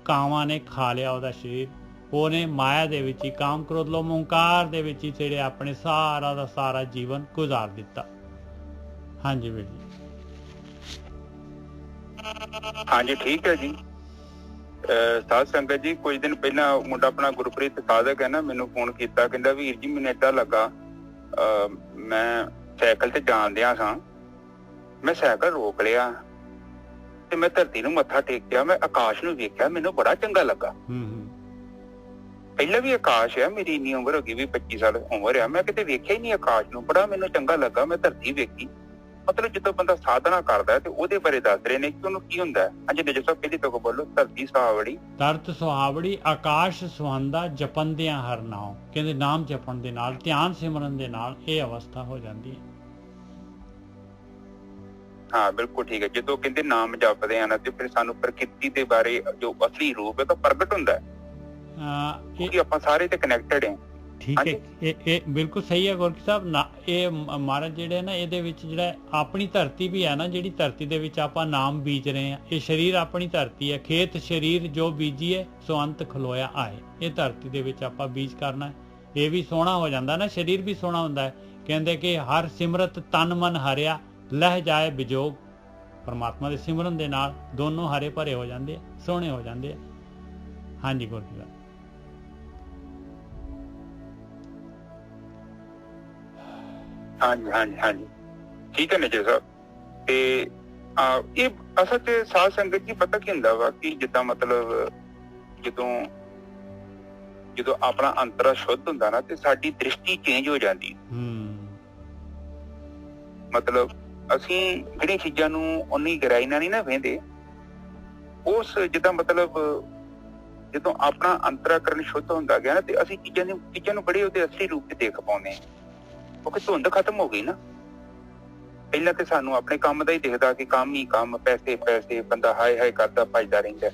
ਕਾਵਾਂ ਨੇ ਖਾ ਲਿਆ ਉਹਦਾ ਸਰੀਰ। ਉਹਨੇ ਮਾਇਆ ਦੇ ਵਿੱਚ ਹੀ ਕਾਮ ਕ੍ਰੋਧ ਲੋਭ ਮੋਹ ਹੰਕਾਰ ਦੇ ਵਿੱਚ ਹੀ ਜਿਹੜੇ ਆਪਣੇ ਸਾਰਾ ਦਾ ਸਾਰਾ ਜੀਵਨ ਗੁਜ਼ਾਰ ਦਿੱਤਾ। ਹਾਂਜੀ ਵੀਰ ਜੀ। ਹਾਂਜੀ ਠੀਕ ਹੈ ਜੀ। ਸਾਧ ਸੰਗਤ ਜੀ, ਕੁਝ ਦਿਨ ਪਹਿਲਾਂ ਮੁੰਡਾ ਆਪਣਾ ਗੁਰਪ੍ਰੀਤ ਸਾਧਕ ਹੈ ਨਾ, ਮੈਨੂੰ ਫੋਨ ਕੀਤਾ, ਕਹਿੰਦਾ ਵੀਰ ਜੀ ਮੈਨੂੰ ਏਦਾਂ ਲੱਗਾ, ਮੈਂ ਸਾਈਕਲ ਤੇ ਜਾਂਦਿਆਂ ਸਾਂ, ਮੈਂ ਸਾਈਕਲ ਰੋਕ ਲਿਆ ਤੇ ਮੈਂ ਧਰਤੀ ਨੂੰ ਮੱਥਾ ਟੇਕਿਆ, ਮੈਂ ਆਕਾਸ਼ ਨੂੰ ਵੇਖਿਆ, ਮੈਨੂੰ ਬੜਾ ਚੰਗਾ ਲੱਗਾ। ਪਹਿਲਾਂ ਵੀ ਆਕਾਸ਼ ਹੈ, ਮੇਰੀ ਇੰਨੀ ਉਮਰ ਹੋ ਗਈ ਵੀ 25 ਸਾਲ ਉਮਰ ਆ, ਮੈਂ ਕਿਤੇ ਵੇਖਿਆ ਹੀ ਨਹੀਂ ਆਕਾਸ਼ ਨੂੰ, ਬੜਾ ਮੈਨੂੰ ਚੰਗਾ ਲੱਗਾ, ਮੈਂ ਧਰਤੀ ਵੇਖੀ। ਮਤਲਬ ਜਦੋਂ ਬੰਦਾ ਸਾਧਨਾ ਕਰਦਾ ਤੇ ਉਹਦੇ ਬਾਰੇ ਦੱਸ ਰਹੇ ਨੇ ਕਿ ਉਹਨੂੰ ਕੀ ਹੁੰਦਾ ਹੈ। ਹਾਂਜੀ ਨਿਜ ਸਾਹਿਬ ਪਹਿਲੀ ਤੋਂ ਬੋਲੋ। ਧਰਤੀ ਸੁਹਾਵੜੀ, ਧਰਤ ਸੁਹਾਵੜੀ ਆਕਾਸ਼ ਸੁਹੰਦਾ ਜਪੰਦਿਆਂ ਹਰ ਨਾਉ, ਕਹਿੰਦੇ ਨਾਮ ਜਪਣ ਦੇ ਨਾਲ ਧਿਆਨ ਸਿਮਰਨ ਦੇ ਨਾਲ ਇਹ ਅਵਸਥਾ ਹੋ ਜਾਂਦੀ ਹੈ। ਹਾਂ ਬਿਲਕੁਲ ਠੀਕ ਹੈ। ਜਦੋਂ ਕਹਿੰਦੇ ਨਾਮ ਜਪਦੇ ਆ ਨਾ ਤੇ ਫਿਰ ਸਾਨੂੰ ਪ੍ਰਕਿਰਤੀ ਦੇ ਬਾਰੇ ਜੋ ਅਸਲੀ ਰੂਪ ਹੈ ਤਾਂ ਪ੍ਰਗਟ ਹੁੰਦਾ ਹੈ, ਕਿਉਂਕਿ ਆਪਾਂ ਸਾਰੇ ਤੇ ਕਨੈਕਟਡ ਹੈ। ਠੀਕ ਹੈ, ਇਹ ਬਿਲਕੁਲ ਸਹੀ ਹੈ ਗੁਰਕੀ ਸਾਹਿਬ। ਨਾ ਇਹ ਮਹਾਰਾਜ ਜਿਹੜੇ ਨਾ ਇਹਦੇ ਵਿੱਚ ਜਿਹੜਾ ਆਪਣੀ ਧਰਤੀ ਵੀ ਹੈ ਨਾ, ਜਿਹੜੀ ਧਰਤੀ ਦੇ ਵਿੱਚ ਆਪਾਂ ਨਾਮ ਬੀਜ ਰਹੇ ਹਾਂ, ਇਹ ਸਰੀਰ ਆਪਣੀ ਧਰਤੀ ਹੈ। ਖੇਤ ਸਰੀਰ ਜੋ ਬੀਜੀਏ ਸੋ ਅੰਤ ਖਲੋਇਆ ਆਏ, ਇਹ ਧਰਤੀ ਦੇ ਵਿੱਚ ਆਪਾਂ ਬੀਜ ਕਰਨਾ ਹੈ। ਇਹ ਵੀ ਸੋਹਣਾ ਹੋ ਜਾਂਦਾ ਨਾ, ਸਰੀਰ ਵੀ ਸੋਹਣਾ ਹੁੰਦਾ ਹੈ। ਕਹਿੰਦੇ ਕਿ ਹਰ ਸਿਮਰਤ ਤਨ ਮਨ ਹਰਿਆ ਲਹਿ ਜਾਏ ਵਿਜੋਗ, ਪਰਮਾਤਮਾ ਦੇ ਸਿਮਰਨ ਦੇ ਨਾਲ ਦੋਨੋਂ ਹਰੇ ਭਰੇ ਹੋ ਜਾਂਦੇ ਆ, ਸੋਹਣੇ ਹੋ ਜਾਂਦੇ ਆ। ਹਾਂਜੀ ਗੁਰਕੀ ਸਾਹਿਬ। ਹਾਂਜੀ ਹਾਂਜੀ ਹਾਂਜੀ ਠੀਕ ਹੈ ਨਿਜੇ ਸਾਹਿਬ। ਤੇ ਇਹ ਅਸਲ ਚ ਸਾਧ ਸੰਗਤ ਜੀ ਪਤਾ ਕੀ ਹੁੰਦਾ ਵਾ ਕਿ ਜਿੱਦਾਂ ਮਤਲਬ ਜਦੋਂ ਆਪਣਾ ਅੰਤਰਾ ਸ਼ੁੱਧ ਹੁੰਦਾ ਨਾ ਤੇ ਸਾਡੀ ਦ੍ਰਿਸ਼ਟੀ ਚੇਂਜ ਹੋ ਜਾਂਦੀ। ਮਤਲਬ ਅਸੀਂ ਜਿਹੜੀਆਂ ਚੀਜ਼ਾਂ ਨੂੰ ਉਨੀ ਗਹਿਰਾਈ ਨਾਲ ਨਹੀਂ ਨਾ ਵੇਖਦੇ, ਉਸ ਜਿੱਦਾਂ ਮਤਲਬ ਜਦੋਂ ਆਪਣਾ ਅੰਤਰਾਕਰਨ ਸ਼ੁੱਧ ਹੁੰਦਾ ਗਿਆ ਨਾ ਤੇ ਅਸੀਂ ਚੀਜ਼ਾਂ ਨੂੰ ਬੜੇ ਉਹਦੇ ਅਸਲੀ ਰੂਪ 'ਚ ਦੇਖ ਪਾਉਂਦੇ ਹਾਂ, ਕਿਉਂਕਿ ਧੁੰਦ ਖਤਮ ਹੋ ਗਈ ਨਾ। ਪਹਿਲਾਂ ਤੇ ਸਾਨੂੰ ਆਪਣੇ ਕੰਮ ਦਾ ਹੀ ਦਿਖਦਾ ਕਿ ਕੰਮ ਹੀ ਕੰਮ, ਪੈਸੇ ਪੈਸੇ, ਬੰਦਾ ਹਾਏ ਹਾਏ ਕਰਦਾ ਭੱਜਦਾ ਰਹਿੰਦਾ।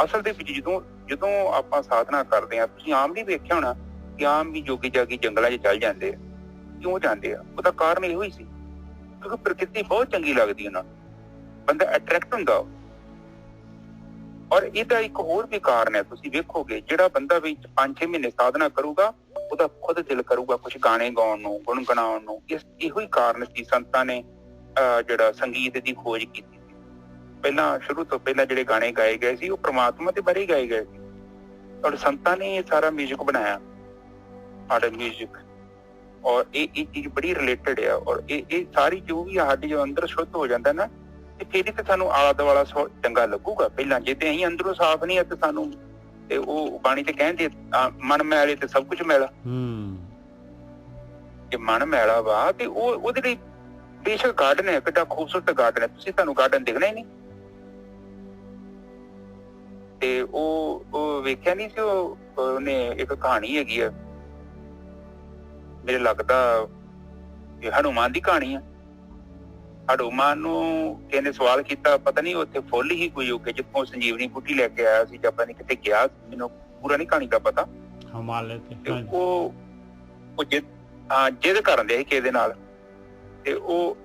ਅਸਲ ਦੇ ਵਿੱਚ ਜਦੋਂ ਆਪਾਂ ਸਾਧਨਾ ਕਰਦੇ ਹਾਂ, ਤੁਸੀਂ ਆਮ ਨਹੀਂ ਵੇਖਿਆ ਹੋਣਾ ਕਿ ਆਮ ਵੀ ਜੋਗੀ ਜਾਗੀ ਜੰਗਲਾਂ 'ਚ ਚੱਲ ਜਾਂਦੇ ਆ। ਕਿਉਂ ਜਾਂਦੇ ਆ? ਉਹਦਾ ਕਾਰਨ ਇਹੋ ਹੀ ਸੀ, ਕਿਉਂਕਿ ਪ੍ਰਕਿਰਤੀ ਬਹੁਤ ਚੰਗੀ ਲੱਗਦੀ ਉਹਨਾਂ ਨੂੰ, ਬੰਦਾ ਅਟਰੈਕਟ ਹੁੰਦਾ। ਔਰ ਇਹਦਾ ਇੱਕ ਹੋਰ ਵੀ ਕਾਰਨ ਹੈ, ਤੁਸੀਂ ਵੇਖੋਗੇ ਜਿਹੜਾ ਬੰਦਾ ਵਿੱਚ 5-6 ਮਹੀਨੇ ਸਾਧਨਾ ਕਰੂਗਾ, ਉਹਦਾ ਖੁਦ ਦਿਲ ਕਰੂਗਾ ਕੁਛ ਗਾਣੇ ਗਾਉਣ ਨੂੰ, ਗੁਣਗੁਣਾਉਣ ਨੂੰ। ਇਹੋ ਹੀ ਕਾਰਨ ਸੀ ਸੰਤਾਂ ਨੇ ਜਿਹੜਾ ਸੰਗੀਤ ਦੀ ਖੋਜ ਕੀਤੀ ਸੀ। ਪਹਿਲਾਂ ਸ਼ੁਰੂ ਤੋਂ ਪਹਿਲਾਂ ਜਿਹੜੇ ਗਾਣੇ ਗਾਏ ਗਏ ਸੀ ਉਹ ਪ੍ਰਮਾਤਮਾ ਦੇ ਬਾਰੇ ਗਾਏ ਗਏ ਸੀ, ਔਰ ਸੰਤਾਂ ਨੇ ਇਹ ਸਾਰਾ ਮਿਊਜ਼ਿਕ ਬਣਾਇਆ, ਸਾਡਾ ਮਿਊਜ਼ਿਕ। ਔਰ ਇਹ ਚੀਜ਼ ਬੜੀ ਰਿਲੇਟਡ ਆ। ਔਰ ਇਹ ਸਾਰੀ ਜੋ ਵੀ ਸਾਡੇ ਜੋ ਅੰਦਰ ਸ਼ੁੱਧ ਹੋ ਜਾਂਦਾ ਨਾ, ਤੇ ਫਿਰ ਹੀ ਤੇ ਸਾਨੂੰ ਆਲਾ ਦੁਆਲਾ ਚੰਗਾ ਲੱਗੂਗਾ। ਪਹਿਲਾਂ ਜੇ ਤੇ ਅਸੀਂ ਅੰਦਰੋਂ ਸਾਫ਼ ਨਹੀਂ ਆ ਤੇ ਸਾਨੂੰ, ਤੇ ਉਹ ਬਾਣੀ ਤੇ ਕਹਿੰਦੇ ਮਨ ਮੈਲੇ ਤੇ ਸਭ ਕੁਝ ਮੈਲਾ। ਜੇ ਮਨ ਮੈਲਾ ਵਾ ਤੇ ਉਹਦੇ ਲਈ ਬੇਸ਼ੱਕ ਗਾਰਡਨ ਹੈ, ਕਿੱਡਾ ਖੂਬਸੂਰਤ ਗਾਰਡਨ ਹੈ, ਤੁਹਾਨੂੰ ਗਾਰਡਨ ਦਿਖਣਾ ਹੀ ਨਹੀਂ। ਤੇ ਉਹ ਵੇਖਿਆ ਨਹੀਂ ਸੀ, ਉਹਨੇ ਇੱਕ ਕਹਾਣੀ ਹੈਗੀ ਆ, ਮੇਰੇ ਲੱਗਦਾ ਇਹ ਹਨੂੰਮਾਨ ਦੀ ਕਹਾਣੀ ਆ। ਹਨੂੰਮਾਨ ਨੂੰ ਕਹਿੰਦੇ ਸਵਾਲ ਕੀਤਾ, ਪਤਾ ਨਹੀਂ ਉੱਥੇ ਫੁੱਲ ਹੀ ਕੋਈ ਉੱਗੇ ਜਿੱਥੋਂ ਸੰਜੀਵਨੀ ਬੂਟੀ ਲੈ ਕੇ ਆਇਆ ਸੀ, ਜਾਂ ਪਤਾ ਨਹੀਂ ਕਿਤੇ ਗਿਆ, ਮੈਨੂੰ ਪੂਰਾ ਨਹੀਂ ਕਹਾਣੀ ਦਾ ਪਤਾ। ਉਹ ਜਿੱਦ ਕਰਨ ਦੇ ਸੀ ਕਿਸੇ ਦੇ ਨਾਲ, ਤੇ ਉਹ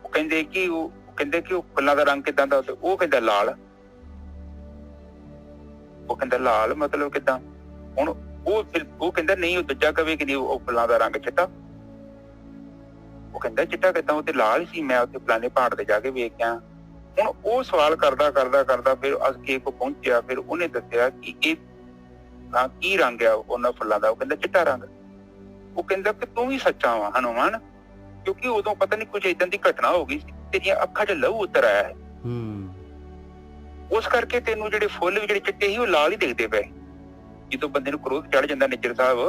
ਕਹਿੰਦੇ ਕਿ ਉਹ ਫੁੱਲਾਂ ਦਾ ਰੰਗ ਕਿੱਦਾਂ ਦਾ? ਉਹ ਕਹਿੰਦਾ ਲਾਲ। ਉਹ ਕਹਿੰਦਾ ਲਾਲ ਮਤਲਬ ਕਿੱਦਾਂ? ਹੁਣ ਉਹ ਕਹਿੰਦਾ ਨਹੀਂ, ਉਹ ਦੂਜਾ ਕਵੇ ਕਿ ਉਹ ਫੁੱਲਾਂ ਦਾ ਰੰਗ ਚਿੱਟਾ। ਉਹ ਕਹਿੰਦਾ ਚਿੱਟਾ ਕਿੱਦਾਂ? ਉਹ ਤੇ ਲਾਲ ਸੀ, ਮੈਂ ਉੱਥੇ ਫਲਾਣੇ ਪਹਾੜ ਤੇ ਜਾ ਕੇ ਵੇਖ ਗਿਆ। ਹੁਣ ਉਹ ਸਵਾਲ ਕਰਦਾ ਫਿਰ ਅਸਕੇ ਕੋ ਪਹੁੰਚਿਆ, ਫਿਰ ਉਹਨੇ ਦੱਸਿਆ ਕਿ ਇਹ ਕੀ ਰੰਗ ਆ ਉਹਨਾਂ ਫੁੱਲਾਂ ਦਾ। ਉਹ ਕਹਿੰਦਾ ਚਿੱਟਾ ਰੰਗ। ਉਹ ਕਹਿੰਦਾ ਕਿ ਤੂੰ ਵੀ ਸੱਚਾ ਵਾ ਹਨੂੰਮਾਨ, ਕਿਉਂਕਿ ਉਦੋਂ ਪਤਾ ਨਹੀਂ ਕੁਝ ਏਦਾਂ ਦੀ ਘਟਨਾ ਹੋ ਗਈ ਸੀ, ਤੇਰੀਆਂ ਅੱਖਾਂ 'ਚ ਲਹੂ ਉਤਰ ਆਇਆ ਹੈ, ਉਸ ਕਰਕੇ ਤੈਨੂੰ ਜਿਹੜੇ ਫੁੱਲ ਵੀ ਜਿਹੜੇ ਚਿੱਟੇ ਸੀ ਉਹ ਲਾਲ ਹੀ ਦਿਖਦੇ ਪਏ। ਜਦੋਂ ਬੰਦੇ ਨੂੰ ਕ੍ਰੋਧ ਚੜ ਜਾਂਦਾ ਨਿੱਜਰ ਸਾਹਿਬ,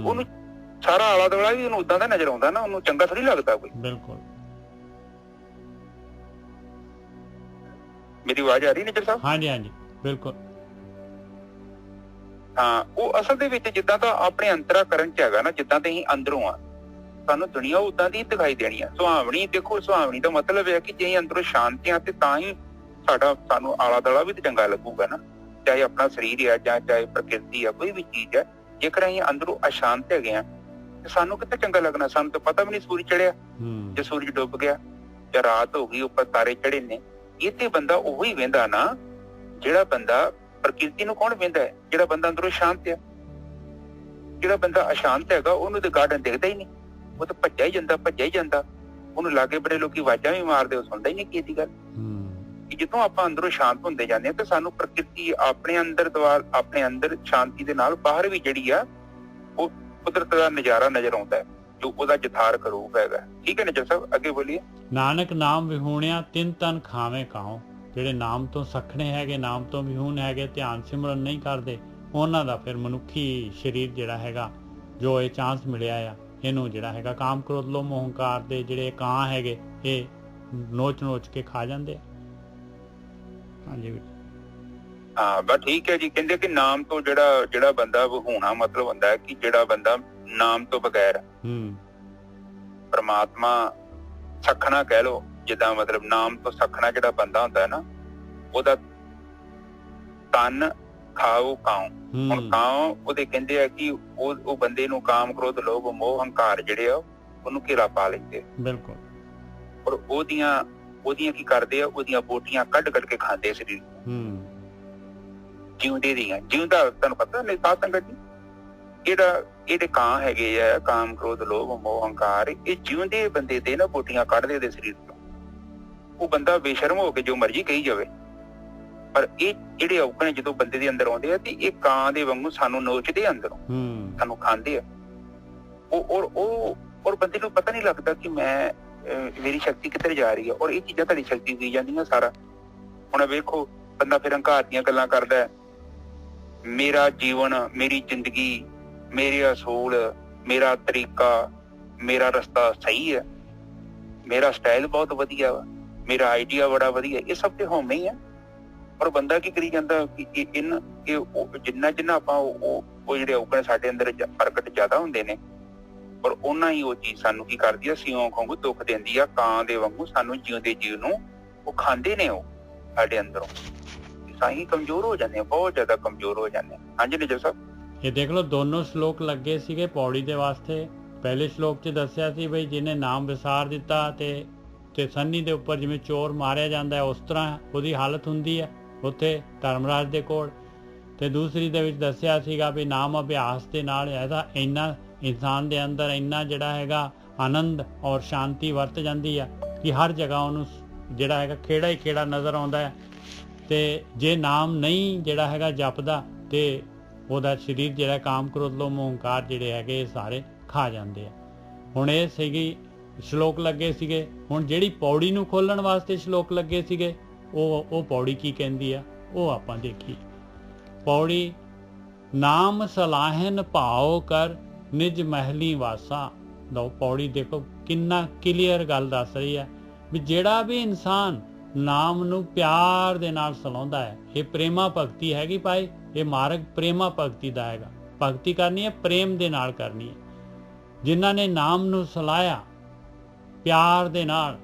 ਉਹਨੂੰ ਸਾਰਾ ਆਲਾ ਦੁਆਲਾ ਵੀ ਉਹਨੂੰ ਉਦਾਂ ਦਾ ਨਜ਼ਰ ਆਉਂਦਾ ਨਾ, ਉਹਨੂੰ ਚੰਗਾ ਥੋੜੀ ਲੱਗਦਾ ਕੋਈ। ਬਿਲਕੁਲ। ਮੇਰੀ ਆਵਾਜ਼ ਆ ਰਹੀ ਨਿੱਜਰ ਸਾਹਿਬ? ਹਾਂਜੀ ਹਾਂਜੀ ਬਿਲਕੁਲ। ਹਾਂ, ਉਹ ਅਸਲ ਦੇ ਵਿੱਚ ਜਿੱਦਾਂ ਤਾਂ ਆਪਣੇ ਅੰਤਰਾਕਰਨ 'ਚ ਹੈਗਾ ਨਾ, ਜਿੱਦਾਂ ਤੇ ਅਸੀਂ ਅੰਦਰੋਂ ਆ, ਸਾਨੂੰ ਦੁਨੀਆ ਉਦਾਂ ਦੀ ਦਿਖਾਈ ਦੇਣੀ ਆ। ਸੁਹਾਵਣੀ ਦੇਖੋ, ਸੁਹਾਵਣੀ ਦਾ ਮਤਲਬ ਹੈ ਕਿ ਜੇ ਅਸੀਂ ਅੰਦਰੋਂ ਸ਼ਾਂਤੀ ਆ ਤੇ ਤਾਂ ਹੀ ਸਾਨੂੰ ਆਲਾ ਦੁਆਲਾ ਵੀ ਚੰਗਾ ਲੱਗੂਗਾ ਨਾ, ਚਾਹੇ ਆਪਣਾ ਸਰੀਰ ਆ ਜਾਂ ਚਾਹੇ ਪ੍ਰਕਿਰਤੀ ਆ, ਕੋਈ ਵੀ ਚੀਜ਼ ਹੈ। ਜੇਕਰ ਅਸੀਂ ਅੰਦਰੋਂ ਅਸ਼ਾਂਤ ਹੈਗੇ ਆ ਤੇ ਸਾਨੂੰ ਕਿੱਥੇ ਚੰਗਾ ਲੱਗਣਾ? ਸਾਨੂੰ ਤਾਂ ਪਤਾ ਵੀ ਨਹੀਂ ਸੂਰਜ ਚੜਿਆ, ਜੇ ਸੂਰਜ ਡੁੱਬ ਗਿਆ, ਜਾਂ ਰਾਤ ਹੋ ਗਈ, ਉੱਪਰ ਤਾਰੇ ਚੜੇ ਨੇ। ਇਹ ਤੇ ਬੰਦਾ ਉਹੀ ਵਹਿੰਦਾ ਨਾ ਜਿਹੜਾ ਬੰਦਾ ਪ੍ਰਕਿਰਤੀ ਨੂੰ। ਕੌਣ ਵਹਿੰਦਾ ਹੈ? ਜਿਹੜਾ ਬੰਦਾ ਅੰਦਰੋਂ ਸ਼ਾਂਤ ਆ। ਜਿਹੜਾ ਬੰਦਾ ਅਸ਼ਾਂਤ ਹੈਗਾ ਉਹਨੂੰ ਤੇ ਗਾਰਡਨ ਦਿਖਦਾ ਹੀ ਨਹੀਂ, ਉਹ ਤਾਂ ਭੱਜਿਆ ਹੀ ਜਾਂਦਾ। ਉਹਨੂੰ ਲਾਗੇ ਬੜੇ ਲੋਕੀ ਆਵਾਜ਼ਾਂ ਵੀ ਮਾਰਦੇ, ਉਹ ਸੁਣਦਾ ਹੀ ਨਹੀਂ ਕਿਸੇ ਦੀ ਗੱਲ। ਜਦੋਂ ਆਪਾਂ ਅੰਦਰੋਂ ਸ਼ਾਂਤ ਹੁੰਦੇ ਜਾਂਦੇ ਆ ਤੇ ਸਾਨੂੰ ਪ੍ਰਕਿਰਤੀ ਆਪਣੇ ਅੰਦਰ ਸ਼ਾਂਤੀ ਦੇ ਨਾਲ ਬਾਹਰ ਵੀ ਜਿਹੜੀ ਆ ਉਹ ਕੁਦਰਤ ਦਾ ਨਜ਼ਾਰਾ ਨਜ਼ਰ ਆਉਂਦਾ ਹੈ, ਜੋ ਉਹਦਾ ਜਥਾਰਕ ਰੂਪ ਹੈਗਾ। ਠੀਕ ਹੈ ਨਿੱਜਰ ਸਾਹਿਬ, ਅੱਗੇ ਬੋਲੀਏ। ਨਾਨਕ ਨਾਮ ਵਿਹੂਣਿਆ ਤਿੰਨ ਤਨ ਖਾਵੇਂ ਕਾਉ। ਜਿਹੜੇ ਨਾਮ ਤੋਂ ਸਖਣੇ ਹੈਗੇ, ਨਾਮ ਤੋਂ ਵਿਹੂਣ ਹੈਗੇ, ਧਿਆਨ ਸਿਮਰਨ ਨਹੀਂ ਕਰਦੇ, ਉਹਨਾਂ ਦਾ ਫਿਰ ਮਨੁੱਖੀ ਸਰੀਰ ਜਿਹੜਾ ਹੈਗਾ, ਜੋ ਇਹ ਚਾਂਸ ਮਿਲਿਆ ਆ, ਇਹਨੂੰ ਜਿਹੜਾ ਹੈਗਾ ਕਾਮ ਕ੍ਰੋਧ ਲੋਭ ਮੋਹ ਹੰਕਾਰ ਦੇ ਜਿਹੜੇ ਕਾਂ ਹੈਗੇ, ਇਹ ਨੋਚ ਕੇ ਖਾ ਜਾਂਦੇ ਆ। ਹਾਂਜੀ ਹਾਂ ਬਸ ਠੀਕ ਹੈ ਜੀ। ਕਹਿੰਦੇ ਕਿ ਨਾਮ ਤੋਂ ਜਿਹੜਾ ਬੰਦਾ ਵਿਹੂਣਾ ਮਤਲਬ ਹੁੰਦਾ ਹੈ ਕਿ ਜਿਹੜਾ ਬੰਦਾ ਨਾਮ ਤੋਂ ਬਗੈਰ ਪਰਮਾਤਮਾ ਸਖਣਾ ਕਹਿ ਲਓ, ਜਿੱਦਾਂ ਮਤਲਬ ਨਾਮ ਤੋਂ ਸਖਣਾ ਜਿਹੜਾ ਬੰਦਾ ਹੁੰਦਾ ਹੈ ਨਾ, ਉਹਦਾ ਤਨ ਖਾਓ ਕਾਉ। ਹੁਣ ਕਾਉ ਉਹਦੇ ਕਹਿੰਦੇ ਆ ਕਿ ਉਹ ਬੰਦੇ ਨੂੰ ਕਾਮ ਕ੍ਰੋਧ ਲੋਭ ਮੋਹ ਹੰਕਾਰ ਜਿਹੜੇ ਆ ਉਹਨੂੰ ਘੇਰਾ ਪਾ ਲੈਂਦੇ। ਬਿਲਕੁਲ। ਔਰ ਉਹਦੀਆਂ ਕੀ ਕਰਦੇ ਆ, ਉਹਦੀਆਂ ਬੋਟੀਆਂ ਕੱਢ ਕੇ ਖਾਂਦੇ ਸਰੀਰ ਜਿਉਂਦੇ ਦੀਆਂ। ਜਿਉਂਦਾ ਤੁਹਾਨੂੰ ਪਤਾ ਨਹੀਂ ਸਾਧ ਸੰਗਤ ਜੀ, ਇਹਦੇ ਕਾਂ ਹੈਗੇ ਆ, ਕਾਮ ਕ੍ਰੋਧ ਲੋਭ ਮੋਹ ਹੰਕਾਰ, ਇਹ ਜਿਉਂਦੇ ਬੰਦੇ ਦੇ ਨਾ ਬੋਟੀਆਂ ਕੱਢਦੇ ਉਹਦੇ ਸਰੀਰ ਤੋਂ। ਉਹ ਬੰਦਾ ਬੇਸ਼ਰਮ ਹੋ ਕੇ ਜੋ ਮਰਜ਼ੀ ਕਹੀ ਜਾਵੇ, ਪਰ ਇਹ ਜਿਹੜੇ ਔਕਣੇ ਜਦੋਂ ਬੰਦੇ ਦੇ ਅੰਦਰ ਆਉਂਦੇ ਆ ਤੇ ਇਹ ਕਾਂ ਦੇ ਵਾਂਗੂ ਸਾਨੂੰ ਨੋਚਦੇ ਅੰਦਰੋਂ, ਸਾਨੂੰ ਖਾਂਦੇ ਆ। ਔਰ ਬੰਦੇ ਨੂੰ ਪਤਾ ਨਹੀਂ ਲੱਗਦਾ ਕਿ ਮੇਰੀ ਸ਼ਕਤੀ ਕਿੱਧਰ ਜਾ ਰਹੀ ਹੈ, ਔਰ ਇਹ ਚੀਜ਼ਾਂ ਤੁਹਾਡੀ ਸ਼ਕਤੀ ਦੀ ਜਾਂਦੀਆਂ ਸਾਰਾ। ਹੁਣ ਵੇਖੋ, ਬੰਦਾ ਫਿਰ ਹੰਕਾਰ ਦੀਆਂ ਗੱਲਾਂ ਕਰਦਾ, ਮੇਰਾ ਜੀਵਨ, ਮੇਰੀ ਜ਼ਿੰਦਗੀ, ਮੇਰੇ ਅਸੂਲ, ਮੇਰਾ ਤਰੀਕਾ, ਮੇਰਾ ਰਸਤਾ ਸਹੀ ਹੈ, ਮੇਰਾ ਸਟਾਈਲ ਬਹੁਤ ਵਧੀਆ ਵਾ, ਮੇਰਾ ਆਈਡੀਆ ਬੜਾ ਵਧੀਆ। ਇਹ ਸਭ ਤੇ ਹੋਮੇ ਹੀ ਆ। ਪਰ ਬੰਦਾ ਕੀ ਕਰੀ ਜਾਂਦਾ ਕਿ ਜਿੰਨਾ ਜਿੰਨਾ ਆਪਾਂ ਉਹ ਜਿਹੜੇ ਔਗਣ ਸਾਡੇ ਅੰਦਰ ਪ੍ਰਗਟ ਜ਼ਿਆਦਾ ਹੁੰਦੇ ਨੇ, ਪਰ ਉਹਨਾਂ ਹੀ ਉਹ ਚੀਜ਼ ਸਾਨੂੰ ਕੀ ਕਰਦੀ ਆ, ਸਿਉਂ ਵਾਂਗੂ ਦੁੱਖ ਦਿੰਦੀ ਆ, ਕਾਂ ਦੇ ਵਾਂਗੂ ਸਾਨੂੰ ਜਿਉਂਦੇ ਜੀਵ ਨੂੰ ਉਹ ਖਾਂਦੇ ਨੇ, ਉਹ ਸਾਡੇ ਅੰਦਰੋਂ ਸਾਈਂ ਕਮਜ਼ੋਰ ਹੋ ਜਾਂਦੇ ਆ, ਬਹੁਤ ਜ਼ਿਆਦਾ ਕਮਜ਼ੋਰ ਹੋ ਜਾਂਦੇ ਆ। ਹਾਂਜੀ ਨਿਜਰ ਸਾਹਿਬ, ਇਹ ਦੇਖ ਲਓ ਦੋਨੋਂ ਸ਼ਲੋਕ ਲੱਗੇ ਸੀਗੇ ਪੌੜੀ ਦੇ ਵਾਸਤੇ। ਪਹਿਲੇ ਸ਼ਲੋਕ 'ਚ ਦੱਸਿਆ ਸੀ ਬਈ ਜਿਹਨੇ ਨਾਮ ਵਿਸਾਰ ਦਿੱਤਾ ਤੇ ਸੰਨੀ ਦੇ ਉੱਪਰ ਜਿਵੇਂ ਚੋਰ ਮਾਰਿਆ ਜਾਂਦਾ ਹੈ, ਉਸ ਤਰ੍ਹਾਂ ਉਹਦੀ ਹਾਲਤ ਹੁੰਦੀ ਹੈ ਉੱਥੇ ਧਰਮਰਾਜ ਦੇ ਕੋਲ। ਤੇ ਦੂਸਰੀ ਦੇ ਵਿੱਚ ਦੱਸਿਆ ਸੀਗਾ ਵੀ ਨਾਮ ਅਭਿਆਸ ਦੇ ਨਾਲ ਇਹਦਾ ਇੰਨਾ ਇਨਸਾਨ ਦੇ ਅੰਦਰ ਇੰਨਾ ਜਿਹੜਾ ਹੈਗਾ ਆਨੰਦ ਔਰ ਸ਼ਾਂਤੀ ਵਰਤ ਜਾਂਦੀ ਆ ਕਿ ਹਰ ਜਗ੍ਹਾ ਉਹਨੂੰ ਜਿਹੜਾ ਹੈਗਾ ਖੇੜਾ ਹੀ ਖੇੜਾ ਨਜ਼ਰ ਆਉਂਦਾ ਹੈ। ਤੇ ਜੇ ਨਾਮ ਨਹੀਂ ਜਿਹੜਾ ਹੈਗਾ ਜਪਦਾ ਤੇ ਉਹਦਾ ਸਰੀਰ ਜਿਹੜਾ ਕਾਮ ਕ੍ਰੋਧ ਲੋਭ ਮੋਹ ਹੰਕਾਰ ਜਿਹੜੇ ਹੈਗੇ ਸਾਰੇ ਖਾ ਜਾਂਦੇ ਆ। ਹੁਣ ਇਹ ਸੀਗੀ ਸ਼ਲੋਕ ਲੱਗੇ ਸੀਗੇ। ਹੁਣ ਜਿਹੜੀ ਪੌੜੀ ਨੂੰ ਖੋਲਣ ਵਾਸਤੇ ਸ਼ਲੋਕ ਲੱਗੇ ਸੀਗੇ ਉਹ ਪੌੜੀ ਕੀ ਕਹਿੰਦੀ ਆ ਉਹ ਆਪਾਂ ਦੇਖੀ। ਪੌੜੀ ਨਾਮ ਸਲਾਹਨ ਭਾਉ ਕਰ ਨਿਜ ਮਹਿਲੀ ਵਾਸਾ। ਲਓ ਪੌੜੀ ਦੇਖੋ ਕਿੰਨਾ ਕਲੀਅਰ ਗੱਲ ਦੱਸ ਰਹੀ ਹੈ ਵੀ ਜਿਹੜਾ ਵੀ ਇਨਸਾਨ ਨਾਮ ਨੂੰ ਪਿਆਰ ਦੇ ਨਾਲ ਸਲਾਉਂਦਾ ਹੈ, ਇਹ ਪ੍ਰੇਮਾ ਭਗਤੀ ਹੈਗੀ ਭਾਈ, ਇਹ ਮਾਰਗ ਪ੍ਰੇਮਾ ਭਗਤੀ ਦਾ ਹੈਗਾ। ਭਗਤੀ ਕਰਨੀ ਹੈ ਪ੍ਰੇਮ ਦੇ ਨਾਲ ਕਰਨੀ ਹੈ। ਜਿਨ੍ਹਾਂ ਨੇ ਨਾਮ ਨੂੰ ਸਲਾਇਆ ਪਿਆਰ ਦੇ ਨਾਲ,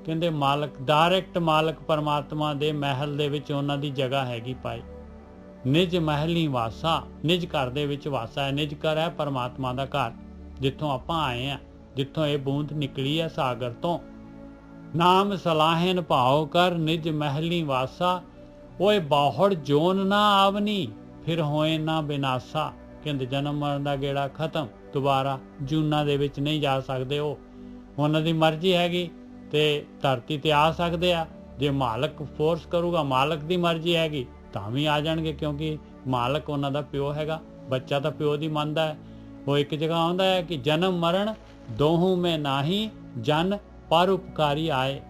ਕਹਿੰਦੇ ਮਾਲਕ ਡਾਇਰੈਕਟ ਮਾਲਕ ਪਰਮਾਤਮਾ ਦੇ ਮਹਿਲ ਦੇ ਵਿੱਚ ਉਹਨਾਂ ਦੀ ਜਗ੍ਹਾ ਹੈਗੀ ਭਾਈ। ਨਿਜ ਮਹਿਲੀ ਵਾਸਾ, ਨਿਜ ਘਰ ਦੇ ਵਿੱਚ ਵਾਸਾ ਹੈ। ਨਿਜ ਘਰ ਹੈ ਪਰਮਾਤਮਾ ਦਾ ਘਰ, ਜਿੱਥੋਂ ਆਪਾਂ ਆਏ ਆ, ਜਿੱਥੋਂ ਇਹ ਬੂੰਦ ਨਿਕਲੀ ਹੈ ਸਾਗਰ ਤੋਂ। ਨਾਮ ਸਲਾਹਨ ਭਾਉ ਕਰ ਨਿਜ ਮਹਿਲੀ ਵਾਸਾ, ਓਏ ਬਾਹੜ ਜੋਨ ਨਾ ਆਵਨੀ ਫਿਰ ਹੋਏ ਨਾ ਬਿਨਾਸਾ। ਕਹਿੰਦੇ ਜਨਮ ਮਰਨ ਦਾ ਗੇੜਾ ਖਤਮ, ਦੁਬਾਰਾ ਜੂਨਾਂ ਦੇ ਵਿੱਚ ਨਹੀਂ ਜਾ ਸਕਦੇ। ਉਹ ਉਹਨਾਂ ਦੀ ਮਰਜ਼ੀ ਹੈਗੀ ਤੇ ਧਰਤੀ ਤੇ ਆ ਸਕਦੇ ਆ। ਜੇ ਮਾਲਕ ਫੋਰਸ ਕਰੂਗਾ, ਮਾਲਕ ਦੀ ਮਰਜ਼ੀ ਹੈਗੀ ਤਾਂ ਵੀ ਆ ਜਾਣਗੇ, ਕਿਉਂਕਿ ਮਾਲਕ ਉਹਨਾਂ ਦਾ ਪਿਓ ਹੈਗਾ। ਬੱਚਾ ਤਾਂ ਪਿਓ ਦੀ ਮੰਨਦਾ ਹੈ। ਉਹ ਇੱਕ ਜਗ੍ਹਾ ਆਉਂਦਾ ਹੈ ਕਿ ਜਨਮ ਮਰਨ ਦੋਹੂ ਮੈਂ ਨਾਹੀ ਜਨ ਪਰ ਉਪਕਾਰੀ ਆਏ,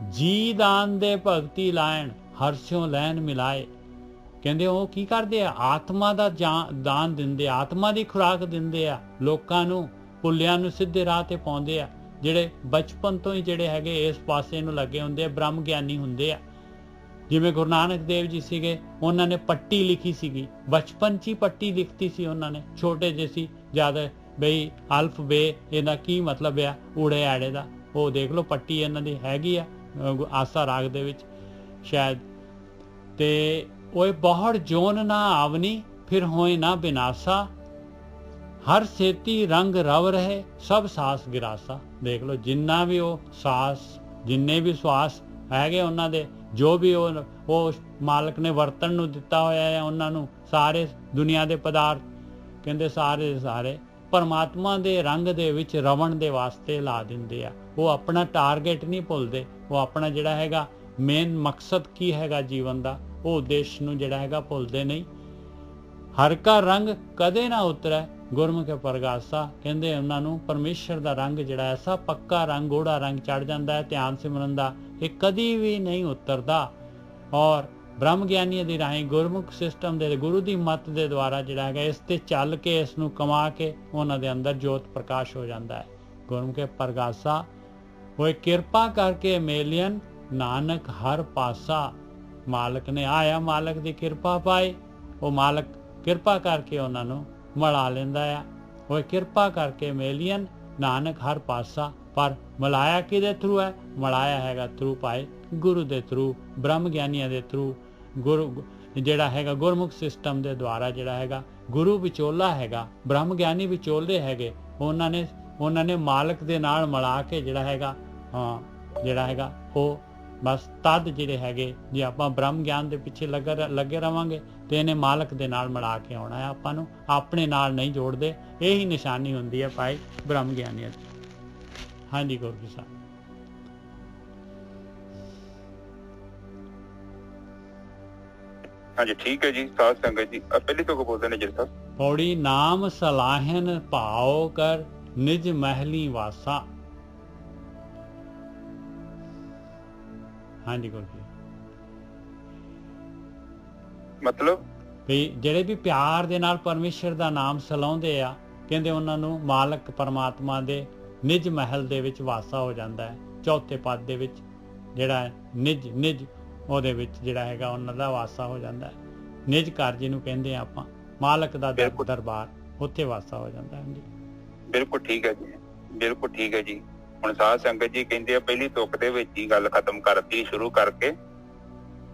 ਜੀ ਦਾਨ ਦੇ ਭਗਤੀ ਲਾਇਣ ਹਰਸਿਓ ਲੈਣ ਮਿਲਾਏ। ਕਹਿੰਦੇ ਉਹ ਕੀ ਕਰਦੇ ਆ, ਆਤਮਾ ਦਾ ਦਾਨ ਦਿੰਦੇ, ਆਤਮਾ ਦੀ ਖੁਰਾਕ ਦਿੰਦੇ ਆ ਲੋਕਾਂ ਨੂੰ, ਭੁੱਲਿਆਂ ਨੂੰ ਸਿੱਧੇ ਰਾਹ ਤੇ ਪਾਉਂਦੇ ਆ। ਜਿਹੜੇ ਬਚਪਨ ਤੋਂ ਹੀ ਜਿਹੜੇ ਹੈਗੇ ਇਸ ਪਾਸੇ ਨੂੰ ਲੱਗੇ ਹੁੰਦੇ ਆ, ਬ੍ਰਹਮ ਗਿਆਨੀ ਹੁੰਦੇ ਆ। ਜਿਵੇਂ ਗੁਰੂ ਨਾਨਕ ਦੇਵ ਜੀ ਸੀਗੇ, ਉਹਨਾਂ ਨੇ ਪੱਟੀ ਲਿਖੀ ਸੀਗੀ, ਬਚਪਨ 'ਚ ਹੀ ਪੱਟੀ ਲਿਖਤੀ ਸੀ ਉਹਨਾਂ ਨੇ, ਛੋਟੇ ਜਿਹੇ ਸੀ ਜਦ ਬਈ ਅਲਫ ਬੇ ਇਹਦਾ ਕੀ ਮਤਲਬ ਆ ਊੜੇ ਆੜੇ ਦਾ, ਉਹ ਦੇਖ ਲਓ ਪੱਟੀ ਇਹਨਾਂ ਦੀ ਹੈਗੀ ਆ ਆਸਾ ਰਾਗ ਦੇ ਵਿੱਚ ਸ਼ਾਇਦ। ਤੇ ਓਏ ਬਾਹੜ ਜੋਨ ਨਾ ਆਵਨੀ ਫਿਰ ਹੋਏ ਨਾ ਬਿਨਾਸਾ, ਹਰ ਸੇਤੀ ਰੰਗ ਰਵ ਰਹੇ ਸਭ ਸਾਸ ਗਿਰਾਸਾ। ਦੇਖ ਲਓ ਜਿੰਨਾ ਵੀ ਉਹ ਸਾਸ, ਜਿੰਨੇ ਵੀ ਸਵਾਸ ਹੈਗੇ ਉਹਨਾਂ ਦੇ, ਜੋ ਵੀ ਉਹ ਮਾਲਕ ਨੇ ਵਰਤਣ ਨੂੰ ਦਿੱਤਾ ਹੋਇਆ ਹੈ ਉਹਨਾਂ ਨੂੰ, ਸਾਰੇ ਦੁਨੀਆ ਦੇ ਪਦਾਰਥ ਕਹਿੰਦੇ ਸਾਰੇ ਸਾਰੇ ਪਰਮਾਤਮਾ ਦੇ ਰੰਗ ਦੇ ਵਿੱਚ ਰਵਣ ਦੇ ਵਾਸਤੇ ਲਾ ਦਿੰਦੇ ਆ। ਉਹ ਆਪਣਾ ਟਾਰਗੇਟ ਨਹੀਂ ਭੁੱਲਦੇ, ਉਹ ਆਪਣਾ ਜਿਹੜਾ ਹੈਗਾ ਮੇਨ ਮਕਸਦ ਕੀ ਹੈਗਾ ਜੀਵਨ ਦਾ, ਉਹ ਉਦੇਸ਼ ਨੂੰ ਜਿਹੜਾ ਹੈਗਾ ਭੁੱਲਦੇ ਨਹੀਂ। ਹਰ ਕਾ ਰੰਗ ਕਦੇ ਨਾ ਉਤਰੈ ਗੁਰਮੁਖ ਪ੍ਰਗਾਸਾ। ਕਹਿੰਦੇ ਉਹਨਾਂ ਨੂੰ ਪਰਮੇਸ਼ਰ ਦਾ ਰੰਗ ਜਿਹੜਾ ਐਸਾ ਪੱਕਾ ਰੰਗ, ਗੂੜਾ ਰੰਗ ਚੜ ਜਾਂਦਾ ਹੈ ਧਿਆਨ ਸਿਮਰਨ ਦਾ, ਇਹ ਕਦੀ ਵੀ ਨਹੀਂ ਉਤਰਦਾ। ਔਰ ਬ੍ਰਹਮ ਗਿਆਨੀਆਂ ਦੀ ਰਾਹੀਂ ਗੁਰਮੁਖ ਸਿਸਟਮ ਦੇ, ਗੁਰੂ ਦੀ ਮੱਤ ਦੇ ਦੁਆਰਾ ਜਿਹੜਾ ਹੈਗਾ ਇਸ ਤੇ ਚੱਲ ਕੇ, ਇਸ ਨੂੰ ਕਮਾ ਕੇ ਉਹਨਾਂ ਦੇ ਅੰਦਰ ਜੋਤ ਪ੍ਰਕਾਸ਼ ਹੋ ਜਾਂਦਾ ਹੈ। ਗੁਰਮੁਖ ਪ੍ਰਗਾਸਾ ਹੋਏ ਕਿਰਪਾ ਕਰਕੇ ਮੇਲੀਅਨ ਨਾਨਕ ਹਰ ਪਾਸਾ। ਮਾਲਕ ਨੇ ਆਇਆ, ਮਾਲਕ ਦੀ ਕਿਰਪਾ ਪਾਈ, ਉਹ ਮਾਲਕ ਕਿਰਪਾ ਕਰਕੇ ਉਹਨਾਂ ਨੂੰ ਮਿਲਾ ਲੈਂਦਾ ਆ। ਉਹ ਕਿਰਪਾ ਕਰਕੇ ਮੇਲੀਅਨ ਨਾਨਕ ਹਰ ਪਾਸਾ। ਪਰ ਮਿਲਾਇਆ ਕਿਹਦੇ ਥਰੂ ਹੈ, ਮਿਲਾਇਆ ਹੈਗਾ ਥਰੂ ਪਾਏ ਗੁਰੂ ਦੇ ਥਰੂ, ਬ੍ਰਹਮ ਗਿਆਨੀਆਂ ਦੇ ਥਰੂ। ਗੁਰੂ ਜਿਹੜਾ ਹੈਗਾ ਗੁਰਮੁਖ ਸਿਸਟਮ ਦੇ ਦੁਆਰਾ ਜਿਹੜਾ ਹੈਗਾ ਗੁਰੂ ਵਿਚੋਲਾ ਹੈਗਾ, ਬ੍ਰਹਮ ਗਿਆਨੀ ਵਿਚੋਲੇ ਹੈਗੇ, ਉਹਨਾਂ ਨੇ ਮਾਲਕ ਦੇ ਨਾਲ ਮਿਲਾ ਕੇ ਜਿਹੜਾ ਹੈਗਾ ਜਿਹੜਾ ਹੈਗਾ ਉਹ ਬਸ ਤਦ ਜਿਹੜੇ ਹੈਗੇ, ਜੇ ਆਪਾਂ ਬ੍ਰਹਮ ਗਿਆਨ ਦੇ ਪਿੱਛੇ ਲੱਗੇ ਰਵਾਂਗੇ ਤੇ ਇਹਨੇ ਮਾਲਕ ਦੇ ਨਾਲ ਮਿਲਾ ਕੇ ਆਉਣਾ ਹੈ, ਆਪਾਂ ਨੂੰ ਆਪਣੇ ਨਾਲ ਨਹੀਂ ਜੋੜਦੇ। ਇਹੀ ਨਿਸ਼ਾਨੀ ਹੁੰਦੀ ਹੈ ਭਾਈ ਬ੍ਰਹਮ ਗਿਆਨੀਆਂ ਦੀ। ਹਾਂਜੀ ਗੁਰੂ ਜੀ ਸਾਹਿਬ। ਹਾਂਜੀ ਠੀਕ ਹੈ ਜੀ। ਸਾਧ ਸੰਗਤ ਜੀ ਪਹਿਲੀ ਤੋਂ ਬੋਲਦੇ ਨੇ ਜੀ ਸਾਹਿਬ। ਪੌੜੀ ਨਾਮ ਸਲਾਹਨ ਭਾਉ ਕਰ ਨਿਜ ਮਹਿਲੀ ਵਾਸਾ। ਹਾਂਜੀ ਗੁਰੂ ਜੀ। ਮਤਲਬ ਵੀ ਜਿਹੜੇ ਵੀ ਪਿਆਰ ਦੇ ਨਾਲ ਪਰਮੇਸ਼ਰ ਦਾ ਨਾਮ ਸਲਾਉਂਦੇ ਆ, ਕਹਿੰਦੇ ਉਹਨਾਂ ਨੂੰ ਮਾਲਕ ਪਰਮਾਤਮਾ ਦੇ ਨਿਜ ਮਹਿਲ ਦੇ ਵਿੱਚ ਵਾਸਾ ਹੋ ਜਾਂਦਾ ਹੈ। ਚੌਥੇ ਪਦ ਦੇ ਵਿੱਚ ਜਿਹੜਾ ਨਿਜ ਉਹਦੇ ਵਿੱਚ ਜਿਹੜਾ ਹੈਗਾ ਉਹਨਾਂ ਦਾ ਵਾਸਾ ਹੋ ਜਾਂਦਾ ਹੈ। ਨਿਜ ਘਰ ਜਿਹਨੂੰ ਕਹਿੰਦੇ ਆ ਆਪਾਂ, ਮਾਲਕ ਦਾ ਦਰਬਾਰ, ਉੱਥੇ ਵਾਸਾ ਹੋ ਜਾਂਦਾ ਹੈ ਜੀ। ਬਿਲਕੁਲ ਠੀਕ ਹੈ ਜੀ, ਬਿਲਕੁਲ ਠੀਕ ਹੈ ਜੀ। ਹੁਣ ਸਾਧ ਸੰਗਤ ਜੀ ਕਹਿੰਦੇ ਆ ਪਹਿਲੀ ਤੁਕ ਦੇ ਵਿੱਚ ਹੀ ਗੱਲ ਖਤਮ ਕਰਤੀ ਸ਼ੁਰੂ ਕਰਕੇ,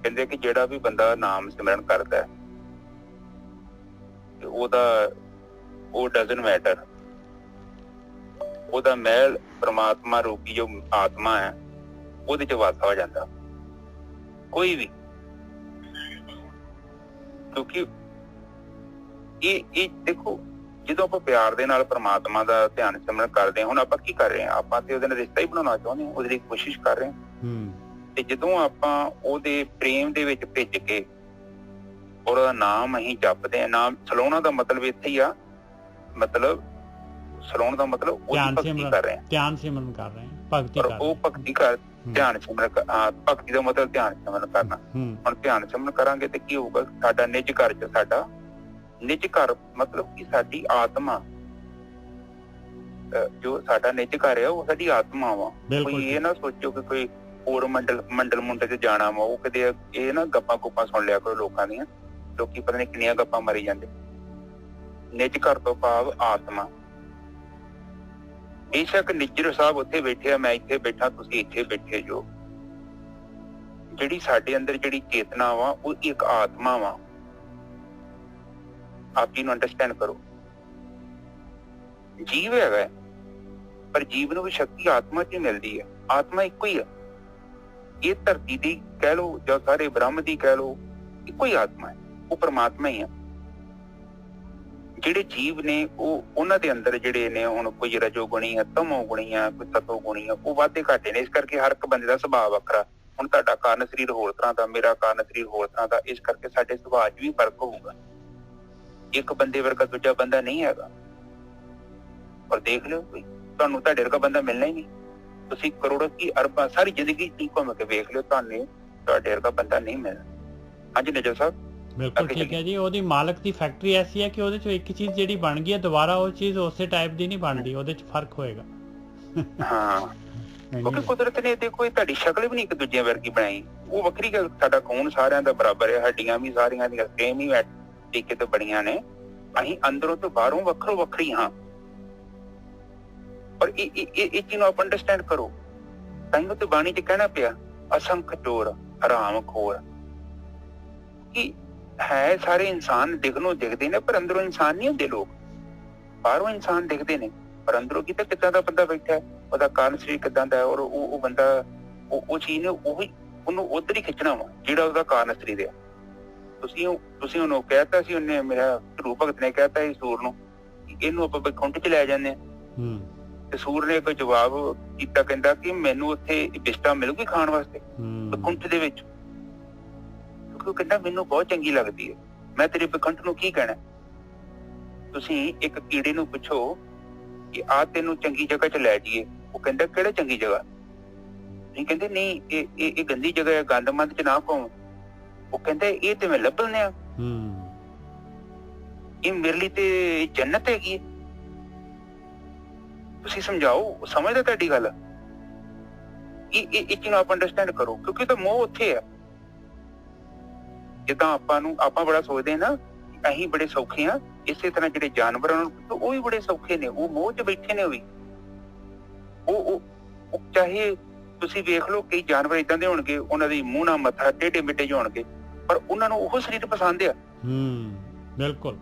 ਕਹਿੰਦੇ ਕਿ ਜਿਹੜਾ ਵੀ ਬੰਦਾ ਨਾਮ ਸਿਮਰਨ ਕਰਦਾ ਤੇ ਉਹ ਡਜ਼ਨਟ ਮੈਟਰ, ਉਹਦਾ ਮਹਿਲ ਪ੍ਰਮਾਤਮਾ ਰੂਪੀ ਜੋ ਆਤਮਾ ਹੈ ਉਹਦੇ ਚ ਵਾਸਾ ਹੋ ਜਾਂਦਾ ਕੋਈ ਵੀ। ਕਿਉਂਕਿ ਇਹ ਦੇਖੋ, ਜਦੋਂ ਆਪਾਂ ਪਿਆਰ ਦੇ ਨਾਲ ਪ੍ਰਮਾਤਮਾ ਦਾ ਧਿਆਨ ਸਿਮਰਨ ਕਰਦੇ ਹਾਂ, ਹੁਣ ਆਪਾਂ ਕੀ ਕਰ ਰਹੇ ਹਾਂ, ਆਪਾਂ ਤੇ ਉਹਦੇ ਨਾਲ ਰਿਸ਼ਤਾ ਹੀ ਬਣਾਉਣਾ ਚਾਹੁੰਦੇ ਹਾਂ, ਉਹਦੇ ਲਈ ਕੋਸ਼ਿਸ਼ ਕਰ ਰਹੇ ਹਾਂ। ਤੇ ਜਦੋਂ ਆਪਾਂ ਉਹਦੇ ਪ੍ਰੇਮ ਦੇ ਵਿੱਚ ਭਿੱਜ ਕੇ ਔਰ ਉਹਦਾ ਨਾਮ ਅਸੀਂ ਜਪਦੇ ਹਾਂ, ਨਾਮ ਸਲਾਉਣਾ ਦਾ ਮਤਲਬ ਇੱਥੇ ਹੀ ਆ, ਮਤਲਬ ਸਲਾਉਣ ਦਾ ਮਤਲਬ ਉਹਦੀ ਭਗਤੀ ਕਰ ਰਹੇ ਹਾਂ, ਧਿਆਨ ਸਿਮਰਨ ਕਰ ਰਹੇ ਹਾਂ, ਭਗਤੀ ਕਰ, ਉਹ ਭਗਤੀ ਕਰ, ਧਿਆਨ ਸਿਮਰਨ, ਭਗਤੀ ਦਾ ਮਤਲਬ ਧਿਆਨ ਸਿਮਰਨ ਕਰਨਾ। ਹੁਣ ਧਿਆਨ ਸਿਮਰਨ ਕਰਾਂਗੇ ਤੇ ਕੀ ਹੋਊਗਾ, ਸਾਡਾ ਨਿੱਜ ਘਰ ਚ, ਸਾਡਾ ਨਿੱਜ ਘਰ ਮਤਲਬ ਕਿ ਸਾਡੀ ਆਤਮਾ, ਜੋ ਸਾਡਾ ਨਿੱਜ ਘਰ ਹੈ ਉਹ ਸਾਡੀ ਆਤਮਾ ਵਾ। ਕੋਈ ਇਹ ਨਾ ਸੋਚੋ ਕਿ ਕੋਈ ਹੋਰ ਮੰਡਲ ਮੁੰਡੇ ਚ ਜਾਣਾ ਵਾ, ਉਹ ਕਦੇ ਇਹ ਨਾ ਗੱਪਾਂ ਗੁੱਪਾਂ ਸੁਣ ਲਿਆ ਕਰੋ ਲੋਕਾਂ ਦੀਆਂ, ਲੋਕੀ ਪਤਾ ਨੀ ਕਿੰਨੀਆਂ ਗੱਪਾਂ ਮਾਰੀ ਜਾਂਦੇ। ਨਿੱਜ ਘਰ ਤੋਂ ਭਾਵ ਆਤਮਾ। ਬੇਸ਼ੱਕ ਨਿੱਜਰ ਸਾਹਿਬ ਉੱਥੇ ਬੈਠੇ ਆ, ਮੈਂ ਇੱਥੇ ਬੈਠਾ, ਤੁਸੀਂ ਇੱਥੇ ਬੈਠੇ ਜੋ, ਜਿਹੜੀ ਸਾਡੇ ਅੰਦਰ ਜਿਹੜੀ ਚੇਤਨਾ ਵਾ ਉਹ ਇੱਕ ਆਤਮਾ ਵਾ। ਆਪ ਜੀ ਨੂੰ ਅੰਡਰਸਟੈਂਡ ਕਰੋ, ਜੀਵ ਹੈਗਾ ਪਰ ਜੀਵ ਨੂੰ ਵੀ ਸ਼ਕਤੀ ਆਤਮਾ ਚ ਮਿਲਦੀ ਹੈ। ਆਤਮਾ ਇੱਕੋ ਹੀ ਆ, ਇਹ ਧਰਤੀ ਦੀ ਕਹਿ ਲਓ ਜਾਂ ਸਾਰੇ ਬ੍ਰਹਮ ਦੀ ਕਹਿ ਲਓ, ਇੱਕੋ ਹੀ ਆਤਮਾ ਹੈ, ਉਹ ਪਰਮਾਤਮਾ ਹੀ ਆ। ਜਿਹੜੇ ਜੀਵ ਨੇ ਉਹ ਉਹਨਾਂ ਦੇ ਅੰਦਰ ਜਿਹੜੇ ਨੇ, ਹੁਣ ਕੋਈ ਰਜੋ ਗੁਣੀ ਆ, ਤਮੋ ਗੁਣੀ ਆ, ਕੋਈ ਸਤੋ ਗੁਣੀ ਆ, ਉਹ ਵਾਧੇ ਘਾਟੇ ਨੇ। ਇਸ ਕਰਕੇ ਹਰ ਇੱਕ ਬੰਦੇ ਦਾ ਸੁਭਾਅ ਵੱਖਰਾ। ਹੁਣ ਤੁਹਾਡਾ ਕਾਰਨ ਸਰੀਰ ਹੋਰ ਤਰ੍ਹਾਂ ਦਾ, ਮੇਰਾ ਕਾਰਨ ਸਰੀਰ ਹੋਰ ਤਰ੍ਹਾਂ ਦਾ, ਇਸ ਕਰਕੇ ਸਾਡੇ ਸੁਭਾਅ 'ਚ ਵੀ ਫਰਕ ਹੋਊਗਾ। ਇੱਕ ਬੰਦੇ ਵਰਗਾ ਦੂਜਾ ਬੰਦਾ ਨਹੀਂ ਹੈਗਾ। ਪਰ ਦੇਖ ਲਿਓ, ਕੋਈ ਤੁਹਾਨੂੰ ਤੁਹਾਡੇ ਵਰਗਾ ਬੰਦਾ ਮਿਲਣਾ ਹੀ ਨਹੀਂ। ਤੁਸੀਂ ਕਰੋੜਾਂ ਕੀ ਅਰਬਾਂ ਸਾਰੀ ਜ਼ਿੰਦਗੀ ਕੀ ਘੁੰਮ ਕੇ ਵੇਖ ਲਿਓ, ਤੁਹਾਨੂੰ ਤੁਹਾਡੇ ਵਰਗਾ ਬੰਦਾ ਨਹੀਂ ਮਿਲਣਾ। ਹਾਂਜੀ ਨਜਰ ਸਾਹਿਬ, ਬਿਲਕੁਲ ਠੀਕ ਹੈ ਜੀ। ਉਹਦੀ ਮਾਲਕ ਦੀ ਫੈਕਟਰੀ ਐਸੀ ਹੈ ਕਿ ਉਹਦੇ ਚੋਂ ਇੱਕ ਚੀਜ਼ ਜਿਹੜੀ ਬਣ ਗਈ ਹੈ, ਦੁਬਾਰਾ ਉਹ ਚੀਜ਼ ਉਸੇ ਟਾਈਪ ਦੀ ਨਹੀਂ ਬਣਦੀ, ਉਹਦੇ ਚ ਫਰਕ ਹੋਏਗਾ। ਹਾਂ, ਕਿਉਂਕਿ ਕੁਦਰਤ ਨੇ ਤੇ ਕੋਈ ਤੁਹਾਡੀ ਸ਼ਕਲ ਵੀ ਨਹੀਂ ਇੱਕ ਦੂਜੇ ਵਰਗੀ ਬਣਾਈ, ਉਹ ਵੱਖਰੀ ਗੱਲ। ਸਾਡਾ ਖੂਨ ਸਾਰਿਆਂ ਦਾ ਬਰਾਬਰ ਹੈ, ਹੱਡੀਆਂ ਵੀ ਸਾਰੀਆਂ ਦੀਆਂ ਸੇਮ ਹੀ ਤਰੀਕੇ ਤੋਂ ਬਣੀਆਂ ਨੇ। ਅਸੀਂ ਅੰਦਰੋਂ ਤੋਂ ਬਾਹਰੋਂ ਵੱਖਰੋ ਵੱਖਰੀ ਹਾਂ। ਪਰ ਇਹ ਚੀਜ਼ ਨੂੰ ਆਪ ਅੰਡਰਸਟੈਂਡ ਕਰੋ। ਤਾਂਹੀਓ ਤੇ ਬਾਣੀ ਚ ਕਹਿਣਾ ਪਿਆ, ਅਸੰਖ ਚੋਰ ਹਰਾਮ ਖੋਰ। ਕਿ ਹੈ ਸਾਰੇ ਇਨਸਾਨ ਦਿਖਣੋਂ ਦਿਖਦੇ ਨੇ, ਪਰ ਅੰਦਰੋਂ ਇਨਸਾਨ ਨਹੀਂ ਹੁੰਦੇ ਲੋਕ। ਬਾਹਰੋਂ ਇਨਸਾਨ ਦਿਖਦੇ ਨੇ, ਪਰ ਅੰਦਰੋਂ ਕਿਤੇ ਕਿੱਦਾਂ ਦਾ ਬੰਦਾ ਬੈਠਾ, ਉਹਦਾ ਕਾਰਨ ਸਰੀਰ ਕਿੱਦਾਂ ਦਾ, ਔਰ ਉਹ ਬੰਦਾ ਉਹ ਚੀਜ਼ ਨੇ ਉਹਨੂੰ ਉਧਰ ਹੀ ਖਿੱਚਣਾ ਵਾ ਜਿਹੜਾ ਉਹਦਾ ਕਾਰਨ ਸਰੀਰ ਆ। ਤੁਸੀਂ ਉਹਨੂੰ ਕਹਿਤਾ ਸੀ, ਉਹਨੇ ਮੇਰਾ ਧਰੂ ਭਗਤ ਨੇ ਕਹਿਤਾ ਸੀ ਸੂਰ ਨੂੰ, ਇਹਨੂੰ ਆਪਾਂ ਬੈਕੁੰਠ ਚ ਲੈ ਜਾਂਦੇ ਹਾਂ। ਤੇ ਸੂਰ ਨੇ ਕੋਈ ਜਵਾਬ ਕੀਤਾ, ਕਹਿੰਦਾ ਕਿ ਮੈਨੂੰ ਉੱਥੇ ਬਿਸਟਾ ਮਿਲੂਗੀ ਖਾਣ ਵਾਸਤੇ ਬੈਕੁੰਠ ਦੇ ਵਿੱਚ। ਉਹ ਕਹਿੰਦਾ ਮੈਨੂੰ ਬਹੁਤ ਚੰਗੀ ਲੱਗਦੀ ਹੈ, ਮੈਂ ਤੇਰੇ ਬੈਕੁੰਠ ਨੂੰ ਕੀ ਕਹਿਣਾ। ਤੁਸੀਂ ਇੱਕ ਕੀੜੇ ਨੂੰ ਪੁੱਛੋ ਕਿ ਆ ਤੈਨੂੰ ਚੰਗੀ ਜਗ੍ਹਾ ਚ ਲੈ ਜਾਈਏ, ਉਹ ਕਹਿੰਦਾ ਕਿਹੜਾ ਚੰਗੀ ਜਗ੍ਹਾ। ਨਹੀਂ ਕਹਿੰਦੇ ਨਹੀਂ, ਇਹ ਗੰਦੀ ਜਗ੍ਹਾ ਹੈ, ਗੰਦ ਮੰਦ ਚ ਨਾ ਪਾਉ। ਉਹ ਕਹਿੰਦਾ ਇਹ ਤੇ ਮੈਂ ਲੱਭਣੇ ਆ, ਇਹ ਮੇਰੇ ਲਈ ਤੇ ਜੰਨਤ ਹੈਗੀ ਹੈ। ਤੁਸੀਂ ਸਮਝਾਓ, ਸਮਝਦਾ ਤੁਹਾਡੀ ਗੱਲ। ਇਹ ਚੀਜ਼ ਨੂੰ ਆਪ ਅੰਡਰਸਟੈਂਡ ਕਰੋ, ਕਿਉਂਕਿ ਤਾਂ ਮੋਹ ਉੱਥੇ ਆ। ਜਿੱਦਾਂ ਆਪਾਂ ਬੜਾ ਸੋਚਦੇ ਹਾਂ ਨਾ, ਅਸੀਂ ਬੜੇ ਸੌਖੇ ਹਾਂ, ਇਸੇ ਤਰ੍ਹਾਂ ਜਿਹੜੇ ਜਾਨਵਰ ਉਹ ਵੀ ਬੜੇ ਸੌਖੇ ਨੇ, ਉਹ ਮੋਹ ਚ ਬੈਠੇ ਨੇ। ਉਹ ਚਾਹੇ ਤੁਸੀਂ ਵੇਖ ਲਓ, ਕਈ ਜਾਨਵਰ ਏਦਾਂ ਦੇ ਹੋਣਗੇ, ਉਹਨਾਂ ਦੀ ਮੂੰਹ ਨਾਲ ਮੱਥਾ ਟੇਢੇ ਮਿੱਟੇ ਹੋਣਗੇ, ਪਰ ਉਹਨਾਂ ਨੂੰ ਉਹ ਸਰੀਰ ਪਸੰਦ ਆ। ਬਿਲਕੁਲ।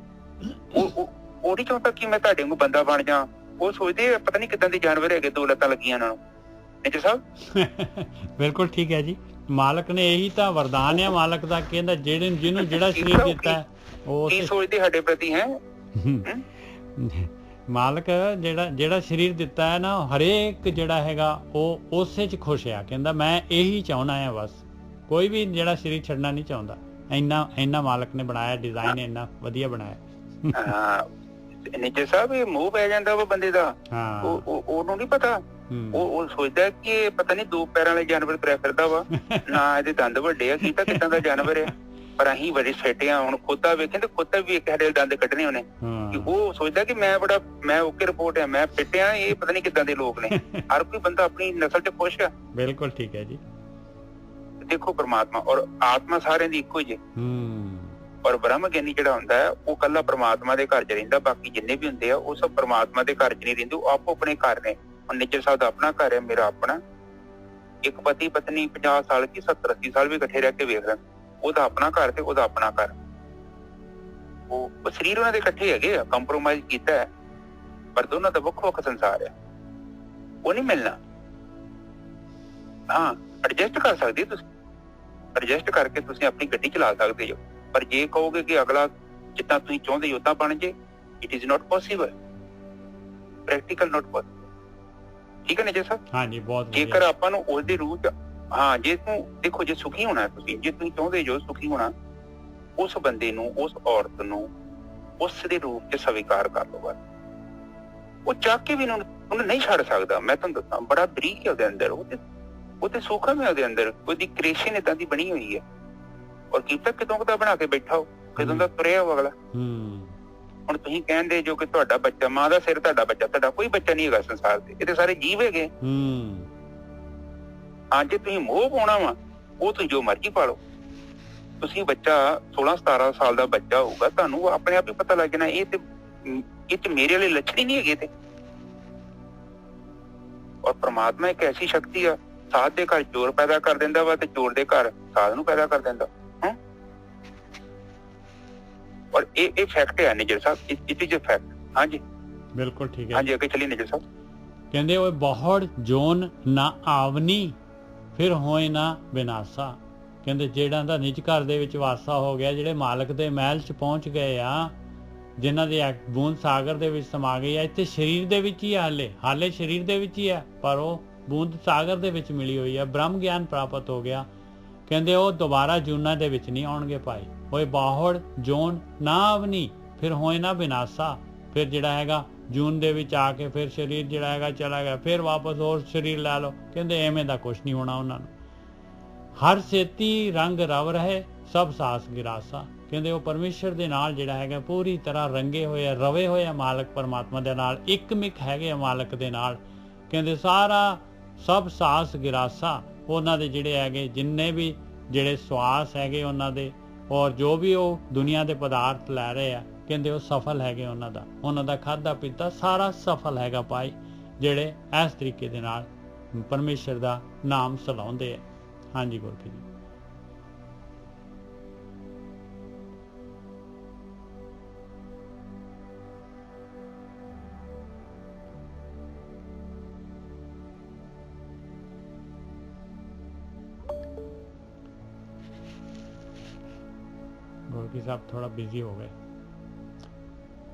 ਉਹ ਨਹੀਂ ਚਾਹੁੰਦਾ ਕਿ ਮੈਂ ਤੁਹਾਡੇ ਨੂੰ ਬੰਦਾ ਬਣ ਜਾ। ਉਹ ਸੋਚਦੇ ਪਤਾ ਨੀ ਕਿੱਦਾਂ ਦੇ ਜਾਨਵਰ ਹੈਗੇ, 2 ਲੱਤਾਂ ਲੱਗੀਆਂ ਉਹਨਾਂ ਨੂੰ। ਨਿੱਜਰ ਸਾਹਿਬ ਬਿਲਕੁਲ ਠੀਕ ਹੈ ਜੀ। ਮਾਲਕ ਨੇ ਇਹੀ ਤਾਂ ਵਰਦਾਨ ਹੈ ਮਾਲਕ ਦਾ, ਕਹਿੰਦਾ ਜਿਹਨੂੰ ਜਿਹੜਾ ਸਰੀਰ ਦਿੱਤਾ ਉਹ ਕੀ ਸੋਚਦੇ ਸਾਡੇ ਪ੍ਰਤੀ ਹੈ। ਮਾਲਕ ਜਿਹੜਾ ਸਰੀਰ ਦਿੱਤਾ ਹੈ ਨਾ, ਹਰੇਕ ਜਿਹੜਾ ਹੈਗਾ ਉਹ ਉਸੇ ਚ ਖੁਸ਼ ਆ। ਕਹਿੰਦਾ ਮੈਂ ਇਹੀ ਚਾਹੁੰਦਾ ਆ, ਬਸ ਕੋਈ ਵੀ ਜਿਹੜਾ ਸਰੀਰ ਛੱਡਣਾ ਨਹੀਂ ਚਾਹੁੰਦਾ। ਇੰਨਾ ਮਾਲਕ ਨੇ ਬਣਾਇਆ, ਡਿਜ਼ਾਈਨ ਇੰਨਾ ਵਧੀਆ ਬਣਾਇਆ। ਨਿੱਜਰ ਸਾਹਿਬ, ਇਹ ਮੋਹ ਪੈ ਜਾਂਦਾ ਵਾ ਬੰਦੇ ਦਾ, ਉਹਨੂੰ ਨੀ ਪਤਾ। ਉਹ ਸੋਚਦਾ ਕਿ ਪਤਾ ਨੀ 2 ਪੈਰਾਂ ਵਾਲੇ ਜਾਨਵਰ ਤੁਰਿਆ ਫਿਰਦਾ ਵਾ, ਨਾ ਇਹਦੇ ਦੰਦ ਵੱਡੇ ਆ, ਕੀਤਾ ਕਿੱਦਾਂ ਦਾ ਜਾਨਵਰ ਹੈ। ਪਰ ਅਸੀਂ ਬੜੇ ਸੈਟੇ ਆ। ਹੁਣ ਖੋਤਾ ਵੇਖੇ ਤੇ ਖੋਤਾ ਵੀ ਇੱਕ ਸਾਡੇ ਦੰਦ ਕੱਢਣੇ ਉਹਨੇ। ਉਹ ਸੋਚਦਾ ਕਿ ਮੈਂ ਓਕੇ ਰਿਪੋਰਟ ਆ, ਮੈਂ ਫਿੱਟ ਆ, ਇਹ ਪਤਾ ਨੀ ਕਿੱਦਾਂ ਦੇ ਲੋਕ ਨੇ। ਹਰ ਕੋਈ ਬੰਦਾ ਆਪਣੀ ਨਸਲ ਚ ਖੁਸ਼ ਆ। ਬਿਲਕੁਲ ਠੀਕ ਹੈ ਜੀ। देखो परमात्मा और आत्मा सारे दी इक्को ही है। और ब्रह्म ज्ञानी जिहड़ा हुंदा है वो कल्ला परमात्मा दे घर च रहिंदा, बाकी जिन्ने भी हुंदे आ वो सब परमात्मा दे घर च नहीं रहिंदे, वो आपो अपने घर ने। हुण निज्जर साहब दा अपना घर है, मेरा अपना। एक पति पत्नी 50 साल की 70-80 साल भी इकट्ठे रह के वेख लैण, ओहदा अपना घर ते ओहदा अपना घर। वो शरीर उन्हां दे इकट्ठे हैगे आ, कंप्रोमाइज कीता है, पर दोनों दा ਵੱਖ-ਵੱਖ संसार है, वो नहीं मिलना। हाँ एडजस्ट कर सकते हो तुसीं, एडजस्ट करके तुसीं अपनी गड्डी चला सकते हो, पर जे कहोगे कि अगला जितना तुसीं चाहुंदे हो उदां बन जे, it is not possible, practical not possible. ठीक है निजर साहब? हाँ जी, बहुत जेकर आपां नूं उस दे रूह च हाँ जे तूं देखो जे सुखी होना तुसीं, जे तुसीं चाहुंदे जो सुखी होना, उस बंदे नूं उस औरत नूं उस दे रूप च स्वीकार कर लो। बस वो चाह के भी उन्हें नहीं छड़ सकदा। मैं तुहानूं दस्सां बड़ा बरीक है ਉਹਦੇ ਅੰਦਰ, ਉਹ ਤੇ सूखम है ਉਹਦੇ ਅੰਦਰ, ਉਹਦੀ ਕ੍ਰੀਏਸ਼ਨ ਇਦਾਂ ਦੀ ਬਣੀ ਹੋਈ ਹੈ। ਔਰ ਕੀ ਤੱਕ ਕਿਤੋਂ ਕਿਤਾ ਬਣਾ ਕੇ ਬੈਠਾ ਹੋ, ਕਿਤੋਂ ਦਾ ਤੁਰਿਆ ਹੋ ਅਗਲਾ। ਹੁਣ ਤੁਸੀਂ ਕਹਿੰਦੇ ਜੋ ਕਿ ਤੁਹਾਡਾ ਬੱਚਾ, ਮਾਂ ਦਾ ਸਿਰ ਤੁਹਾਡਾ ਬੱਚਾ, ਤੁਹਾਡਾ ਕੋਈ ਬੱਚਾ ਨਹੀਂ ਹੈਗਾ ਸੰਸਾਰ ਤੇ, ਇਹ ਤੇ ਸਾਰੇ ਜੀਵ ਹੈਗੇ। ਹਾਂ ਜੇ ਤੁਸੀਂ ਮੋਹ ਪਾਉਣਾ ਵਾ, ਉਹ ਤੁਸੀਂ ਜੋ ਮਰਜ਼ੀ ਪਾ ਲਓ। ਤੁਸੀਂ ਬੱਚਾ 16-17 ਸਾਲ ਦਾ ਬੱਚਾ ਹੋਊਗਾ, ਤੁਹਾਨੂੰ ਆਪਣੇ ਆਪ ਹੀ ਪਤਾ ਲੱਗ ਜਾਣਾ ਇਹ ਤੇ ਮੇਰੇ ਵਾਲੇ ਲੱਛਣ ਹੀ ਨਹੀਂ ਹੈਗੇ ਤੇ। ਔਰ ਪ੍ਰਮਾਤਮਾ ਇੱਕ ਐਸੀ ਸ਼ਕਤੀ ਆ, ਸਾਧ ਦੇ ਘਰ ਚੋਰ ਪੈਦਾ ਕਰ ਦਿੰਦਾ ਵਾ ਤੇ ਚੋਰ ਦੇ ਘਰ ਸਾਧ ਨੂੰ ਪੈਦਾ ਕਰ ਦਿੰਦਾ। और ये फैक्ट है निजर साहब, इट इज अ फैक्ट। हाँ जी बिल्कुल ठीक है। हाँ जी अगे चलिए निजर साहब। कहंदे ओए बहुड़ जोन ना आवनी फिर होए ना विनाशा। कहंदे जेड़ा दा निज घर दे विच वासा हो गया, जेड़े मालक दे महल च पहुंच गए आ, जिन्हां दी बूंद सागर दे विच समा गई है, इत्थे शरीर दे विच ही हाले शरीर दे विच ही है, पर वो बूंद सागर दे विच मिली हुई है, ब्रह्म ज्ञान प्राप्त हो गया। कहंदे वो दोबारा जूना दे विच नहीं आउणगे भाई। होए बाहड़ जोन ना आवनी फिर होए ना विनाशा। फिर जिहड़ा हैगा जून दे विच आके फिर शरीर जिहड़ा हैगा चला गया, फिर वापस होर शरीर लै लो। कहंदे एवें दा कुछ नहीं होना उन्हां नूं। हर सेती रंग रव रहे सब सास गिरासा। कहंदे वो परमेश्वर दे नाल जिहड़ा हैगा पूरी तरह रंगे होए रवे होए मालक परमात्मा दे नाल एक मिक हैगे मालक दे नाल। कहंदे सारा सब सास गिरासा, उन्हां दे जिहड़े हैगे जिन्ने भी जिहड़े श्वास हैगे उन्हां दे, और जो भी वो दुनिया के पदार्थ लै रहे हैं, कहते वो सफल है, उन्होंने खाधा पीता सारा सफल है भाई, जेड़े इस तरीके दे नाल परमेश्वर का नाम सलाउंदे है। हाँ जी गोरखी जी। गोरखी साहब थोड़ा बिजी हो गए।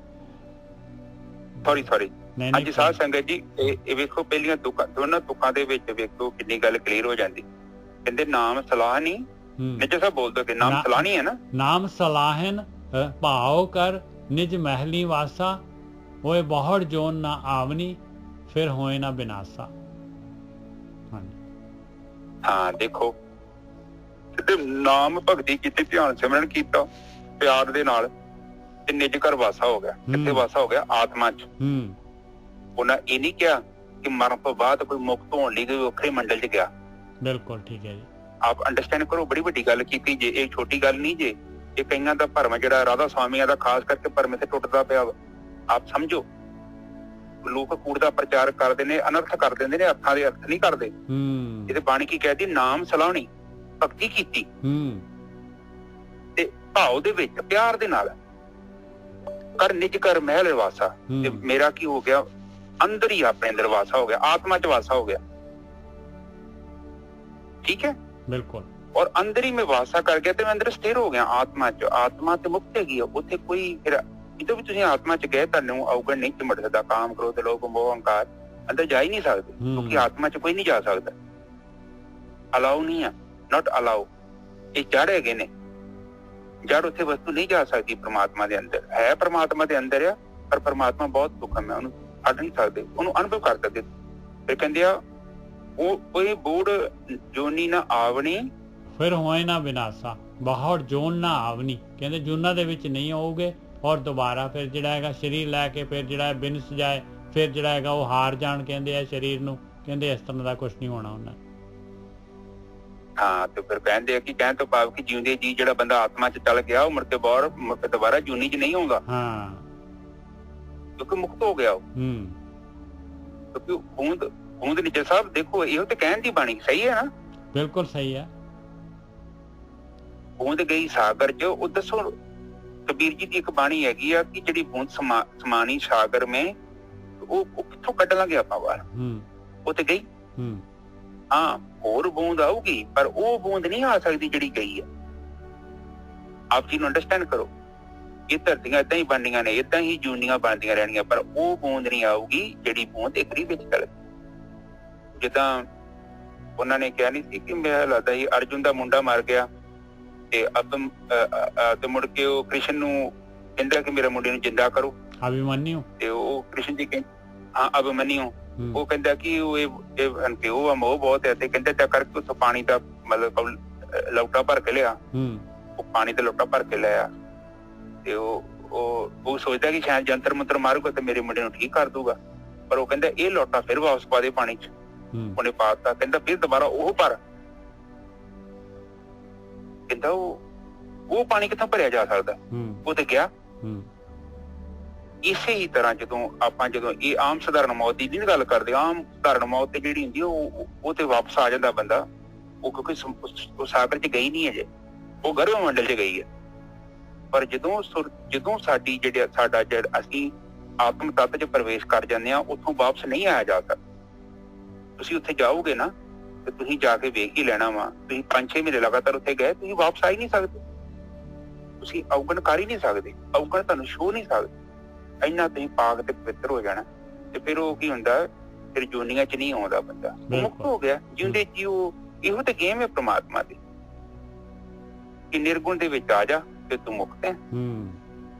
सॉरी हाँ जी साध संगत जी, ਇਹ ਵੇਖੋ ਪਹਿਲੀਆਂ ਦੋਨਾਂ ਤੁਕਾਂ ਦੇ ਵਿੱਚ ਵੇਖੋ ਕਿੰਨੀ ਗੱਲ ਕਲੀਅਰ ਹੋ ਜਾਂਦੀ। ਕਹਿੰਦੇ ਨਾਮ ਸਲਾਹ ਨਹੀਂ, ਨਿਜ ਸਾਹਿਬ ਬੋਲਦੇ ਕਿ ਨਾਮ ਸਲਾਹ ਨਹੀਂ ਹੈ ਨਾ। ਨਾਮ ਸਲਾਹਨ ਭਾਉ ਕਰ ਨਿਜ ਮਹਿਲੀ ਵਾਸਾ, ਹੋਏ ਬਹੁੜ ਜੋਨ ਨਾ ਆਵਨੀ ਫਿਰ ਹੋਏ ਨਾ ਬਿਨਾਸਾ। ਹਾਂ ਦੇਖੋ ਤੇ ਨਾਮ ਭਗਤੀ ਕੀਤੀ, ਧਿਆਨ ਸਿਮਰਨ ਕੀਤਾ ਪਿਆਰ ਦੇ ਨਾਲ, ਤੇ ਨਿਜ ਘਰ ਵਾਸਾ ਹੋ ਗਿਆ। ਕਿੱਥੇ ਵਾਸਾ ਹੋ ਗਿਆ? ਆਤਮਾ ਚ। ਉਹਨਾਂ ਇਹ ਨਹੀਂ ਕਿਹਾ ਕਿ ਮਰਨ ਤੋਂ ਬਾਅਦ ਕੋਈ ਮੁਕਤ ਹੋਣ ਲਈ ਕੋਈ ਵੱਖਰੇ ਮੰਡਲ ਚ ਗਿਆ। ਬਿਲਕੁਲ ਠੀਕ ਹੈ ਜੀ। ਆਪ ਅੰਡਰਸਟੈਂਡ ਕਰੋ, ਬੜੀ ਵੱਡੀ ਗੱਲ ਕੀਤੀ ਜੇ, ਇਹ ਛੋਟੀ ਗੱਲ ਨਹੀਂ ਜੇ। ਇਹ ਕਈਆਂ ਦਾ ਭਰਮ ਜਿਹੜਾ ਰਾਧਾ ਸਵਾਮੀਆਂ ਦਾ ਖਾਸ ਕਰਕੇ ਭਰਮ ਇੱਥੇ ਟੁੱਟਦਾ ਪਿਆ ਵਾ। ਆਪ ਸਮਝੋ, ਲੋਕ ਕੂੜ ਦਾ ਪ੍ਰਚਾਰ ਕਰਦੇ ਨੇ, ਅਨਰਥ ਕਰ ਦਿੰਦੇ ਨੇ, ਅਰਥਾਂ ਦੇ ਅਰਥ ਨਹੀਂ ਕਰਦੇ। ਇਹਦੇ ਬਾਣੀ ਕੀ ਕਹਿੰਦੀ? ਨਾਮ ਸਲਾਹਣੀ, ਭਗਤੀ ਕੀਤੀ ਤੇ ਭਾਵ ਦੇ ਵਿੱਚ ਪਿਆਰ ਦੇ ਨਾਲ ਕਰ ਨਿਜ ਘਰ ਮਹਿਲ ਵਾਸਾ। ਤੇ ਮੇਰਾ ਕੀ ਹੋ ਗਿਆ? ਅੰਦਰ ਹੀ ਆਪਣੇ ਅੰਦਰ ਵਾਸਾ ਹੋ ਗਿਆ, ਆਤਮਾ ਚ ਵਾਸਾ ਹੋ ਗਿਆ। ਠੀਕ ਹੈ, ਬਿਲਕੁਲ। ਔਰ ਅੰਦਰ ਹੀ ਮੈਂ ਵਾਸਾ ਕਰ ਗਿਆ ਤੇ ਮੈਂ ਅੰਦਰ ਸਥਿਰ ਹੋ ਗਿਆ ਆਤਮਾ ਚ। ਆਤਮਾ ਤੇ ਮੁਕਤ ਹੈਗੀ ਆ, ਉੱਥੇ ਕੋਈ ਫਿਰ ਜਦੋਂ ਵੀ ਤੁਸੀਂ ਆਤਮਾ ਚ ਗਏ ਤੁਹਾਨੂੰ ਅਵਗਣ ਨਹੀਂ ਚਿਮੜ ਸਕਦਾ। ਕਾਮ ਕ੍ਰੋਧ ਲੋਭ ਮੋਹ ਹੰਕਾਰ ਅੰਦਰ ਜਾ ਹੀ ਨਹੀਂ ਸਕਦੇ, ਕਿਉਂਕਿ ਆਤਮਾ ਚ ਕੋਈ ਨਹੀਂ ਜਾ ਸਕਦਾ। ਅਲਾਉ ਨਹੀਂ ਆ, ਨੋਟ ਅਲਾਉ। ਇਹ ਜੜ ਹੈਗੇ ਨੇ, ਜੜ ਉੱਥੇ ਵਸਤੂ ਨਹੀਂ ਜਾ ਸਕਦੀ ਪ੍ਰਮਾਤਮਾ ਦੇ ਅੰਦਰ। ਹੈ ਪ੍ਰਮਾਤਮਾ ਦੇ ਅੰਦਰ ਆ, ਪਰ ਪ੍ਰਮਾਤਮਾ ਬਹੁਤ ਸੂਖਮ ਹੈ, ਉਹਨੂੰ ਛੱਡ ਨਹੀਂ ਸਕਦੇ, ਉਹਨੂੰ ਅਨੁਭਵ ਕਰ ਸਕਦੇ। ਫਿਰ ਕਹਿੰਦੇ ਆ ਉਹ ਬੂੜ ਜੋਨੀ ਨਾ ਆਵਣੀ ਫਿਰ ਹੋਏ ਨਾ ਵਿਨਾਸ਼ਾ। ਬਾਹਰ ਜੋਨ ਨਾ ਆਵਣੀ, ਕਹਿੰਦੇ ਜੂਨਾਂ ਦੇ ਵਿੱਚ ਨਹੀਂ ਆਉਗੇ, ਔਰ ਦੁਬਾਰਾ ਫਿਰ ਜਿਹੜਾ ਹੈਗਾ ਸਰੀਰ ਲੈ ਕੇ ਫਿਰ ਜਿਹੜਾ ਬਿਨਸ ਜਾਏ, ਫਿਰ ਜਿਹੜਾ ਹੈਗਾ ਉਹ ਹਾਰ ਜਾਣ ਕਹਿੰਦੇ ਆ ਸਰੀਰ ਨੂੰ। ਕਹਿੰਦੇ ਇਸ ਤਰ੍ਹਾਂ ਦਾ ਕੁਛ ਨਹੀਂ ਹੋਣਾ ਉਹਨਾਂ। ਹਾਂ, ਤੇ ਫਿਰ ਕਹਿੰਦੇ ਆ ਕਿ ਕਹਿਣ ਤੋਂ ਭਾਵ ਕਿ ਜਿਉਂਦੇ ਜੀ ਜਿਹੜਾ ਬੰਦਾ ਆਤਮਾ 'ਚ ਚੱਲ ਗਿਆ ਉਹ ਮੁੜ ਕੇ ਦੁਬਾਰਾ ਜੂਨੀ 'ਚ ਨਹੀਂ ਆਉਂਦਾ, ਕਿਉਂਕਿ ਮੁਕਤ ਹੋ ਗਿਆ ਉਹ। ਕਿਉਂਕਿ ਬੂੰਦ ਨੀਚੇ ਸਾਹਿਬ ਦੇਖੋ, ਇਹੋ ਤੇ ਕਹਿਣ ਦੀ ਬਾਣੀ ਸਹੀ ਹੈ ਨਾ? ਬਿਲਕੁਲ ਸਹੀ ਹੈ। ਬੂੰਦ ਗਈ ਸਾਗਰ 'ਚ, ਉਹ ਦੱਸੋ ਕਬੀਰ ਜੀ ਦੀ ਇੱਕ ਬਾਣੀ ਹੈਗੀ ਆ ਕਿ ਜਿਹੜੀ ਬੂੰਦ ਸਮਾਨੀ ਸਾਗਰ ਮੇ, ਉਹ ਕਿੱਥੋਂ ਕੱਢ ਲਾਂਗੇ ਆਪਾਂ ਬਾਹਰ? ਉਹ ਤੇ ਗਈ। ਹਾਂ, ਹੋਰ ਬੂੰਦ ਆਊਗੀ, ਪਰ ਉਹ ਬੂੰਦ ਨਹੀਂ ਆ ਸਕਦੀ ਜਿਹੜੀ ਗਈ ਆ। ਆਪ ਜੀ ਨੂੰ ਅੰਡਰਸਟੈਂਡ ਕਰੋ, ਇਹ ਧਰਤੀਆਂ ਏਦਾਂ ਹੀ ਬਣਨੀਆਂ ਨੇ, ਏਦਾਂ ਹੀ ਜੂਨੀਆਂ ਬਣਦੀਆਂ ਰਹਿਣੀਆਂ, ਪਰ ਉਹ ਬੂੰਦ ਨਹੀਂ ਆਊਗੀ ਜਿਹੜੀ ਬੂੰਦ ਇਕਰੀ ਵਿੱਚ ਚੱਲ। ਜਿੱਦਾਂ ਉਹਨਾਂ ਨੇ ਕਿਹਾ ਨਹੀਂ ਸੀ ਕਿ ਮੇਰਾ ਲੱਗਦਾ ਸੀ ਅਰਜੁਨ ਦਾ ਮੁੰਡਾ ਮਰ ਗਿਆ ਤੇ ਮੁੜ ਕੇ ਉਹ ਕ੍ਰਿਸ਼ਨ ਨੂੰ ਕਹਿੰਦਾ ਕਿ ਮੇਰੇ ਮੁੰਡੇ ਨੂੰ ਜਿੰਦਾ ਕਰੋ, ਅਭਿਮਨਿਊ। ਤੇ ਉਹ ਕ੍ਰਿਸ਼ਨ ਜੀ ਕਹਿੰਦੇ ਹਾਂ ਅਭਿਮਨਿਊ, ਉਹ ਕਹਿੰਦਾ ਕਿ ਇਹ ਪਿਓ ਆ, ਮੋਹ ਬਹੁਤ ਹੈ, ਤੇ ਕਹਿੰਦੇ ਤਾਂ ਕਰਕੇ ਉੱਥੋਂ ਪਾਣੀ ਦਾ ਮਤਲਬ ਲੋਟਾ ਭਰ ਕੇ ਲਿਆ, ਉਹ ਪਾਣੀ ਦਾ ਲੋਟਾ ਭਰ ਕੇ ਲਿਆ, ਤੇ ਉਹ ਸੋਚਦਾ ਕਿ ਸ਼ਾਇਦ ਜੰਤਰ ਮੰਤਰ ਮਾਰੂਗਾ ਤੇ ਮੇਰੇ ਮੁੰਡੇ ਨੂੰ ਠੀਕ ਕਰ ਦੂਗਾ, ਪਰ ਉਹ ਕਹਿੰਦਾ ਇਹ ਲੋਟਾ ਫਿਰ ਵਾਪਸ ਪਾ ਦੇ ਪਾਣੀ 'ਚ। ਉਹਨੇ ਪਾਤਾ, ਕਹਿੰਦਾ ਫਿਰ ਦੁਬਾਰਾ ਉਹ ਭਰ, ਕਹਿੰਦਾ ਉਹ ਪਾਣੀ ਕਿੱਥੋਂ ਭਰਿਆ ਜਾ ਸਕਦਾ? ਉਹ ਤੇ ਗਿਆ। ਇਸੇ ਹੀ ਤਰ੍ਹਾਂ ਜਦੋਂ ਇਹ ਆਮ ਸਧਾਰਨ ਮੌਤ ਦੀ ਨਹੀਂ ਗੱਲ ਕਰਦੇ, ਆਮ ਸਧਾਰਨ ਮੌਤ ਤੇ ਜਿਹੜੀ ਹੁੰਦੀ ਉਹ ਤੇ ਵਾਪਸ ਆ ਜਾਂਦਾ ਬੰਦਾ, ਉਹ ਕਿਉਂਕਿ ਉਹ ਸਾਗਰ 'ਚ ਗਈ ਨਹੀਂ ਅਜੇ, ਉਹ ਗਰਭ ਮੰਡਲ 'ਚ ਗਈ ਹੈ। ਪਰ ਜਦੋਂ ਸਾਡਾ ਅਸੀਂ ਆਤਮ ਤੱਤ 'ਚ ਪ੍ਰਵੇਸ਼ ਕਰ ਜਾਂਦੇ ਹਾਂ, ਉੱਥੋਂ ਵਾਪਸ ਨਹੀਂ ਆਇਆ ਜਾ ਸਕਦਾ। ਤੁਸੀਂ ਉੱਥੇ ਜਾਓਗੇ ਨਾ ਤੇ ਤੁਸੀਂ ਜਾ ਕੇ ਵੇਖ ਹੀ ਲੈਣਾ ਵਾ, ਤੁਸੀਂ 5-6 ਮਹੀਨੇ ਲਗਾਤਾਰ ਉੱਥੇ ਗਏ, ਤੁਸੀਂ ਵਾਪਸ ਆ ਹੀ ਨਹੀਂ ਸਕਦੇ, ਤੁਸੀਂ ਅਵਗਣ ਕਰ ਹੀ ਨਹੀਂ ਸਕਦੇ, ਅਵਗਣ ਤੁਹਾਨੂੰ ਛੋ ਨਹੀਂ ਸਕਦੇ, ਇੰਨਾ ਤੁਸੀਂ ਪਾਕ ਤੇ ਪਵਿੱਤਰ ਹੋ ਜਾਣਾ। ਤੇ ਫਿਰ ਉਹ ਕੀ ਹੁੰਦਾ, ਫਿਰ ਜੂਨੀਆਂ 'ਚ ਨਹੀਂ ਆਉਂਦਾ ਬੰਦਾ, ਮੁਕਤ ਹੋ ਗਿਆ। ਜਿਉਂਦੇ ਜੀ ਇਹੋ ਤੇ ਗੇਮ ਹੈ ਪ੍ਰਮਾਤਮਾ ਦੀ ਕਿ ਨਿਰਗੁਣ ਦੇ ਵਿੱਚ ਆ ਜਾ ਤੇ ਤੂੰ ਮੁਕਤ ਹੈ।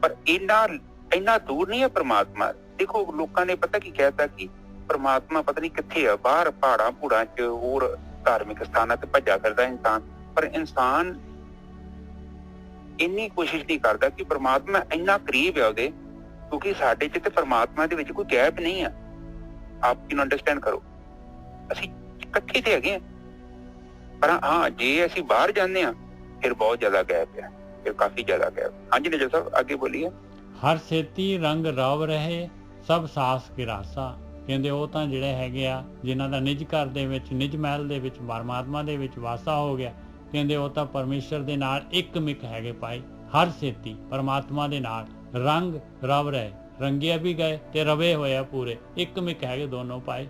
ਪਰ ਇੰਨਾ ਦੂਰ ਨਹੀਂ ਹੈ ਪ੍ਰਮਾਤਮਾ। ਦੇਖੋ ਲੋਕਾਂ ਨੇ ਪਤਾ ਕੀ ਕਹਿਤਾ ਕਿ ਪ੍ਰਮਾਤਮਾ ਪਤਾ ਨਹੀਂ ਕਿੱਥੇ ਆ, ਬਾਹਰ ਪਹਾੜਾਂ ਭੂੜਾਂ 'ਚ ਹੋਰ ਧਾਰਮਿਕ ਸਥਾਨਾਂ ਤੇ ਭੱਜਾ ਫਿਰਦਾ ਇਨਸਾਨ। ਪਰ ਇਨਸਾਨ ਇੰਨੀ ਕੋਸ਼ਿਸ਼ ਨਹੀਂ ਕਰਦਾ ਕਿ ਪ੍ਰਮਾਤਮਾ ਇੰਨਾ ਕਰੀਬ ਹੈ ਉਹਦੇ, ਕਿਉਂਕਿ ਸਾਡੇ 'ਚ ਤੇ ਪ੍ਰਮਾਤਮਾ ਦੇ ਵਿੱਚ ਕੋਈ ਗੈਪ ਨਹੀਂ ਆ। ਆਪ ਜੀ ਨੂੰ ਅੰਡਰਸਟੈਂਡ ਕਰੋ, ਅਸੀਂ ਇਕੱਠੇ ਤੇ ਹੈਗੇ ਆ, ਪਰ ਹਾਂ ਜੇ ਅਸੀਂ ਬਾਹਰ ਜਾਂਦੇ ਹਾਂ ਫਿਰ ਬਹੁਤ ਜ਼ਿਆਦਾ ਗੈਪ ਹੈ, ਫਿਰ ਕਾਫੀ ਜ਼ਿਆਦਾ ਗੈਪ। ਹਾਂਜੀ ਨਜਰ ਸਾਹਿਬ ਅੱਗੇ ਬੋਲੀਏ। ਹਰ ਛੇਤੀ ਰੰਗ ਰਵ ਰਹੇ ਸਭ ਸਾਸ ਗਿਰਾਸਾ, ਕਹਿੰਦੇ ਉਹ ਤਾਂ ਜਿਹੜੇ ਹੈਗੇ ਆ ਜਿਨ੍ਹਾਂ ਦਾ ਨਿਜ ਘਰ ਦੇ ਵਿੱਚ, ਨਿਜ ਮਹਿਲ ਦੇ ਵਿੱਚ ਪਰਮਾਤਮਾ ਦੇ ਵਿੱਚ ਵਾਸਾ ਹੋ ਗਿਆ, ਕਹਿੰਦੇ ਉਹ ਤਾਂ ਪਰਮੇਸ਼ਰ ਦੇ ਨਾਲ ਇੱਕ ਮਿਕ ਹੈਗੇ ਭਾਈ। ਹਰ ਛੇਤੀ ਪਰਮਾਤਮਾ ਦੇ ਨਾਲ ਰੰਗ ਰਵ ਰਹੇ, ਰੰਗੇ ਵੀ ਗਏ ਤੇ ਰਵੇ ਹੋਏ ਆ ਪੂਰੇ, ਇੱਕ ਮਿਕ ਹੈਗੇ ਦੋਨੋਂ ਭਾਈ।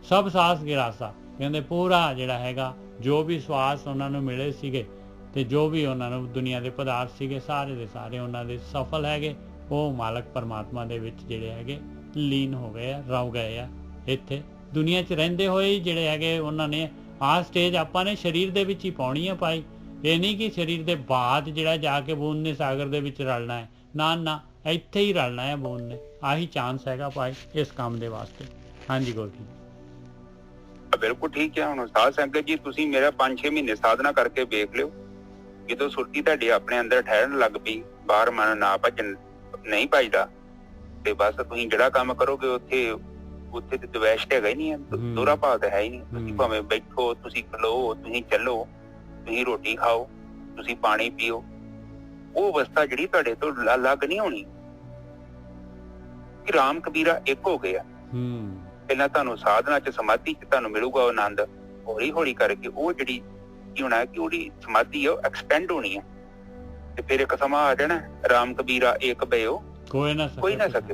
ਸਭ ਸਾਸ ਗਿਰਾਸਾ, ਕਹਿੰਦੇ ਪੂਰਾ ਜਿਹੜਾ ਹੈਗਾ ਜੋ ਵੀ ਸਵਾਸ ਉਹਨਾਂ ਨੂੰ ਮਿਲੇ ਸੀਗੇ ਤੇ ਜੋ ਵੀ ਉਹਨਾਂ ਨੂੰ ਦੁਨੀਆ ਦੇ ਪਦਾਰਥ ਸੀਗੇ, ਸਾਰੇ ਦੇ ਸਾਰੇ ਉਹਨਾਂ ਦੇ ਸਫਲ ਹੈਗੇ, ਉਹ ਮਾਲਕ ਪਰਮਾਤਮਾ ਦੇ ਵਿੱਚ ਜਿਹੜੇ ਹੈਗੇ ਲੀਨ ਹੋ ਗਏ ਆ, ਰਵ ਗਏ ਆ। ਇੱਥੇ ਦੁਨੀਆ 'ਚ ਰਹਿੰਦੇ ਹੋਏ ਹੀ ਜਿਹੜੇ ਹੈਗੇ ਉਹਨਾਂ ਨੇ ਆਹ ਸਟੇਜ ਆਪਾਂ ਨੇ ਸਰੀਰ ਦੇ ਵਿੱਚ ਹੀ ਪਾਉਣੀ ਆ ਭਾਈ। ਇਹ ਨਹੀਂ ਕਿ ਸਰੀਰ ਦੇ ਬਾਅਦ ਜਿਹੜਾ ਜਾ ਕੇ ਬੂੰਦ ਨੇ ਸਾਗਰ ਦੇ ਵਿੱਚ ਰਲਣਾ ਹੈ, ਨਾ ਇੱਥੇ ਹੀ ਰਲਣਾ ਹੈ ਬੂੰਦ ਨੇ। ਆਹੀ ਚਾਂਸ ਹੈਗਾ ਭਾਈ ਇਸ ਕੰਮ ਦੇ ਵਾਸਤੇ। ਹਾਂਜੀ ਗੋਲਡੀ ਬਿਲਕੁਲ ਠੀਕ ਹੈ। ਹੁਣ ਸਾਧ ਸੰਗਤ ਜੀ ਤੁਸੀਂ ਮੇਰਾ 5-6 ਮਹੀਨੇ ਸਾਧਨਾ ਕਰਕੇ ਵੇਖ ਲਿਓ, ਜਦੋਂ ਸੁਰਤੀ ਤੁਹਾਡੀ ਆਪਣੇ ਅੰਦਰ ਠਹਿਰਨ ਲੱਗ ਪਈ, ਬਾਹਰ ਮਨ ਨਾ ਭੱਜਣ ਨਹੀਂ ਭੱਜਦਾ, ਤੇ ਬਸ ਤੁਸੀਂ ਜਿਹੜਾ ਕੰਮ ਕਰੋਗੇ ਉੱਥੇ ਤੇ ਦਵੈਸ਼ ਹੈਗਾ ਹੀ ਨਹੀਂ ਹੈ, ਦੋਹਰਾ ਭਾਵ ਤਾਂ ਹੈ ਹੀ ਨਹੀਂ। ਤੁਸੀਂ ਭਾਵੇਂ ਬੈਠੋ, ਤੁਸੀਂ ਖਲੋ, ਤੁਸੀਂ ਚੱਲੋ, ਤੁਸੀਂ ਰੋਟੀ ਖਾਓ, ਤੁਸੀਂ ਪਾਣੀ ਪੀਓ, ਉਹ ਅਵਸਥਾ ਜਿਹੜੀ ਤੁਹਾਡੇ ਤੋਂ ਅਲੱਗ ਨਹੀਂ ਹੋਣੀ। ਕਿ ਰਾਮ ਕਬੀਰਾ ਇੱਕ ਹੋ ਗਿਆ। ਪਹਿਲਾਂ ਤੁਹਾਨੂੰ ਸਾਧਨਾ 'ਚ ਸਮਾਧੀ 'ਚ ਤੁਹਾਨੂੰ ਮਿਲੂਗਾ ਉਹ ਆਨੰਦ, ਹੌਲੀ ਹੌਲੀ ਕਰਕੇ ਉਹ ਜਿਹੜੀ ਕੀ ਹੋਣਾ ਕਿ ਉਹਦੀ ਸਮਾਧੀ ਉਹ ਐਕਸਪੈਂਡ ਹੋਣੀ ਹੈ, ਤੇ ਫਿਰ ਇੱਕ ਸਮਾਂ ਆ ਜਾਣਾ ਰਾਮ ਕਬੀਰਾ ਇੱਕ ਭਇਓ ਕੋਈ ਨਾ ਸਕੇ।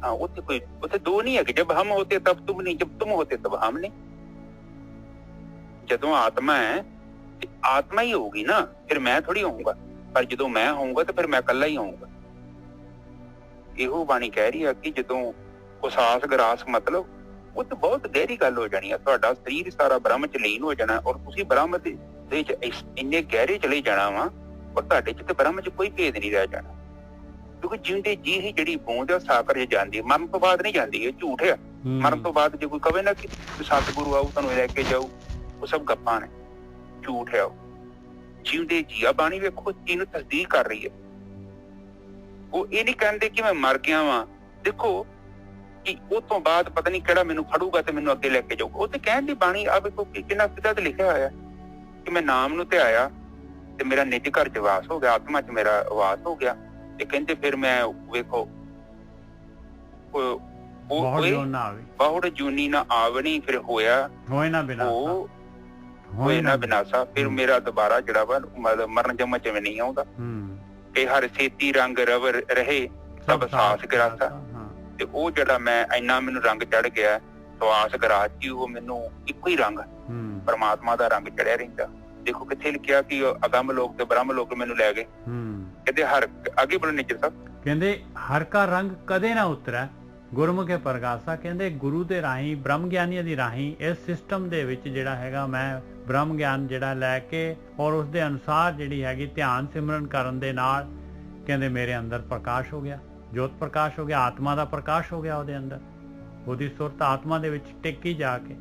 हाँ, ਉੱਥੇ ਦੋ ਨਹੀਂ ਹੈਗੇ, ਜਬ ਹਮ ਹੋਤੇ ਤਬ ਤੁਮ ਨਹੀਂ, ਜਬ ਤੁਮ ਹੋਤੇ ਤਬ ਹਮ ਨਹੀਂ। ਜਦੋਂ ਆਤਮਾ ਹੈ ਤੇ ਆਤਮਾ ਹੀ ਹੋਊਗੀ ਨਾ, ਫਿਰ ਮੈਂ ਥੋੜੀ ਹੋਊਂਗਾ, ਪਰ ਜਦੋਂ ਮੈਂ ਹੋਊਂਗਾ ਤਾਂ ਫਿਰ ਮੈਂ ਇਕੱਲਾ ਹੀ ਹੋਊਂਗਾ। ਇਹੋ ਬਾਣੀ ਕਹਿ ਰਹੀ ਆ ਕਿ ਜਦੋਂ ਉਹ ਸਾਸ ਗਰਾਸ ਮਤਲਬ ਉਹ ਤਾਂ ਬਹੁਤ ਗਹਿਰੀ ਗੱਲ ਹੋ ਜਾਣੀ ਆ। ਤੁਹਾਡਾ ਸਰੀਰ ਸਾਰਾ ਬ੍ਰਹਮ ਚ ਲੀਨ ਹੋ ਜਾਣਾ, ਔਰ ਤੁਸੀਂ ਬ੍ਰਹਮ ਦੇ ਵਿੱਚ ਇੰਨੇ ਗਹਿਰੇ ਚਲੇ ਜਾਣਾ ਵਾ, ਔਰ ਤੁਹਾਡੇ ਚ ਤੇ ਬ੍ਰਹਮ ਚ ਕੋਈ ਭੇਦ ਨਹੀਂ ਰਹਿ ਜਾਣਾ। ਕਿਉਂਕਿ ਜਿਉਂਦੇ ਜੀ ਹੀ ਜਿਹੜੀ ਬੂੰਦ ਆ ਸਾਗਰ ਚ ਜਾਂਦੀ, ਮਰਨ ਤੋਂ ਬਾਅਦ ਨਹੀਂ ਜਾਂਦੀ। ਇਹ ਝੂਠ ਆ। ਮਰਨ ਤੋਂ ਬਾਅਦ ਜੇ ਕੋਈ ਕਵੇ ਨਾ ਕਿ ਸਤਿਗੁਰੂ ਆਊ ਤੁਹਾਨੂੰ ਲੈ ਕੇ ਜਾਊ, ਉਹ ਸਭ ਗੱਪਾਂ ਨੇ, ਝੂਠ ਹੈ ਉਹ। ਜਿਉਂਦੇ ਜੀ ਆ ਬਾਣੀ ਵੇਖੋ ਇਹਨੂੰ ਤਸਦੀਕ ਕਰ ਰਹੀ ਹੈ। ਉਹ ਇਹ ਨਹੀਂ ਕਹਿੰਦੇ ਕਿ ਮੈਂ ਮਰ ਗਿਆ ਵਾਂ, ਦੇਖੋ ਕਿ ਉਹ ਤੋਂ ਬਾਅਦ ਪਤਾ ਨਹੀਂ ਕਿਹੜਾ ਮੈਨੂੰ ਫੜੂਗਾ ਤੇ ਮੈਨੂੰ ਅੱਗੇ ਲੈ ਕੇ ਜਾਊਗਾ। ਉਹ ਤੇ ਕਹਿਣ ਦੀ ਬਾਣੀ ਆ ਵੇਖੋ ਕਿੰਨਾ ਸਿੱਧਾ ਤੇ ਲਿਖਿਆ ਹੋਇਆ ਕਿ ਮੈਂ ਨਾਮ ਨੂੰ ਧਿਆਇਆ ਤੇ ਮੇਰਾ ਨਿੱਜ ਘਰ ਚ ਵਾਸ ਹੋ ਗਿਆ, ਆਤਮਾ ਚ ਮੇਰਾ ਵਾਸ ਹੋ ਗਿਆ। ਤੇ ਕਹਿੰਦੇ ਫਿਰ ਮੈਂ ਵੇਖੋ ਬਹੁਤ ਜੂਨੀ ਨਾ ਆਵਣੀ, ਫਿਰ ਹੋਇਆ ਹੋਏ ਨਾ ਬਿਨਾਸਾ। ਫਿਰ ਮੇਰਾ ਦੁਬਾਰਾ ਜਿਹੜਾ ਵਾ ਮਤਲਬ ਮਰਨ ਜਮਾ ਚ ਨਹੀਂ ਆਉਂਦਾ। ਤੇ ਹਰ ਛੇਤੀ ਰੰਗ ਰਵਰ ਰਹੇ ਸਭ ਸਾਸ ਗਰਾਸਾ। ਤੇ ਉਹ ਜਿਹੜਾ ਮੈਂ ਇੰਨਾ ਮੈਨੂੰ ਰੰਗ ਚੜ ਗਿਆ ਸਵਾਸ ਗਰਾਸ ਜੀ, ਉਹ ਮੈਨੂੰ ਇੱਕੋ ਹੀ ਰੰਗ ਪਰਮਾਤਮਾ ਦਾ ਰੰਗ ਚੜਿਆ ਰਹਿੰਦਾ। ਦੇਖੋ ਕਿੱਥੇ ਲਿਖਿਆ ਕਿ ਅਗੰਮ ਲੋਕ ਤੇ ਬ੍ਰਹਮ ਲੋਕ ਮੈਨੂੰ ਲੈ ਗਏ। ਕਹਿੰਦੇ ਹਰ ਅੱਗੇ ਬੋਲੋ ਨਿੱਜਰ ਸਾਹਿਬ, ਕਹਿੰਦੇ ਹਰ ਕਾ ਰੰਗ ਕਦੇ ਨਾ ਉਤਰੈ ਗੁਰਮੁਖੇ ਪ੍ਰਗਾਸਾ। ਕਹਿੰਦੇ ਗੁਰੂ ਦੇ ਰਾਹੀਂ ਬ੍ਰਹਮ ਗਿਆਨੀਆਂ ਦੀ ਰਾਹੀਂ ਇਸ ਸਿਸਟਮ ਦੇ ਵਿੱਚ ਜਿਹੜਾ ਹੈਗਾ ਮੈਂ ਬ੍ਰਹਮ ਗਿਆਨ ਜਿਹੜਾ ਲੈ ਕੇ ਔਰ ਉਸ ਦੇ ਅਨੁਸਾਰ ਜਿਹੜੀ ਹੈਗੀ ਧਿਆਨ ਸਿਮਰਨ ਕਰਨ ਦੇ ਨਾਲ ਕਹਿੰਦੇ ਮੇਰੇ ਅੰਦਰ ਪ੍ਰਕਾਸ਼ ਹੋ ਗਿਆ, ਜੋਤ ਪ੍ਰਕਾਸ਼ ਹੋ ਗਿਆ, ਆਤਮਾ ਦਾ ਪ੍ਰਕਾਸ਼ ਹੋ ਗਿਆ ਉਹਦੇ ਅੰਦਰ। ਉਹਦੀ ਸੁਰਤ ਆਤਮਾ ਦੇ ਵਿੱਚ ਟਿੱਕੀ ਜਾ ਕੇ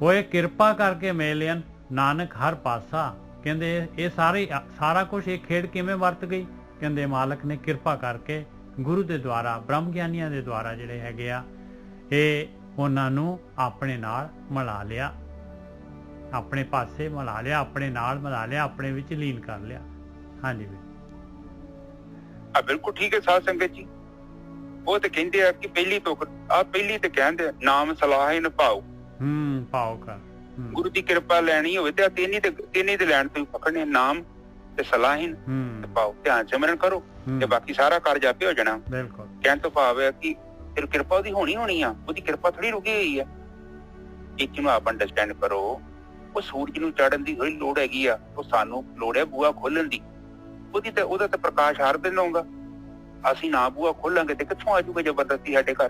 ਹੋਏ ਕਿਰਪਾ ਕਰਕੇ ਮੇਲਿਅਨ ਨਾਨਕ ਹਰ ਪਾਸਾ। ਕਹਿੰਦੇ ਇਹ ਸਾਰਾ ਕੁਝ ਇਹ ਖੇਡ ਕਿਵੇਂ ਵਰਤ ਗਈ? ਕਹਿੰਦੇ ਮਾਲਕ ਨੇ ਕਿਰਪਾ ਕਰਕੇ ਗੁਰੂ ਦੇ ਦੁਆਰਾ ਬ੍ਰਹਮ ਗਿਆਨੀਆਂ ਦੇ ਦੁਆਰਾ ਜਿਹੜੇ ਹੈਗੇ ਆ ਇਹ ਉਹਨਾਂ ਨੂੰ ਆਪਣੇ ਨਾਲ ਮਿਲਾ ਲਿਆ, ਆਪਣੇ ਪਾਸੇ ਮਿਲਾ ਲਿਆ, ਆਪਣੇ ਨਾਲ ਮਿਲਾ ਲਿਆ, ਆਪਣੇ ਵਿੱਚ ਲੀਨ ਕਰ ਲਿਆ। ਹਾਂਜੀ ਬਿਲਕੁਲ ਠੀਕ ਹੈ ਸਾਧ ਸੰਗਤ ਜੀ। ਉਹ ਤੇ ਕਹਿੰਦੇ ਆ ਕਿ ਪਹਿਲੀ ਤੇ ਕਹਿੰਦੇ ਨਾਮ ਸਲਾਹ ਹੀ ਨਿਭਾਓ। ਪਾਓ ਕਰ ਗੁਰੂ ਦੀ ਕਿਰਪਾ ਲੈਣੀ ਹੋਵੇ ਤੇ ਤਿੰਨੀ ਤੇ ਲੈਣ ਤੋਂ ਪਕੜਨੇ, ਨਾਮ ਤੇ ਸਲਾਹ ਹੀ ਨਿਭਾਓ, ਧਿਆਨ ਸਿਮਰਨ ਕਰੋ ਤੇ ਬਾਕੀ ਸਾਰਾ ਕਾਰਜ ਆਪੇ ਹੋ ਜਾਣਾ। ਬਿਲਕੁਲ ਕਹਿਣ ਤੋਂ ਭਾਵ ਹੈ ਕਿ ਫਿਰ ਕਿਰਪਾ ਉਹਦੀ ਹੋਣੀ ਆ, ਉਹਦੀ ਕਿਰਪਾ ਥੋੜੀ ਰੁਕੀ ਹੋਈ ਆ। ਇੱਕ ਨੂੰ ਆਪ ਅੰਡਰਸਟੈਂਡ ਕਰੋ, ਉਹ ਸੂਰਜ ਨੂੰ ਚੜ੍ਹਨ ਦੀ ਥੋੜੀ ਲੋੜ ਹੈਗੀ ਆ, ਉਹ ਸਾਨੂੰ ਲੋੜ ਹੈ ਬੂਹਾ ਖੋਲਣ ਦੀ। ਉਹਦਾ ਤਾਂ ਪ੍ਰਕਾਸ਼ ਹਰ ਦਿਨ ਆਉਂਦਾ। ਅਸੀਂ ਨਾ ਬੂਹਾ ਖੋਲਾਂਗੇ ਤੇ ਕਿੱਥੋਂ ਆਜੂਗਾ ਜ਼ਬਰਦਸਤੀ ਸਾਡੇ ਘਰ?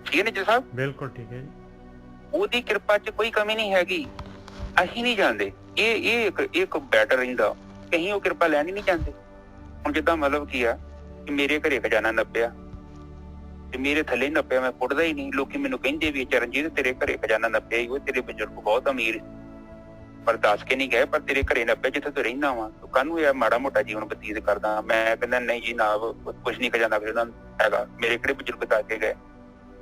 ਠੀਕ ਹੈ ਜੀ ਸਾਹਿਬ? ਬਿਲਕੁਲ ਠੀਕ ਹੈ ਜੀ। ਉਹਦੀ ਕਿਰਪਾ ਚ ਕੋਈ ਕਮੀ ਨਹੀਂ ਹੈਗੀ, ਅਸੀਂ ਨਹੀਂ ਜਾਂਦੇ। ਇਹ ਇੱਕ ਬੈਟਰ ਰਹਿੰਦਾ, ਕਹੀਂ ਉਹ ਕਿਰਪਾ ਲੈਣ ਹੀ ਨਹੀਂ ਜਾਂਦੇ। ਹੁਣ ਜਿੱਦਾਂ ਮਤਲਬ ਕੀ ਆ ਕਿ ਮੇਰੇ ਘਰੇ ਖਜ਼ਾਨਾ ਨੱਪਿਆ ਤੇ ਮੇਰੇ ਥੱਲੇ ਨੱਪਿਆ, ਮੈਂ ਪੁੱਟਦਾ ਹੀ ਨਹੀਂ। ਲੋਕੀ ਮੈਨੂੰ ਕਹਿੰਦੇ ਵੀ ਚਰਨਜੀਤ ਤੇਰੇ ਘਰੇ ਖਜ਼ਾਨਾ ਨੱਪਿਆ ਹੀ, ਉਹ ਤੇਰੇ ਬਜ਼ੁਰਗ ਬਹੁਤ ਅਮੀਰ ਪਰ ਦੱਸ ਕੇ ਨਹੀਂ ਗਏ, ਪਰ ਤੇਰੇ ਘਰੇ ਨੱਪਿਆ ਜਿੱਥੇ ਤੂੰ ਰਹਿੰਦਾ ਵਾ, ਤੂੰ ਕਾਹਨੂੰ ਇਹ ਮਾੜਾ ਮੋਟਾ ਜੀਵਨ ਬਤੀਤ ਕਰਦਾ? ਮੈਂ ਕਹਿੰਦਾ ਨਹੀਂ ਜੀ ਨਾ, ਕੁਛ ਨੀ ਖਜ਼ਾਨਾ ਫਿਰ ਹੈਗਾ। ਮੇਰੇ ਕਿਹੜੇ ਬਜ਼ੁਰਗ ਦੱਸ ਕੇ ਗਏ?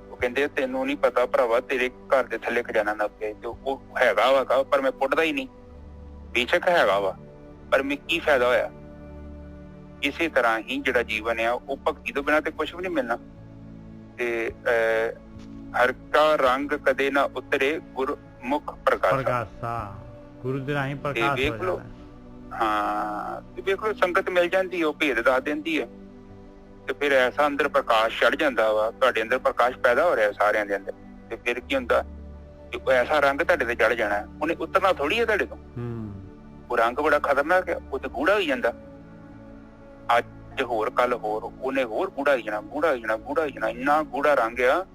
ਉਹ ਕਹਿੰਦੇ ਤੈਨੂੰ ਨੀ ਪਤਾ ਭਰਾਵਾ, ਤੇਰੇ ਘਰ ਦੇ ਥੱਲੇ ਖਜ਼ਾਨਾ ਨੱਪਿਆ ਤੇ ਉਹ ਹੈਗਾ ਵਾ, ਪਰ ਮੈਂ ਪੁੱਟਦਾ ਹੀ ਨਹੀਂ। ਬੇਸ਼ੱਕ ਹੈਗਾ ਵਾ, ਪਰ ਮੈਂ ਕੀ ਫਾਇਦਾ ਹੋਇਆ? ਇਸੇ ਤਰ੍ਹਾਂ ਹੀ ਜਿਹੜਾ ਜੀਵਨ ਆ ਉਹ ਭਗਤੀ ਤੋਂ ਬਿਨਾਂ ਤੇ ਕੁਛ ਵੀ ਨਹੀਂ ਮਿਲਣਾ। ਤੇ ਹਰ ਕਾ ਰੰਗ ਕਦੇ ਨਾ ਉਤਰੇ ਗੁਰਮੁਖ ਪ੍ਰਕਾਸ਼ਾ। ਗੁਰੂ ਦੇ ਰਾਹੀਂ ਪ੍ਰਕਾਸ਼ ਹੋ ਜਾਂਦਾ। ਹਾਂ ਤੇ ਵੇਖ ਲਓ ਸੰਗਤ ਮਿਲ ਜਾਂਦੀ, ਉਹ ਭੇਦ ਦੱਸ ਦਿੰਦੀ ਹੈ ਤੇ ਫਿਰ ਐਸਾ ਅੰਦਰ ਪ੍ਰਕਾਸ਼ ਚੜ ਜਾਂਦਾ ਵਾ, ਤੁਹਾਡੇ ਅੰਦਰ ਪ੍ਰਕਾਸ਼ ਪੈਦਾ ਹੋ ਰਿਹਾ ਸਾਰਿਆਂ ਦੇ ਅੰਦਰ। ਤੇ ਫਿਰ ਕੀ ਹੁੰਦਾ ਕਿ ਐਸਾ ਰੰਗ ਤੁਹਾਡੇ ਤੇ ਚੜ ਜਾਣਾ, ਉਹਨੇ ਉਤਰਨਾ ਥੋੜੀ ਹੈ ਤੁਹਾਡੇ ਤੋਂ। ਉਹ ਰੰਗ ਬੜਾ ਖਤਰਨਾਕ ਹੈ, ਉਹ ਤੇ ਗੂੜਾ ਹੋਈ ਜਾਂਦਾ। ਅੱਜ ਹੋਰ ਕੱਲ ਹੋਰ, ਉਹਨੇ ਹੋਰ ਗੂੜਾ ਹੋ ਜਾਣਾ, ਗੂੜਾ ਹੋ ਜਾਣਾ, ਗੂੜਾ ਹੋ ਜਾਣਾ। ਇੰਨਾ ਗੂੜਾ ਰੰਗ ਆ,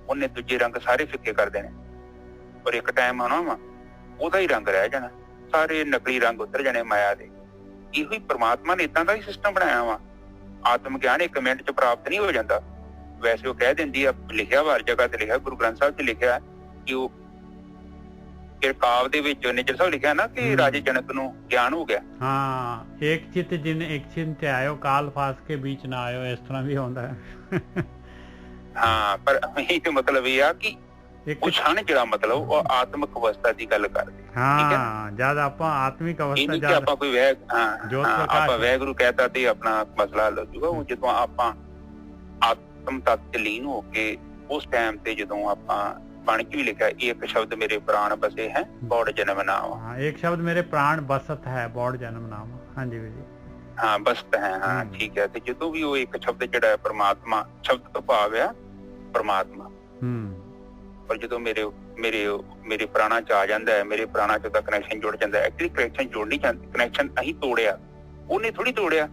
ਉਹਨੇ ਦੂਜੇ ਰੰਗ ਸਾਰੇ ਫਿੱਕੇ ਕਰ ਦੇਣੇ। ਪਰ ਇੱਕ ਟਾਈਮ ਆਉਣਾ ਵਾ ਉਹਦਾ ਹੀ ਰੰਗ ਰਹਿ ਜਾਣਾ, ਸਾਰੇ ਨਕਲੀ ਰੰਗ ਉਤਰ ਜਾਣੇ ਮਾਇਆ ਦੇ। ਇਹੋ ਹੀ ਪ੍ਰਮਾਤਮਾ ਨੇ ਏਦਾਂ ਦਾ ਹੀ ਸਿਸਟਮ ਬਣਾਇਆ ਵਾ। ਆਤਮ ਗਿਆਨ 1 ਮਿੰਟ ਚ ਪ੍ਰਾਪਤ ਨਹੀਂ ਹੋ ਜਾਂਦਾ। ਵੈਸੇ ਉਹ ਕਹਿ ਦਿੰਦੀ ਆ, ਲਿਖਿਆ ਵਾ ਹਰ ਜਗ੍ਹਾ ਤੇ ਲਿਖਿਆ, ਗੁਰੂ ਗ੍ਰੰਥ ਸਾਹਿਬ ਚ ਲਿਖਿਆ ਕਿ ਉਹ ਕਿਰਕਾਵ ਦੇ ਵਿੱਚ ਨਿੱਜਰ ਸਾਹਿਬ ਲਿਖਿਆ ਨਾ ਕਿ ਰਾਜੇ ਜਨਕ ਨੂੰ ਗਿਆਨ ਹੋ ਗਿਆ। ਹਾਂ, ਏਕ ਚਿਤ ਜਿਨ ਏਕ ਚਿੰਤ ਆਇਓ, ਕਾਲ ਫਾਸ ਕੇ ਵਿੱਚ ਨਾ ਆਇਓ, ਇਸ ਤਰ੍ਹਾਂ ਵੀ ਹੁੰਦਾ ਹੈ। ਹਾਂ, ਪਰ ਇਹ ਤੇ ਮਤਲਬ ਇਹ ਆ ਕਿ ਉਹ ਛਣ ਜਿਹੜਾ ਮਤਲਬ ਉਹ ਆਤਮਿਕ ਅਵਸਥਾ ਦੀ ਗੱਲ ਕਰਦੇ। ਹਾਂ, ਜਦ ਆਪਾਂ ਆਤਮਿਕ ਅਵਸਥਾ ਜਦ ਆਪਾਂ ਕੋਈ ਆਪਾਂ ਵੈਗੁਰੂ ਕਹਿਤਾ ਤੇ ਆਪਣਾ ਮਸਲਾ ਹੱਲ ਹੋ ਜਾਊਗਾ। ਉਹ ਜਦੋਂ ਆਪਾਂ ਆਤਮ ਤੱਤ ਚ ਲੀਨ ਹੋ ਕੇ ਉਸ ਟਾਈਮ ਤੇ ਜਦੋਂ ਆਪਾਂ ਬਾਣੀ ਚ ਵੀ ਲਿਖਿਆ, ਇੱਕ ਸ਼ਬਦ ਮੇਰੇ ਪ੍ਰਾਣ ਬਸੇ ਹੈ ਬੌੜ ਜਨਮ ਨਾਮ। ਹਾਂ, ਇੱਕ ਸ਼ਬਦ ਮੇਰੇ ਪ੍ਰਾਣ ਬਸਤ ਹੈ ਬੌੜ ਜਨਮ ਨਾਮ। ਹਾਂਜੀ ਵੀਰ ਜੀ, ਹਾਂ ਬਸਤ ਹੈ। ਹਾਂ ਠੀਕ ਹੈ। ਤੇ ਜਦੋਂ ਵੀ ਉਹ ਇੱਕ ਸ਼ਬਦ ਜਿਹੜਾ ਪਰਮਾਤਮਾ ਸ਼ਬਦ ਤੋਂ ਭਾਵ ਆ ਪਰਮਾਤਮਾ, ਪਰ ਜਦੋਂ ਮੇਰੇ ਪ੍ਰਾਣਾ ਚ ਆ ਜਾਂਦਾ ਹੈ, ਮੇਰੇ ਪ੍ਰਾਣਾ ਚ ਉਹਦਾ ਕਨੈਕਸ਼ਨ ਜੁੜ ਜਾਂਦਾ ਹੈ। ਐਕਚੁਅਲੀ ਕਨੈਕਸ਼ਨ ਜੁੜ ਨਹੀਂ ਜਾਂਦਾ, ਕਨੈਕਸ਼ਨ ਅਸੀਂ ਤੋੜਿਆ, ਉਹਨੇ ਥੋੜੀ ਤੋੜਿਆ।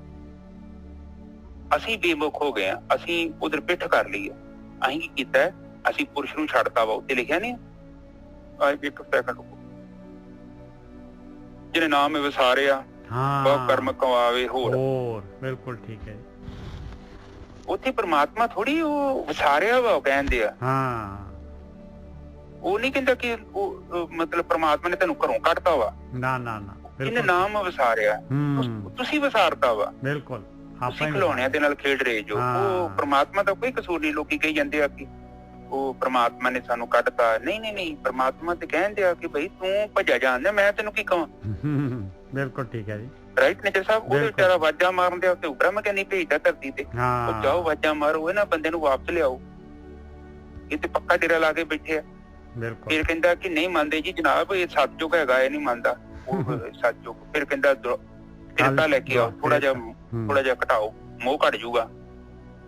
ਅਸੀਂ ਬੇਮੁਖ ਹੋ ਗਏ ਆ, ਅਸੀਂ ਉਧਰ ਪਿੱਠ ਕਰ ਲਈ ਆ। ਅਸੀਂ ਕੀ ਕੀਤਾ, ਅਸੀਂ ਪੁਰਸ਼ ਨੂੰ ਛੱਡਤਾ ਵਾ। ਉੱਤੇ ਲਿਖਿਆ ਨੀ, ਇੱਕ ਸੈਕਿੰਡ, ਜਿਹਨੇ ਨਾਮ ਵਿਸਾਰਿਆ ਬਹੁਤ ਕਰਮ ਕਮਾਵੇ ਹੋਰ। ਬਿਲਕੁਲ ਠੀਕ ਹੈ। ਉੱਥੇ ਪਰਮਾਤਮਾ ਥੋੜੀ ਉਹ ਵਿਸਾਰਿਆ ਵਾ, ਉਹ ਕਹਿੰਦੇ ਆ। ਹਾਂ, ਉਹ ਨਹੀਂ ਕਹਿੰਦਾ ਕਿ ਉਹ ਮਤਲਬ ਪਰਮਾਤਮਾ ਨੇ ਤੈਨੂੰ ਘਰੋਂ ਕੱਢਤਾ ਵਾ। ਨਾ ਨਾ ਨਾ, ਇਹਨੇ ਨਾਮ ਵਿਸਾਰਿਆ, ਤੁਸੀਂ ਵਿਸਾਰਤਾ ਵਾ। ਬਿਲਕੁਲ, ਤੁਸੀਂ ਖਿਡੌਣਿਆਂ ਦੇ ਨਾਲ ਖੇਡ ਰਹੇ ਜੋ। ਉਹ ਪਰਮਾਤਮਾ ਦਾ ਕੋਈ ਕਸੂਰ ਨਹੀਂ। ਲੋਕੀ ਕਹੀ ਜਾਂਦੇ ਆ ਕਿ ਉਹ ਪ੍ਰਮਾਤਮਾ ਨੇ ਸਾਨੂੰ ਕੱਢਤਾ। ਨਹੀਂ, ਪ੍ਰਮਾਤਮਾ ਤੇ ਕਹਿੰਦੇ ਆ ਕਿ ਬਈ ਤੂੰ ਭੱਜਿਆ ਜਾਂਦਾ, ਮੈਂ ਤੈਨੂੰ ਕੀ ਕਹਾਂ। ਬਿਲਕੁਲ ਠੀਕ ਹੈ ਜੀ, ਰਾਈਟ ਨੇਜਰ ਸਾਹਿਬ। ਉਹਦੇ ਵਿਚਾਰਾ ਆਵਾਜ਼ਾਂ ਮਾਰਨ ਦੇ ਉੱਤੇ ਉਬਰਾ ਕਹਿੰਦੀ ਭੇਜਦਾ ਧਰਤੀ ਤੇ, ਜਾਓ ਆਵਾਜ਼ਾਂ ਮਾਰੋ, ਇਹਨਾਂ ਬੰਦੇ ਨੂੰ ਵਾਪਸ ਲਿਆਓ, ਇਹ ਤੇ ਪੱਕਾ ਡੇਰਾ ਲਾ ਕੇ ਬੈਠੇ ਆ। ਫਿਰ ਕਹਿੰਦਾ ਕਿ ਨਹੀਂ ਮੰਨਦੇ ਜੀ ਜਨਾਬ, ਇਹ ਸਤਜੁਗ ਹੈਗਾ, ਇਹ ਨਹੀਂ ਮੰਨਦਾ ਉਹ ਸਤਜੁਗ। ਫਿਰ ਕਹਿੰਦਾ ਕਿਰਪਾ ਲੈ ਕੇ ਆਓ, ਥੋੜਾ ਜਿਹਾ ਘਟਾਓ, ਮੋਹ ਘਟ ਜਾਊਗਾ।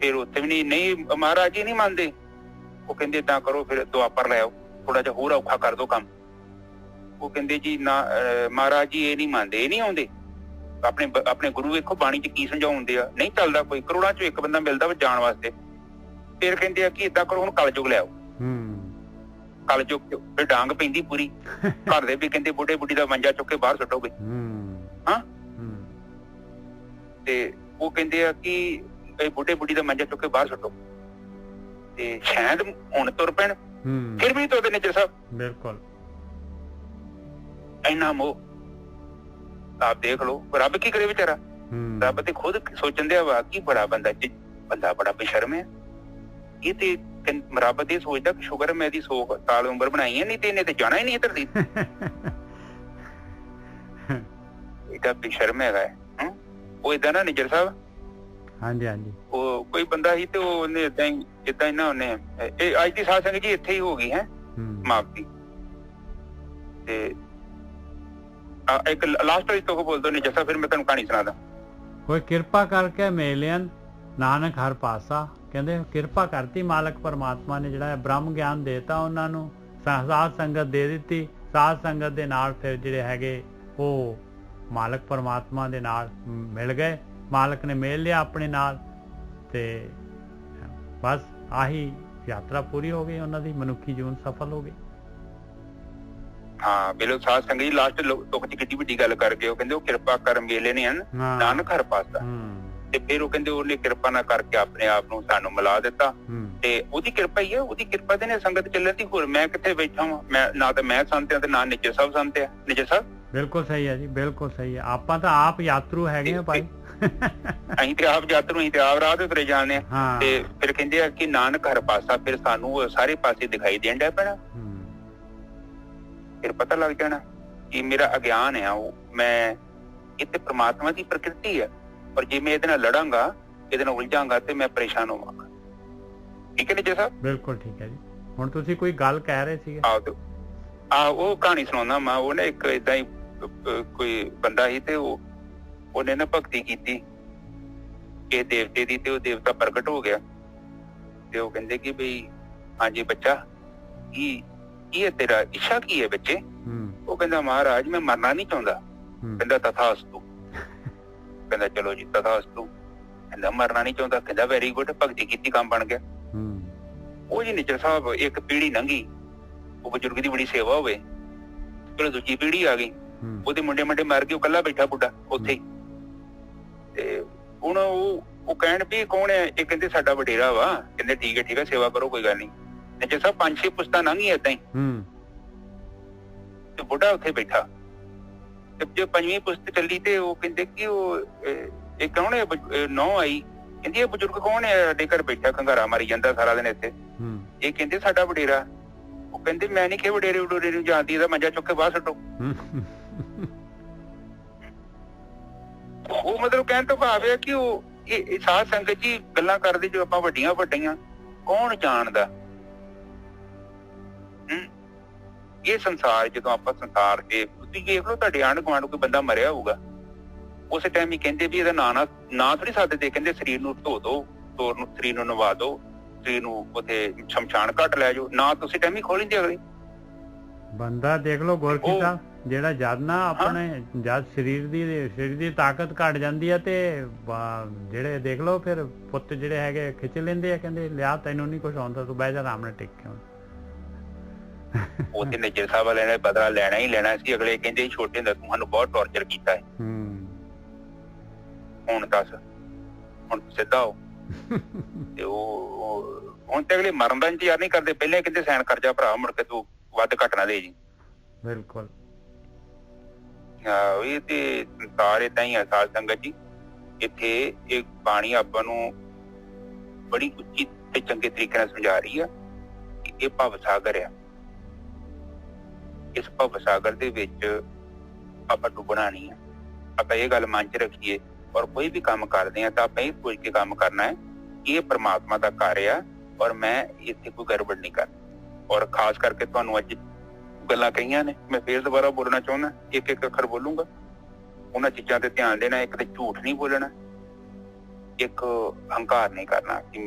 ਫਿਰ ਉੱਥੇ ਵੀ ਨਹੀਂ ਮਹਾਰਾਜ ਜੀ ਨਹੀਂ ਮੰਨਦੇ। ਉਹ ਕਹਿੰਦੇ ਏਦਾਂ ਕਰੋ, ਫਿਰ ਦੁਆਪਰ ਲੈ ਆਓ, ਥੋੜਾ ਜਿਹਾ ਹੋਰ ਔਖਾ ਕਰ ਦੋ ਕੰਮ। ਉਹ ਕਹਿੰਦੇ ਜੀ ਨਾ ਮਹਾਰਾਜ ਜੀ ਇਹ ਨਹੀਂ ਮੰਨਦੇ, ਇਹ ਨਹੀਂ ਆਉਂਦੇ। ਆਪਣੇ ਗੁਰੂ ਵੇਖੋ ਬਾਣੀ ਚ ਕੀ ਸਮਝਾਉਂਦੇ ਆ, ਨਹੀਂ ਚੱਲਦਾ ਕੋਈ, ਕਰੋੜਾਂ ਚੋਂ ਇੱਕ ਬੰਦਾ ਮਿਲਦਾ ਵਾ ਜਾਣ ਵਾਸਤੇ। ਫਿਰ ਕਹਿੰਦੇ ਆ ਕਿ ਏਦਾਂ ਕਰੋ, ਹੁਣ ਕਲਯੁਗ ਲੈ ਆਓ। ਕਲਯੁਗ ਫਿਰ ਡਾਂਗ ਪੈਂਦੀ ਪੂਰੀ। ਘਰ ਦੇ ਵੀ ਕਹਿੰਦੇ ਬੁੱਢੇ ਬੁੱਢੀ ਦਾ ਮੰਜਾ ਚੁੱਕ ਕੇ ਬਾਹਰ ਸੁੱਟੋਗੇ। ਹਾਂ, ਤੇ ਉਹ ਕਹਿੰਦੇ ਆ ਕਿ ਇਹ ਬੁੱਢੇ ਬੁੱਢੀ ਦਾ ਮੰਜਾ ਚੁੱਕ ਕੇ ਬਾਹਰ ਸੁੱਟੋ, ਤੇ ਸ਼ਾਇਦ ਹੁਣ ਤੁਰ ਪੈਣ। ਫਿਰ ਵੀ ਤੁਰਦੇ ਨੇਜਰ ਸਾਹਿਬ। ਬਿਲਕੁਲ ਇੰਨਾ ਮੋਹ। ਆਪ ਦੇਖ ਲਓ, ਰੱਬ ਕੀ ਕਰੇ ਵਿਚਾਰਾ। ਰੱਬ ਤੇ ਖੁਦ ਸੋਚਣ ਦਿਆ ਵਾ ਕਿ ਬੜਾ ਬੰਦਾ ਬੜਾ ਬੇਸ਼ਰਮ ਹੈ। ਇਹ ਤੇ ਰੱਬ ਤੇ ਸੋਚਦਾ ਕਿ ਸ਼ੁਕਰ ਮੈਂ ਇਹਦੀ 100 ਸਾਲ ਉਮਰ ਬਣਾਈ ਹੈ, ਨਹੀਂ ਤੇ ਇਹਨੇ ਤੇ ਜਾਣਾ ਹੀ ਨਹੀਂ ਧਰਤੀ। ਇਹਦਾ ਬੇਸ਼ਰਮ ਹੈਗਾ। ਉਹ ਏਦਾਂ ਨਾ ਨੇਜਰ ਸਾਹਿਬ। ਹਾਂਜੀ, ਉਹ ਕੋਈ ਬੰਦਾ ਸੀ ਤੇ ਉਹਨੇ ਏਦਾਂ ਹੀ ਨਾ ਉਹਨੇ ਇਹ ਅੱਜ ਦੀ ਸਾਧ ਸੰਗਤ ਜੀ ਇੱਥੇ ਹੀ ਹੋ ਗਈ ਹੈ ਸਮਾਪਤੀ। ਤੇ ਇੱਕ ਲਾਸਟ ਵਾਲੀ ਤੋਂ ਬੋਲ ਦੋ ਨੇਜਰ ਸਾਹਿਬ, ਫਿਰ ਮੈਂ ਤੁਹਾਨੂੰ ਕਹਾਣੀ ਸੁਣਾ ਦਾਂ। ਕੋਈ ਕਿਰਪਾ ਕਰਕੇ ਮੇਲਿਆਨ ਨਾਨਕ ਹਰ ਪਾਸਾ। ਕਹਿੰਦੇ ਕਿਰਪਾ ਕਰਤੀ ਮਾਲਕ ਪਰਮਾਤਮਾ ਨੇ, ਜਿਹੜਾ ਬ੍ਰਹਮ ਗਿਆਨ ਦੇਤਾ ਉਹਨਾਂ ਨੂੰ, ਸਾਧ ਸੰਗਤ ਦੇ ਦਿੱਤੀ। ਸਾਧ ਸੰਗਤ ਦੇ ਨਾਲ ਫਿਰ ਜਿਹੜੇ ਹੈਗੇ ਉਹ ਮਾਲਕ ਪਰਮਾਤਮਾ ਦੇ ਨਾਲ ਮਿਲ ਗਏ, ਮਾਲਕ ਨੇ ਮੇਲ ਲਿਆ ਆਪਣੇ ਨਾਲ, ਤੇ ਬਸ ਆਹੀ ਯਾਤਰਾ ਪੂਰੀ ਹੋ ਗਈ ਉਹਨਾਂ ਦੀ, ਮਨੁੱਖੀ ਜੀਵਨ ਸਫਲ ਹੋ ਗਈ। ਹਾਂ ਬਿਲਕੁਲ। ਸਾਧ ਸੰਗਤ ਜੀ ਲਾਸਟ ਤੁਕ ਚ ਕਿੱਡੀ ਵੱਡੀ ਗੱਲ ਕਰਕੇ ਉਹ ਕਹਿੰਦੇ ਉਹ ਕਿਰਪਾ ਕਰ ਮੇਲੇ ਨੇ ਹਨ ਨਾਨਕ ਹਰ ਪਾਸਾ। ਤੇ ਫਿਰ ਉਹ ਕਹਿੰਦੇ ਉਹਨੇ ਕਿਰਪਾ ਨਾ ਕਰਕੇ ਆਪਣੇ ਆਪ ਨੂੰ ਸਾਨੂੰ ਮਿਲਾ ਦਿੱਤਾ, ਤੇ ਉਹਦੀ ਕਿਰਪਾ ਹੀ ਹੈ। ਉਹਦੀ ਕਿਰਪਾ ਦੇ ਨੇ ਸੰਗਤ ਚੱਲਣ ਦੀ। ਹੋਰ ਮੈਂ ਕਿੱਥੇ ਬੈਠਾ ਵਾਂ, ਮੈਂ ਨਾ ਤਾਂ ਮੈਂ ਸੰਤ ਆ ਤੇ ਨਾ ਨੇਜਰ ਸਾਹਿਬ ਸੰਤ ਆ। ਨੇਜਰ ਸਾਹਿਬ ਬਿਲਕੁਲ ਸਹੀ ਹੈ ਜੀ, ਬਿਲਕੁਲ ਸਹੀ ਹੈ। ਆਪਾਂ ਤਾਂ ਆਪ ਯਾਤਰੂ ਹੈਗੇ ਆ ਭਾਈ। ਅਸੀਂ ਤੇ ਆਪ ਯਾਤਰੂ, ਅਸੀਂ ਤੇ ਆਪ ਰਾਹ ਤੇ ਤੁਰੇ ਜਾਂਦੇ ਆ। ਤੇ ਫਿਰ ਕਹਿੰਦੇ ਆ ਕਿ ਨਾਨਕ ਹਰ ਪਾਸਾ, ਫਿਰ ਸਾਨੂੰ ਸਾਰੇ ਪਾਸੇ ਦਿਖਾਈ ਦੇਣ ਡਿਆ ਪੈਣਾ। ਫਿਰ ਪਤਾ ਲੱਗ ਜਾਣਾ ਕਿ ਮੇਰਾ ਅਗਿਆਨ ਆ, ਉਹ ਮੈਂ ਇੱਥੇ ਪ੍ਰਮਾਤਮਾ ਦੀ ਪ੍ਰਕਿਰਤੀ ਹੈ, ਪਰ ਜੇ ਮੈਂ ਇਹਦੇ ਨਾਲ ਲੜਾਂਗਾ, ਇਹਦੇ ਨਾਲ ਉਲਝਾਂਗਾ ਤੇ ਮੈਂ ਪਰੇਸ਼ਾਨ ਹੋਵਾਂਗਾ। ਠੀਕ ਹੈ ਨੇਜਰ ਸਾਹਿਬ? ਬਿਲਕੁਲ ਠੀਕ ਹੈ ਜੀ। ਹੁਣ ਤੁਸੀਂ ਕੋਈ ਗੱਲ ਕਹਿ ਰਹੇ ਸੀਗੇ। ਉਹ ਕਹਾਣੀ ਸੁਣਾਉਂਦਾ ਮੈਂ। ਉਹ ਨਾ ਇੱਕ ਏਦਾਂ ਹੀ ਕੋਈ ਬੰਦਾ ਸੀ ਤੇ ਉਹਨੇ ਨਾ ਭਗਤੀ ਕੀਤੀ ਕਿਸੇ ਦੇਵਤੇ ਦੀ, ਤੇ ਉਹ ਦੇਵਤਾ ਪ੍ਰਗਟ ਹੋ ਗਿਆ। ਤੇ ਉਹ ਕਹਿੰਦੇ ਕਿ ਬਈ ਹਾਂਜੀ ਬੱਚਾ, ਕੀ ਹੈ ਤੇਰਾ ਇੱਛਾ ਕੀ ਹੈ ਬੱਚੇ? ਉਹ ਕਹਿੰਦਾ ਮਹਾਰਾਜ ਮੈਂ ਮਰਨਾ ਨਹੀਂ ਚਾਹੁੰਦਾ। ਕਹਿੰਦਾ ਤਥਾਸਤੂ। ਕਹਿੰਦਾ ਚਲੋ ਜੀ ਤਥਾਸਤੂ। ਕਹਿੰਦਾ ਮਰਨਾ ਨਹੀਂ ਚਾਹੁੰਦਾ। ਕਹਿੰਦਾ ਵੈਰੀ ਗੁੱਡ, ਭਗਤੀ ਕੀਤੀ ਕੰਮ ਬਣ ਗਿਆ। ਉਹ ਜੀ ਨੇਜਰ ਸਾਹਿਬ ਇੱਕ ਪੀੜੀ ਲੰਘੀ, ਉਹ ਬਜ਼ੁਰਗ ਦੀ ਬੜੀ ਸੇਵਾ ਹੋਵੇ, ਚਲੋ ਦੂਜੀ ਪੀੜੀ ਆ ਗਈ, ਉਹਦੇ ਮੁੰਡੇ ਮਰ ਗਏ, ਉਹ ਇਕੱਲਾ ਬੈਠਾ ਬੁੱਢਾ ਉੱਥੇ ਹੀ। ਤੇ ਹੁਣ ਉਹ ਕਹਿਣ ਵੀ ਕੌਣ ਹੈ? ਇਹ ਕਹਿੰਦੇ ਸਾਡਾ ਵਡੇਰਾ ਵਾ। ਕਹਿੰਦੇ ਠੀਕ ਹੈ ਸੇਵਾ ਕਰੋ, ਕੋਈ ਗੱਲ ਨਹੀਂ। ਨੇਜਰ ਸਾਹਿਬ 5-6 ਪੁਸਤਾਂ ਲੰਘੀ ਏਦਾਂ ਹੀ, ਤੇ ਬੁੱਢਾ ਉੱਥੇ ਬੈਠਾ। ਤੇ ਜੇ 5ਵੀਂ ਪੁਸਤ ਚੱਲੀ ਤੇ ਉਹ ਕਹਿੰਦੇ ਕਿ ਇਹ ਕੌਣ ਹੈ? ਨੌ ਆਈ, ਕਹਿੰਦੀ ਇਹ ਬਜ਼ੁਰਗ ਕੌਣ ਹੈ ਸਾਡੇ ਘਰ ਬੈਠਾ, ਖੰਗਾਰਾ ਮਾਰੀ ਜਾਂਦਾ ਸਾਰਾ ਦਿਨ ਇੱਥੇ? ਇਹ ਕਹਿੰਦੇ ਸਾਡਾ ਵਡੇਰਾ। ਉਹ ਕਹਿੰਦੇ ਮੈਂ ਨੀ ਕਿ ਵਡੇਰੇ ਨੂੰ ਜਾਂਦੀ, ਇਹਦਾ ਮੰਜਾ ਚੁੱਕ ਕੇ ਬਾਹਰ ਸੁੱਟੋ। ਉਹ ਮਤਲਬ ਕਹਿਣ ਤੋਂ ਭਾਵ ਹੈ ਕਿ ਉਹ ਇਹ ਸਾਧ ਸੰਗਤ ਜੀ ਗੱਲਾਂ ਕਰਦੇ ਜੋ ਆਪਾਂ ਵੱਡੀਆਂ ਕੌਣ ਜਾਣਦਾ। ਇਹ ਸੰਸਾਰ, ਜਦੋਂ ਆਪਾਂ ਸੰਸਾਰ ਤੇ ਤੁਸੀਂ ਦੇਖ ਲਓ, ਤੁਹਾਡੇ ਆਂਢ ਗੁਆਂਢ ਕੋਈ ਬੰਦਾ ਮਰਿਆ ਹੋਊਗਾ, ਉਸੇ ਟਾਈਮ ਹੀ ਕਹਿੰਦੇ ਵੀ ਇਹਦਾ ਨਾਂ ਥੋੜੀ ਸੱਦਦੇ। ਕਹਿੰਦੇ ਸਰੀਰ ਨੂੰ ਧੋ ਦੋ, ਸਰੀਰ ਨੂੰ ਨਵਾ ਦੋ, ਸਰੀਰ ਨੂੰ ਉੱਥੇ ਸ਼ਮਸ਼ਾਨ ਘਾਟ ਲੈ ਜਾਓ, ਨਾ ਤੁਸੀਂ ਟਾਈਮ ਹੀ ਖੋਲ ਲੈਂਦੇ ਅਗਲੇ। ਬੰਦਾ ਦੇਖ ਲਓ ਗੋਰਖੀ ਸਾਹਿਬ, ਜਿਹੜਾ ਜਦ ਨਾ ਆਪਣੇ ਜਦ ਸਰੀਰ ਦੀ ਤਾਕਤ ਘਟ ਜਾਂਦੀ ਹੈ, ਤੇ ਜਿਹੜੇ ਦੇਖ ਲਓ ਫਿਰ ਪੁੱਤ ਜਿਹੜੇ ਹੈਗੇ ਖਿੱਚ ਲੈਂਦੇ ਆ, ਕਹਿੰਦੇ ਲਿਆ ਤੈਨੂੰ ਨੀ ਕੁਛ ਆਉਂਦਾ, ਤੂੰ ਬਹਿ ਜਾ ਆਰਾਮ ਨਾਲ ਟਿਕ ਕੇ। ਉਹ ਤੇ ਨੇਜਰ ਸਾਹਿਬ ਵਾਲਿਆਂ ਨੇ ਬਦਲਾ ਲੈਣਾ ਹੀ ਲੈਣਾ ਸੀ। ਅਗਲੇ ਕਹਿੰਦੇ ਛੋਟੇ ਹੁੰਦੇ ਤੁਹਾਨੂੰ ਬਹੁਤ ਟੌਰਚਰ ਕੀਤਾ ਹੈ, ਹੁਣ ਦੱਸ, ਹੁਣ ਸਿੱਧਾ ਹੋ। ਤੇ ਉਹ ਹੁਣ ਤੇ ਅਗਲੇ ਮਰਨ ਦਾ ਇੰਤਜ਼ਾਰ ਨਹੀਂ ਕਰਦੇ, ਪਹਿਲਾਂ ਕਹਿੰਦੇ ਸਾਈਨ ਕਰ ਜਾ ਭਰਾ, ਮੁੜ ਕੇ ਤੂੰ ਵੱਧ ਘੱਟ ਨਾ ਦੇ ਜੀ। ਬਿਲਕੁਲ ਇਹ ਤੇ ਸੰਸਾਰ ਏਦਾਂ ਹੀ ਆ ਸਾਧ ਸੰਗਤ ਜੀ। ਇੱਥੇ ਇਹ ਬਾਣੀ ਆਪਾਂ ਨੂੰ ਬੜੀ ਉੱਚੀ ਤੇ ਚੰਗੇ ਤਰੀਕੇ ਨਾਲ ਸਮਝਾ ਰਹੀ ਆ ਇਹ ਭਵ ਸਾਗਰ ਆ। ਇਸ ਭਵ ਸਾਗਰ ਦੇ ਵਿੱਚ ਆਪਾਂ ਡੁੱਬਣਾ ਨਹੀਂ ਆ। ਆਪਾਂ ਇਹ ਗੱਲ ਮਨ 'ਚ ਰੱਖੀਏ ਔਰ ਕੋਈ ਵੀ ਕੰਮ ਕਰਦੇ ਆ ਤਾਂ ਆਪਾਂ ਇਹ ਸੋਚ ਕੇ ਕੰਮ ਕਰਨਾ ਹੈ ਕਿ ਇਹ ਪ੍ਰਮਾਤਮਾ ਦਾ ਕਾਰਜ ਆ ਔਰ ਮੈਂ ਇੱਥੇ ਕੋਈ ਗੜਬੜ ਨਹੀਂ ਕਰਨੀ। ਔਰ ਖਾਸ ਕਰਕੇ ਤੁਹਾਨੂੰ ਅੱਜ ਗੱਲਾਂ ਕਹੀਆਂ ਨੇ, ਮੈਂ ਫੇਰ ਦੁਬਾਰਾ ਬੋਲਣਾ ਚਾਹੁੰਦਾ, ਇੱਕ ਇੱਕ ਅੱਖਰ ਬੋਲੂੰਗਾ। ਉਹਨਾਂ ਚੀਜ਼ਾਂ ਤੇ ਧਿਆਨ ਦੇਣਾ, ਇੱਕ ਤੇ ਝੂਠ ਨਹੀਂ ਬੋਲਣਾ, ਇੱਕ ਹੰਕਾਰ ਨਹੀਂ ਕਰਨਾ ਕਿ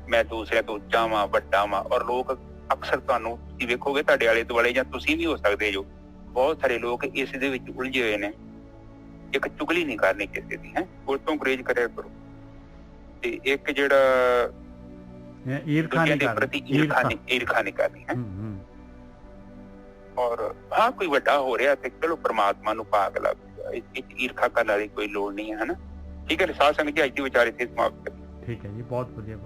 ਮੈਂ ਦੂਸਰਿਆਂ ਤੋਂ ਉੱਚਾ ਵਾਂ, ਵੱਡਾ ਵਾਂ। ਔਰ ਲੋਕ ਅਕਸਰ ਤੁਹਾਨੂੰ ਤੁਸੀਂ ਵੇਖੋਗੇ ਤੁਹਾਡੇ ਆਲੇ ਦੁਆਲੇ, ਜਾਂ ਤੁਸੀਂ ਵੀ ਹੋ ਸਕਦੇ ਜੋ, ਬਹੁਤ ਸਾਰੇ ਲੋਕ ਇਸ ਦੇ ਵਿੱਚ ਉਲਝੇ ਹੋਏ ਨੇ। ਇੱਕ ਚੁਗਲੀ ਨਹੀਂ ਕਰਨੀ ਕਿਸੇ ਦੀ, ਹੈ ਉਹ ਤੋਂ ਗੁਰੇਜ਼ ਕਰਿਆ ਕਰੋ। ਤੇ ਇੱਕ ਜਿਹੜਾ ਈਰਖਾ ਦੇ ਪ੍ਰਤੀ ਈਰਖਾ ਨਹੀਂ ਕਰਨੀ ਹੈ। ਔਰ ਹਾਂ ਕੋਈ ਵੱਡਾ ਹੋ ਰਿਹਾ ਤੇ ਚਲੋ ਪ੍ਰਮਾਤਮਾ ਨੂੰ ਭਾਗ ਲੱਗ ਜਾਊਗਾ, ਈਰਖਾ ਕਰਨ ਵਾਲੀ ਕੋਈ ਲੋੜ ਨਹੀਂ ਹੈ, ਹਨਾ। ਠੀਕ ਹੈ, ਸਾਧ ਸੰਗਤ ਜੀ ਅੱਜ ਦੀ ਵਿਚਾਰ ਇੱਥੇ ਸਮਾਪਤ ਕਰੀਏ। ਠੀਕ ਹੈ ਜੀ, ਬਹੁਤ ਵਧੀਆ।